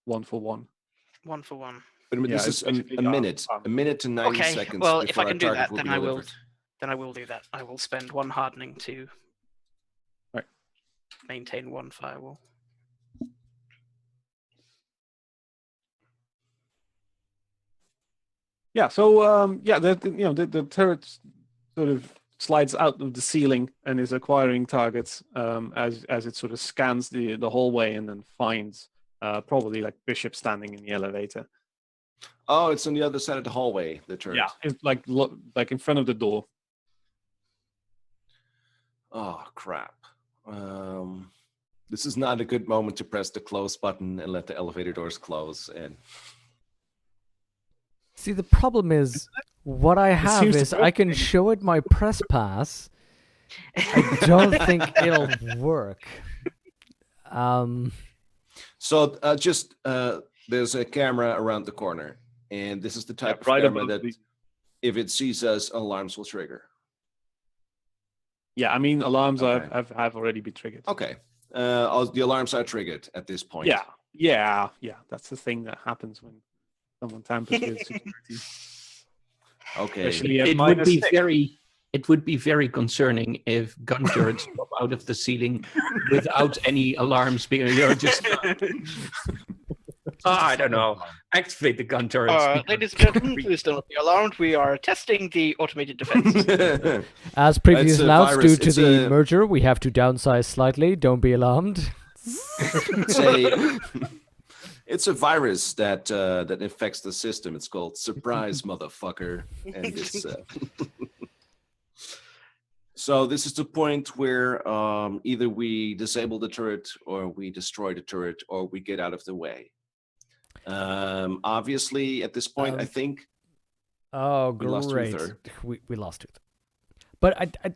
1 for 1. 1 for 1. but Yeah, this it's is basically a minute to 90 Okay. seconds Well, before if I our can do target that, will then be I will. delivered. Then I will do that. I will spend 1 hardening to maintain 1 firewall. Yeah. So the turret sort of slides out of the ceiling and is acquiring targets as it sort of scans the hallway and then finds probably like Bishop standing in the elevator. Oh, it's on the other side of the hallway, the turret. Yeah, it's like in front of the door. Oh, crap. This is not a good moment to press the close button and let the elevator doors close. And See, the problem is, what I have seems to is work. I can show it my press pass. I don't think it'll work. so there's a camera around the corner, and this is the type of right camera above that if it sees us, alarms will trigger. Yeah, I mean alarms Okay. have already been triggered. Okay. The alarms are triggered at this point. Yeah. That's the thing that happens when someone tampers with security. Okay. Especially at It would be -6. it would be very concerning if gun turrets pop out of the ceiling without any alarms being, just I don't know. Activate the gun turrets. Ladies and gentlemen, please don't be alarmed. We are testing the automated defense. As previously It's a announced, virus. due to It's the a- merger, we have to downsize slightly. Don't be alarmed. It's a virus that infects the system. It's called surprise, motherfucker. And it's so this is the point where either we disable the turret or we destroy the turret or we get out of the way. Obviously, at this point, I think Oh, We lost great. Uther. We lost Tooth. But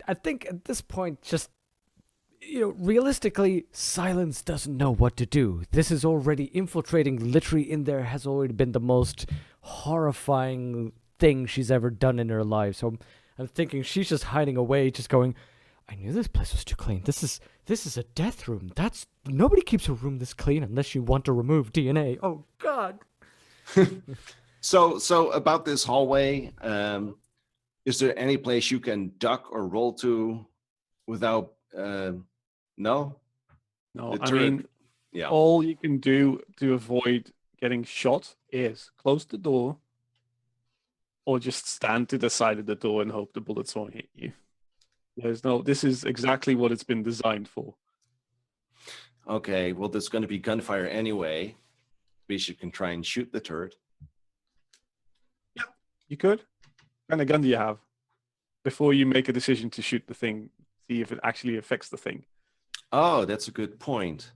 I think at this point, just, realistically, Silence doesn't know what to do. This is already infiltrating literally in there has already been the most horrifying thing she's ever done in her life. So I'm thinking she's just hiding away, just going, I knew this place was too clean. This is a death room. Nobody keeps a room this clean unless you want to remove DNA. Oh God. so. About this hallway, is there any place you can duck or roll to without? No. No, The I turret- mean, Yeah. all you can do to avoid getting shot is close the door or just stand to the side of the door and hope the bullets won't hit you. There's no. This is exactly what it's been designed for. Okay, well, there's going to be gunfire anyway. Bishop can try and shoot the turret. You could. What kind of gun do you have? Before you make a decision to shoot the thing, see if it actually affects the thing. Oh, that's a good point.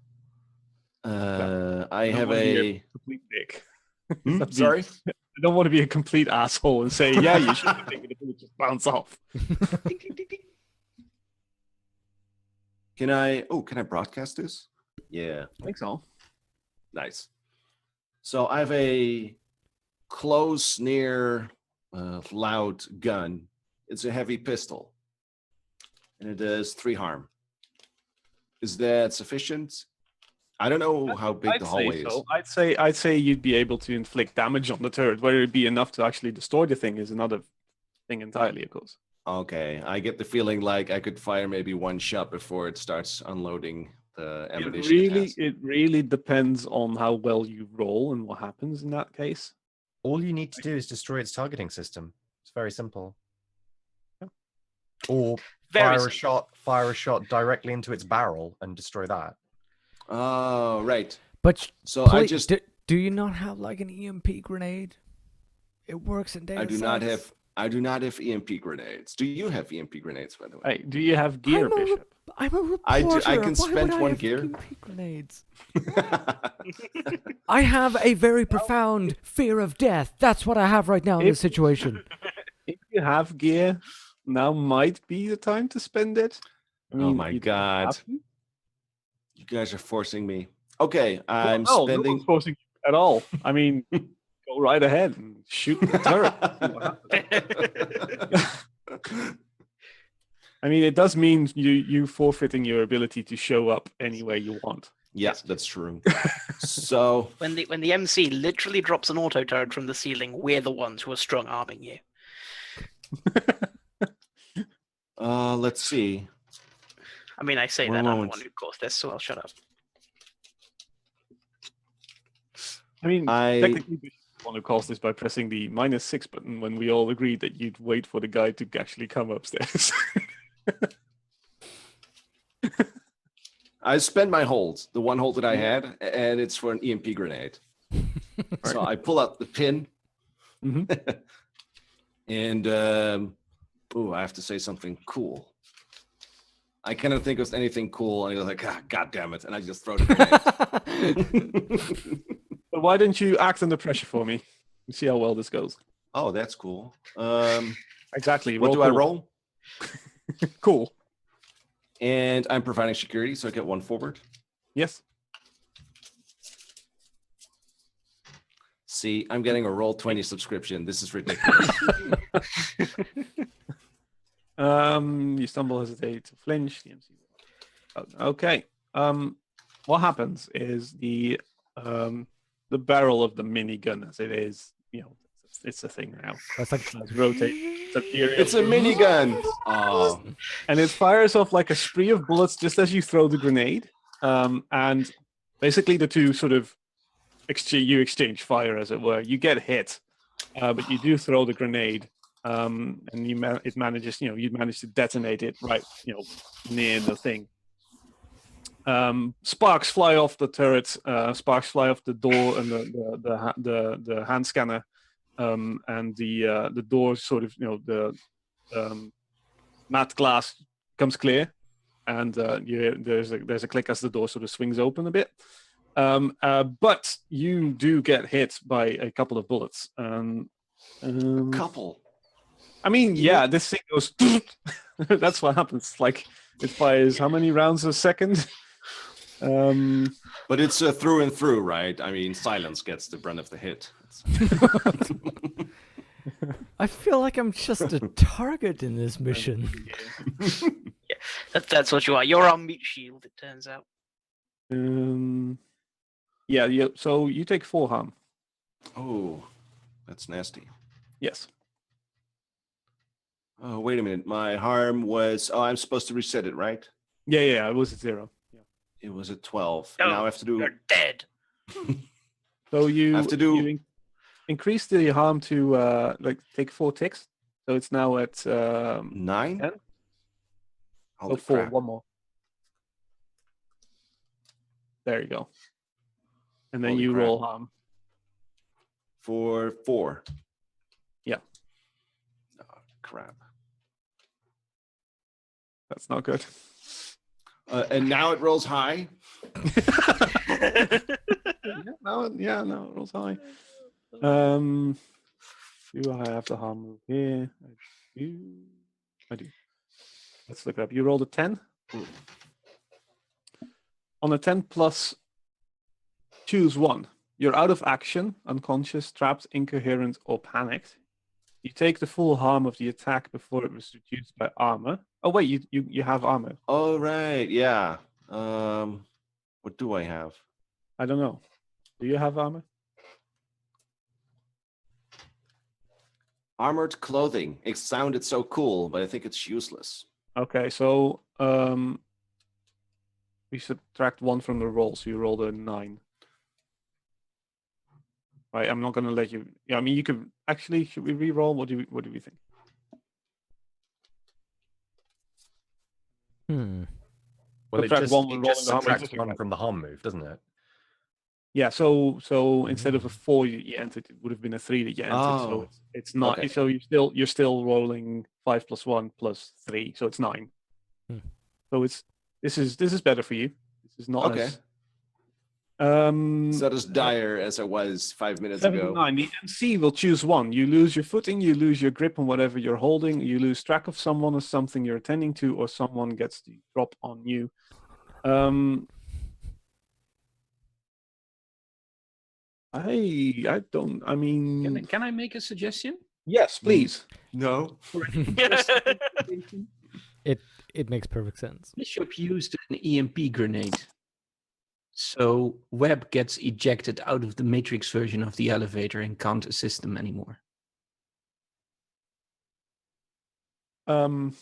I don't have wanna be a. complete dick. Hmm? That'd be- Sorry. I don't want to be a complete asshole and say, yeah, you should have taken it, and it just bounce off. Ding, ding, ding, ding. Can I? Oh, can I broadcast this? Yeah, I think so. nice. So I have a close, near, loud gun. It's a heavy pistol, and it does 3 harm. Is that sufficient? I don't know how big I'd the say hallway is. so. I'd say you'd be able to inflict damage on the turret. Whether it be enough to actually destroy the thing is another thing entirely, of course. Okay, I get the feeling like I could fire maybe 1 shot before it starts unloading the ammunition. It really depends on how well you roll and what happens in that case. All you need to do is destroy its targeting system. It's very simple. Yeah. Or Very fire a shot directly into its barrel and destroy that. Oh, right. But So I please, just do you not have like an EMP grenade? It works in I data do not sets. have EMP grenades. Do you have EMP grenades, by the way? Hey, do you have gear, I'm a, Bishop? I'm a reporter. I do- I can Why would spend I 1 have gear. EMP grenades? I have a very profound fear of death. That's what I have right now in this situation. If you have gear, now might be the time to spend it. I Oh my you don't God. have to. You guys are forcing me. Okay, I'm no one's spending. forcing you at all. I mean, go right ahead and shoot the turret. I mean, it does mean you forfeiting your ability to show up anywhere you want. Yeah, that's true. So When the MC literally drops an auto turret from the ceiling, we're the ones who are strong arming you. let's see. I mean, I say One that I'm the moment. one who caused this, so I'll shut up. I mean, I- technically, you want to cause this by pressing the -6 button when we all agreed that you'd wait for the guy to actually come upstairs. I spent my hold, the 1 hold that I had, and it's for an EMP grenade. So I pull out the pin, Mhm. and I have to say something cool. I cannot think of anything cool, and I was like, God damn it, and I just throw the grenade. But why don't you act under pressure for me and see how well this goes? Oh, that's cool. Exactly. What do I cool. roll? Cool. And I'm providing security, so I get 1 forward. Yes. See, I'm getting a roll 20 subscription. This is ridiculous. You stumble, hesitate, flinch. The MC. Okay. What happens is the barrel of the minigun, as it is, it's a thing now. That's like It's rotating. It's a minigun. Oh, And it fires off like a spree of bullets just as you throw the grenade. And basically the two sort of exchange fire, as it were. You get hit, but you do throw the grenade, and it manages. You manage to detonate it right, near the thing. Sparks fly off the turret. Sparks fly off the door and the hand scanner. And the door sort of, the matte glass comes clear, and there's a click as the door sort of swings open a bit. But you do get hit by a couple of bullets. couple. I mean, yeah, this thing goes. That's what happens. Like it fires how many rounds a second? But it's through and through, right? I mean, silence gets the brunt of the hit. I feel like I'm just a target in this mission. That's what you are. You're our meat shield, it turns out. Yeah. So you take 4 harm. Oh, that's nasty. Yes. Oh, wait a minute. My harm was. Oh, I'm supposed to reset it, right? Yeah. It was at 0. Yeah. It was at 12. Oh, now I have to do. You're dead. So you have to do- you increase the harm to, like, take 4 ticks. So it's now at 9? 10. Holy 4, crap. one more. There you go. And then Holy you crap. roll harm. For 4. Yeah. Oh, crap. That's not good. And now it rolls high. Yeah, no, it rolls high. Do I have the harm move here? I do. Let's look it up. You rolled a 10. On a 10 plus, choose one. You're out of action, unconscious, trapped, incoherent, or panicked. You take the full harm of the attack before it was reduced by armor. Oh wait, you have armor. Oh, right. Yeah. What do I have? I don't know. Do you have armor? Armored clothing. It sounded so cool, but I think it's useless. Okay, so we subtract 1 from the roll, so you rolled a 9. Right, I'm not gonna let you. Yeah, I mean you could actually. Should we re-roll? What do we think? Well, Subtract one when it just rolling the harm, subtracts just 1 like from the harm move, doesn't it? Yeah, so instead of a 4 you entered, it would have been a 3 that you entered. So Oh, it's not. okay. So you're still rolling 5 plus 1 plus 3, so it's 9. So this is better for you. This is not Okay. as It's not as dire as it was 5 minutes ago. 79. The MC will choose one. You lose your footing, you lose your grip on whatever you're holding, you lose track of someone or something you're attending to, or someone gets the drop on you. I don't. I mean, Can I make a suggestion? yes, please. No. It makes perfect sense. Bishop used an EMP grenade. So Webb gets ejected out of the Matrix version of the elevator and can't assist them anymore. Well,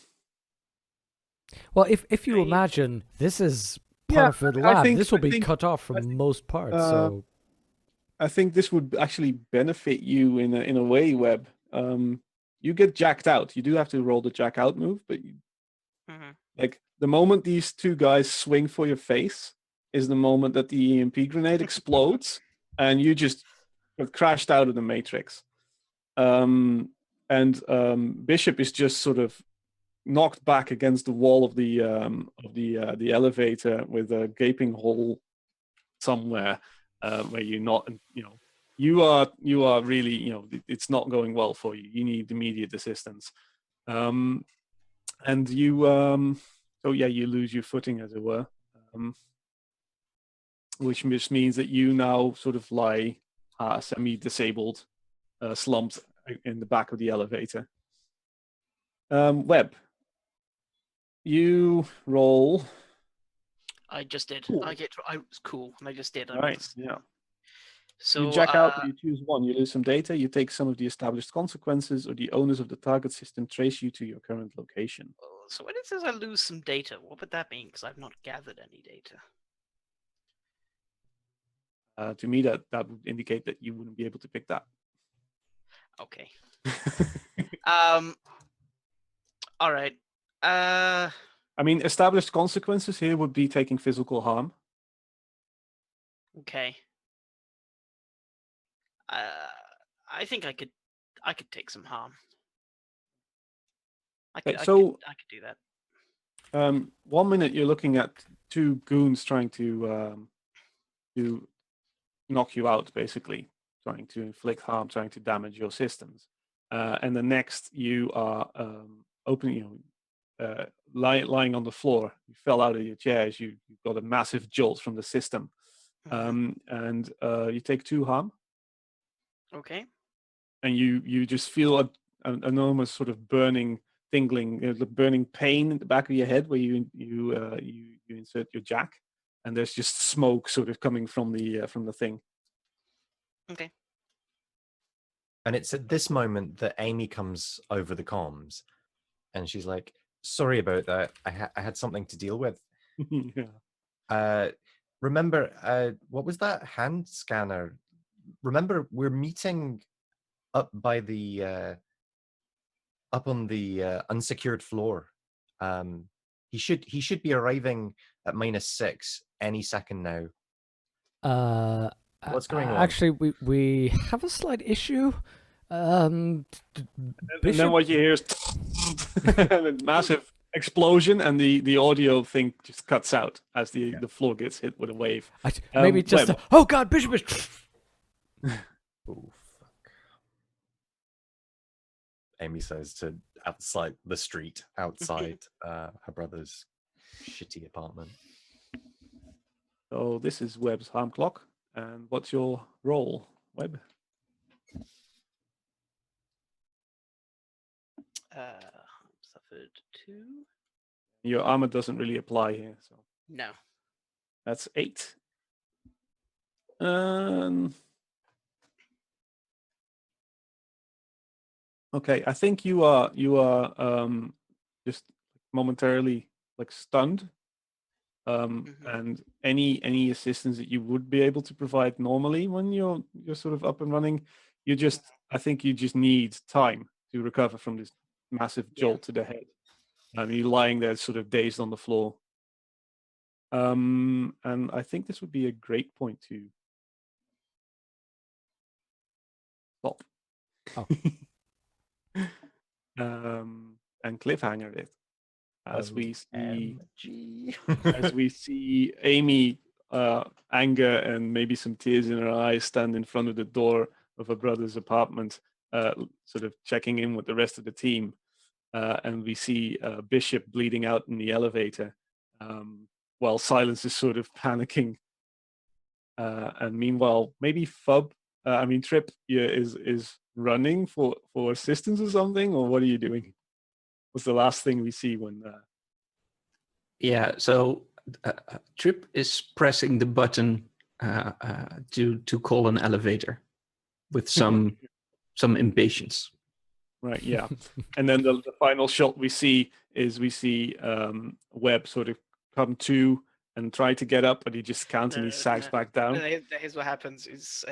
if you imagine this is part of the I lab, think- this will I be think- cut off from most parts. So I think this would actually benefit you in a way, Webb. You get jacked out. You do have to roll the jack out move, but like the moment these two guys swing for your face is the moment that the EMP grenade explodes, and you just get crashed out of the matrix. Bishop is just sort of knocked back against the wall of the elevator with a gaping hole somewhere. Where you're not, you are really, it's not going well for you. You need immediate assistance, and you, so yeah, you lose your footing, as it were, which just means that you now sort of lie semi-disabled, slumped in the back of the elevator. Webb, you roll. I just did. Cool. I was cool, and I just did. Right, yeah. So You jack out, you choose one, you lose some data, you take some of the established consequences, or the owners of the target system trace you to your current location. So when it says I lose some data, what would that mean? Because I've not gathered any data. To me, that would indicate that you wouldn't be able to pick that. Okay. All right. I mean, established consequences here would be taking physical harm. Okay. I think I could take some harm. I could do that. 1 minute you're looking at two goons trying to knock you out, basically trying to inflict harm, trying to damage your systems, and the next you are lying on the floor. You fell out of your chairs. You got a massive jolt from the system, and you take 2 harm. Okay. And you just feel an enormous sort of burning, tingling, the burning pain in the back of your head where you insert your jack, and there's just smoke sort of coming from the thing. Okay. And it's at this moment that Amy comes over the comms, and she's like, "Sorry about that. I had something to deal with." Yeah. Remember, what was that hand scanner? Remember, we're meeting up by the up on the unsecured floor. He should be arriving at -6 any second now. What's going on? Actually, we have a slight issue. And then what you hear is a massive explosion, and the audio thing just cuts out as the floor gets hit with a wave. Maybe just Web. oh god, Bishop is. Oh fuck! Amy says to outside the street, outside her brother's shitty apartment. So this is Webb's harm clock. And what's your role, Webb? Suffered 2. Your armor doesn't really apply here, so No. that's 8. Okay, I think you are just momentarily like stunned. And any assistance that you would be able to provide normally when you're sort of up and running, I think you just need time to recover from this massive jolt to the head. You're lying there sort of dazed on the floor. And I think this would be a great point to stop. Oh. And cliffhanger it as we see Amy, anger and maybe some tears in her eyes, stand in front of the door of her brother's apartment, sort of checking in with the rest of the team. And we see Bishop bleeding out in the elevator, while Silence is sort of panicking. And meanwhile, maybe Trip is running for assistance or something, or what are you doing? What's the last thing we see when? Yeah, so Trip is pressing the button to call an elevator with some impatience. Right, yeah. And then the final shot we see Webb sort of come to and try to get up, but he just can't, and he sags back down. Here's what happens: is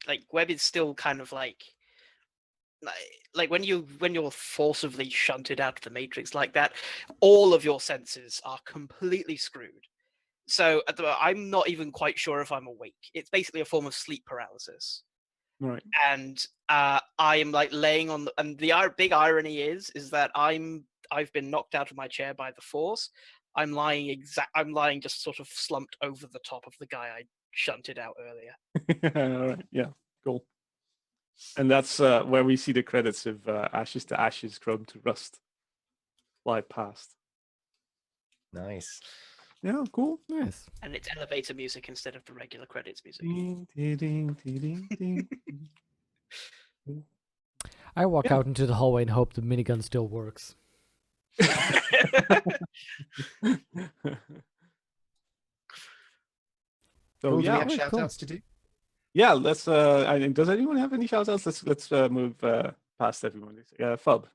like Webb is still kind of like when you're forcibly shunted out of the Matrix like that, all of your senses are completely screwed. So I'm not even quite sure if I'm awake. It's basically a form of sleep paralysis. Right. And I am like laying on and the big irony is that I've been knocked out of my chair by the Force. I'm lying just sort of slumped over the top of the guy I shunted out earlier. All right. Yeah. Cool. And that's where we see the credits of Ashes to Ashes, Chrome to Rust fly past. Nice. Yeah, cool. Nice. And it's elevator music instead of the regular credits music. Ding, ding, ding, ding, ding. I walk out into the hallway and hope the minigun still works. So Do we yeah, have shout outs to do? yeah. Let's. Does anyone have any shout outs? Let's move past everyone. Fub,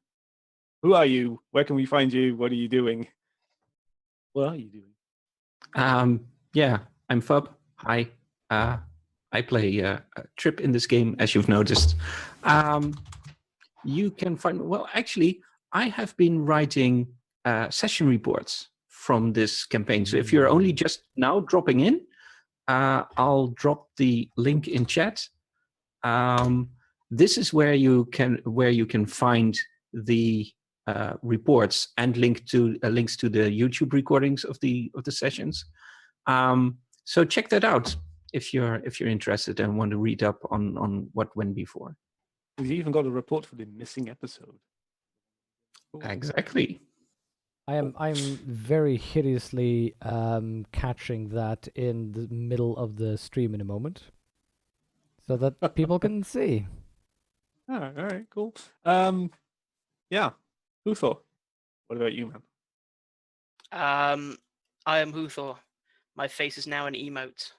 who are you? Where can we find you? What are you doing? What are you doing? Yeah, I'm Fub. Hi. I play Trip in this game, as you've noticed. You can find, well, actually, I have been writing session reports from this campaign. So if you're only just now dropping in, I'll drop the link in chat. This is where you can find the reports and links to the YouTube recordings of the sessions. So check that out if you're interested and want to read up on what went before. You even got a report for the missing episode. Cool. Exactly. I'm very hideously catching that in the middle of the stream in a moment, so that people can see. All right, cool. Yeah, Huthor. What about you, man? I am Huthor. My face is now an emote.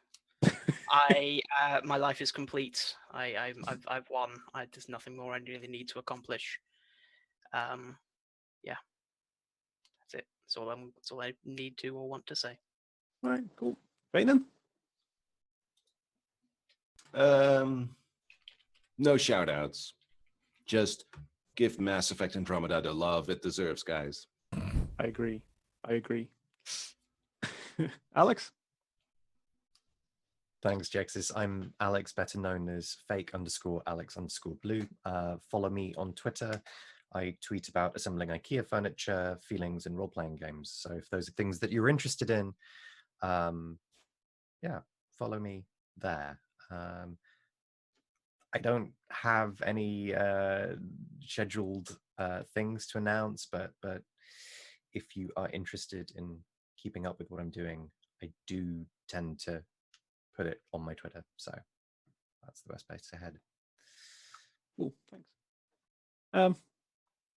My life is complete. I've won. There's nothing more I really need to accomplish. Yeah, that's it. That's all I need to or want to say. All right, cool. Brayden? No shout outs. Just give Mass Effect Andromeda the love it deserves, guys. I agree. I agree. Alex? Thanks, Jexis. I'm Alex, better known as fake_Alex_blue. Follow me on Twitter. I tweet about assembling IKEA furniture, feelings, and role-playing games. So if those are things that you're interested in, yeah, follow me there. I don't have any scheduled things to announce, but if you are interested in keeping up with what I'm doing, I do tend to put it on my Twitter. So that's the best place to head. Cool, thanks.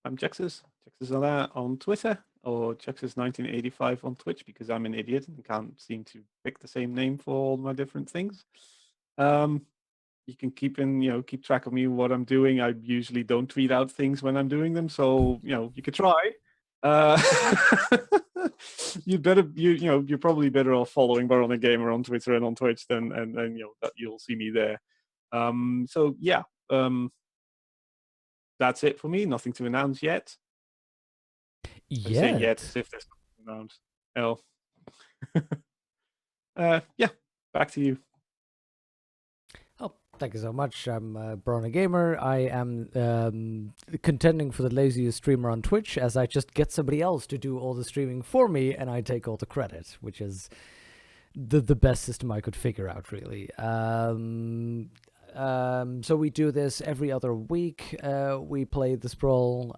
I'm Jexus on Twitter, or Jexus1985 on Twitch, because I'm an idiot and can't seem to pick the same name for all my different things. You can keep track of me, what I'm doing. I usually don't tweet out things when I'm doing them, so you could try. You're probably better off following Bar on a Gamer on Twitter and on Twitch than that you'll see me there. So yeah, that's it for me. Nothing to announce yet. I say yet as if there's something to announce. Yeah, back to you. Oh, thank you so much. I'm Brona Gamer. I am contending for the laziest streamer on Twitch, as I just get somebody else to do all the streaming for me, and I take all the credit, which is the best system I could figure out, really. So we do this every other week. We play the Sprawl.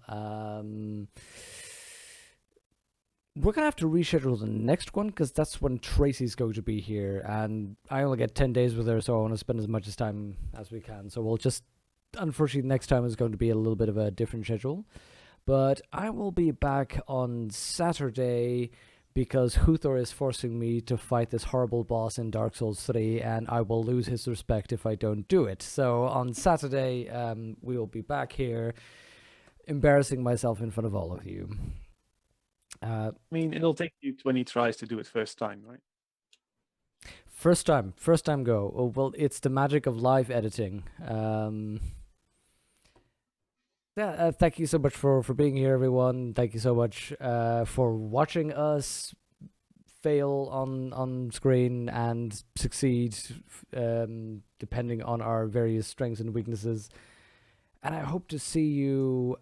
We're going to have to reschedule the next one, because that's when Tracy's going to be here, and I only get 10 days with her, so I want to spend as much time as we can. So we'll just, unfortunately, next time is going to be a little bit of a different schedule. But I will be back on Saturday, because Huthor is forcing me to fight this horrible boss in Dark Souls 3, and I will lose his respect if I don't do it. So on Saturday, we will be back here, embarrassing myself in front of all of you. I mean, it'll take you 20 tries to do it first time, right? First time go. Oh, well, it's the magic of live editing. Thank you so much for being here, everyone. Thank you so much for watching us fail on screen and succeed, depending on our various strengths and weaknesses. And I hope to see you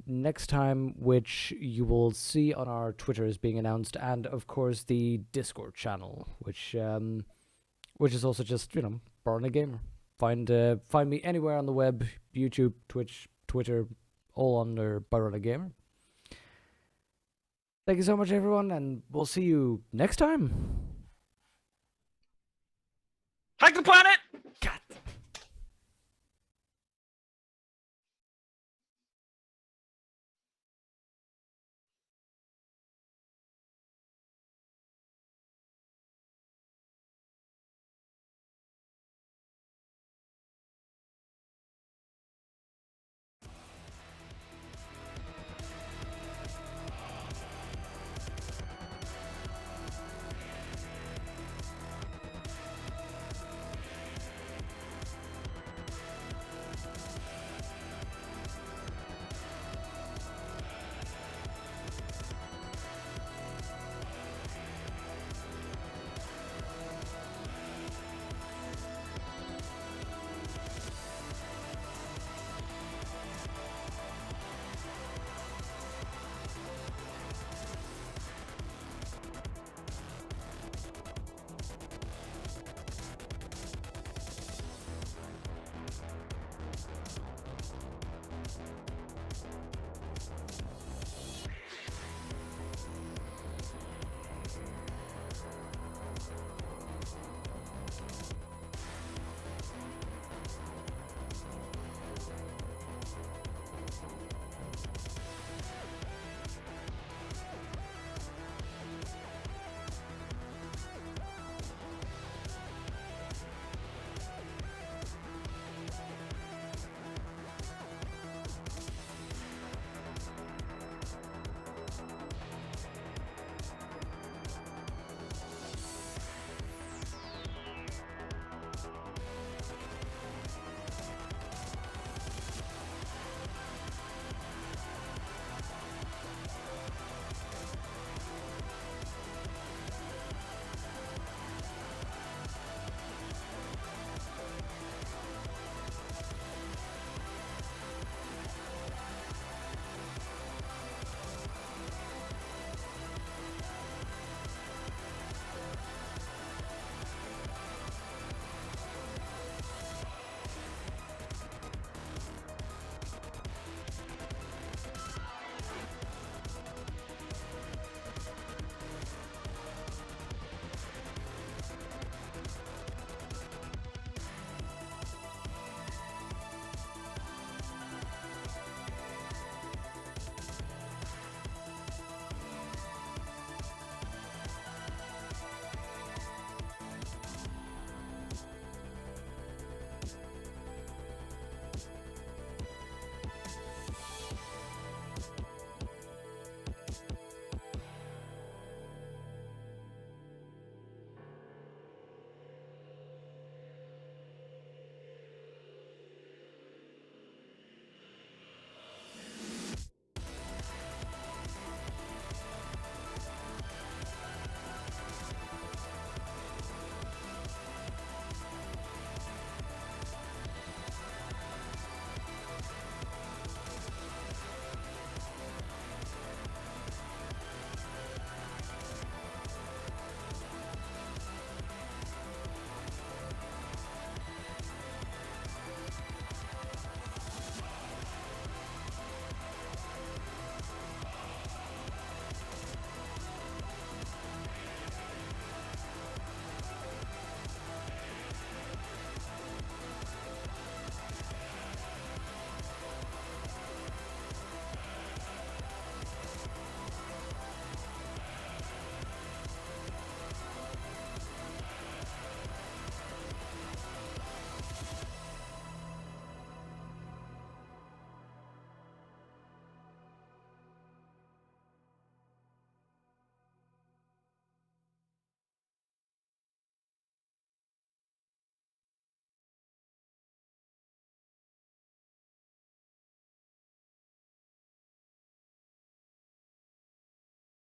next time, which you will see on our Twitter is being announced, and of course the Discord channel, which is also just Bar on a Gamer. Find me anywhere on the web, YouTube, Twitch, Twitter, all under Bar on a Gamer. Thank you so much, everyone, and we'll see you next time. Hack the planet!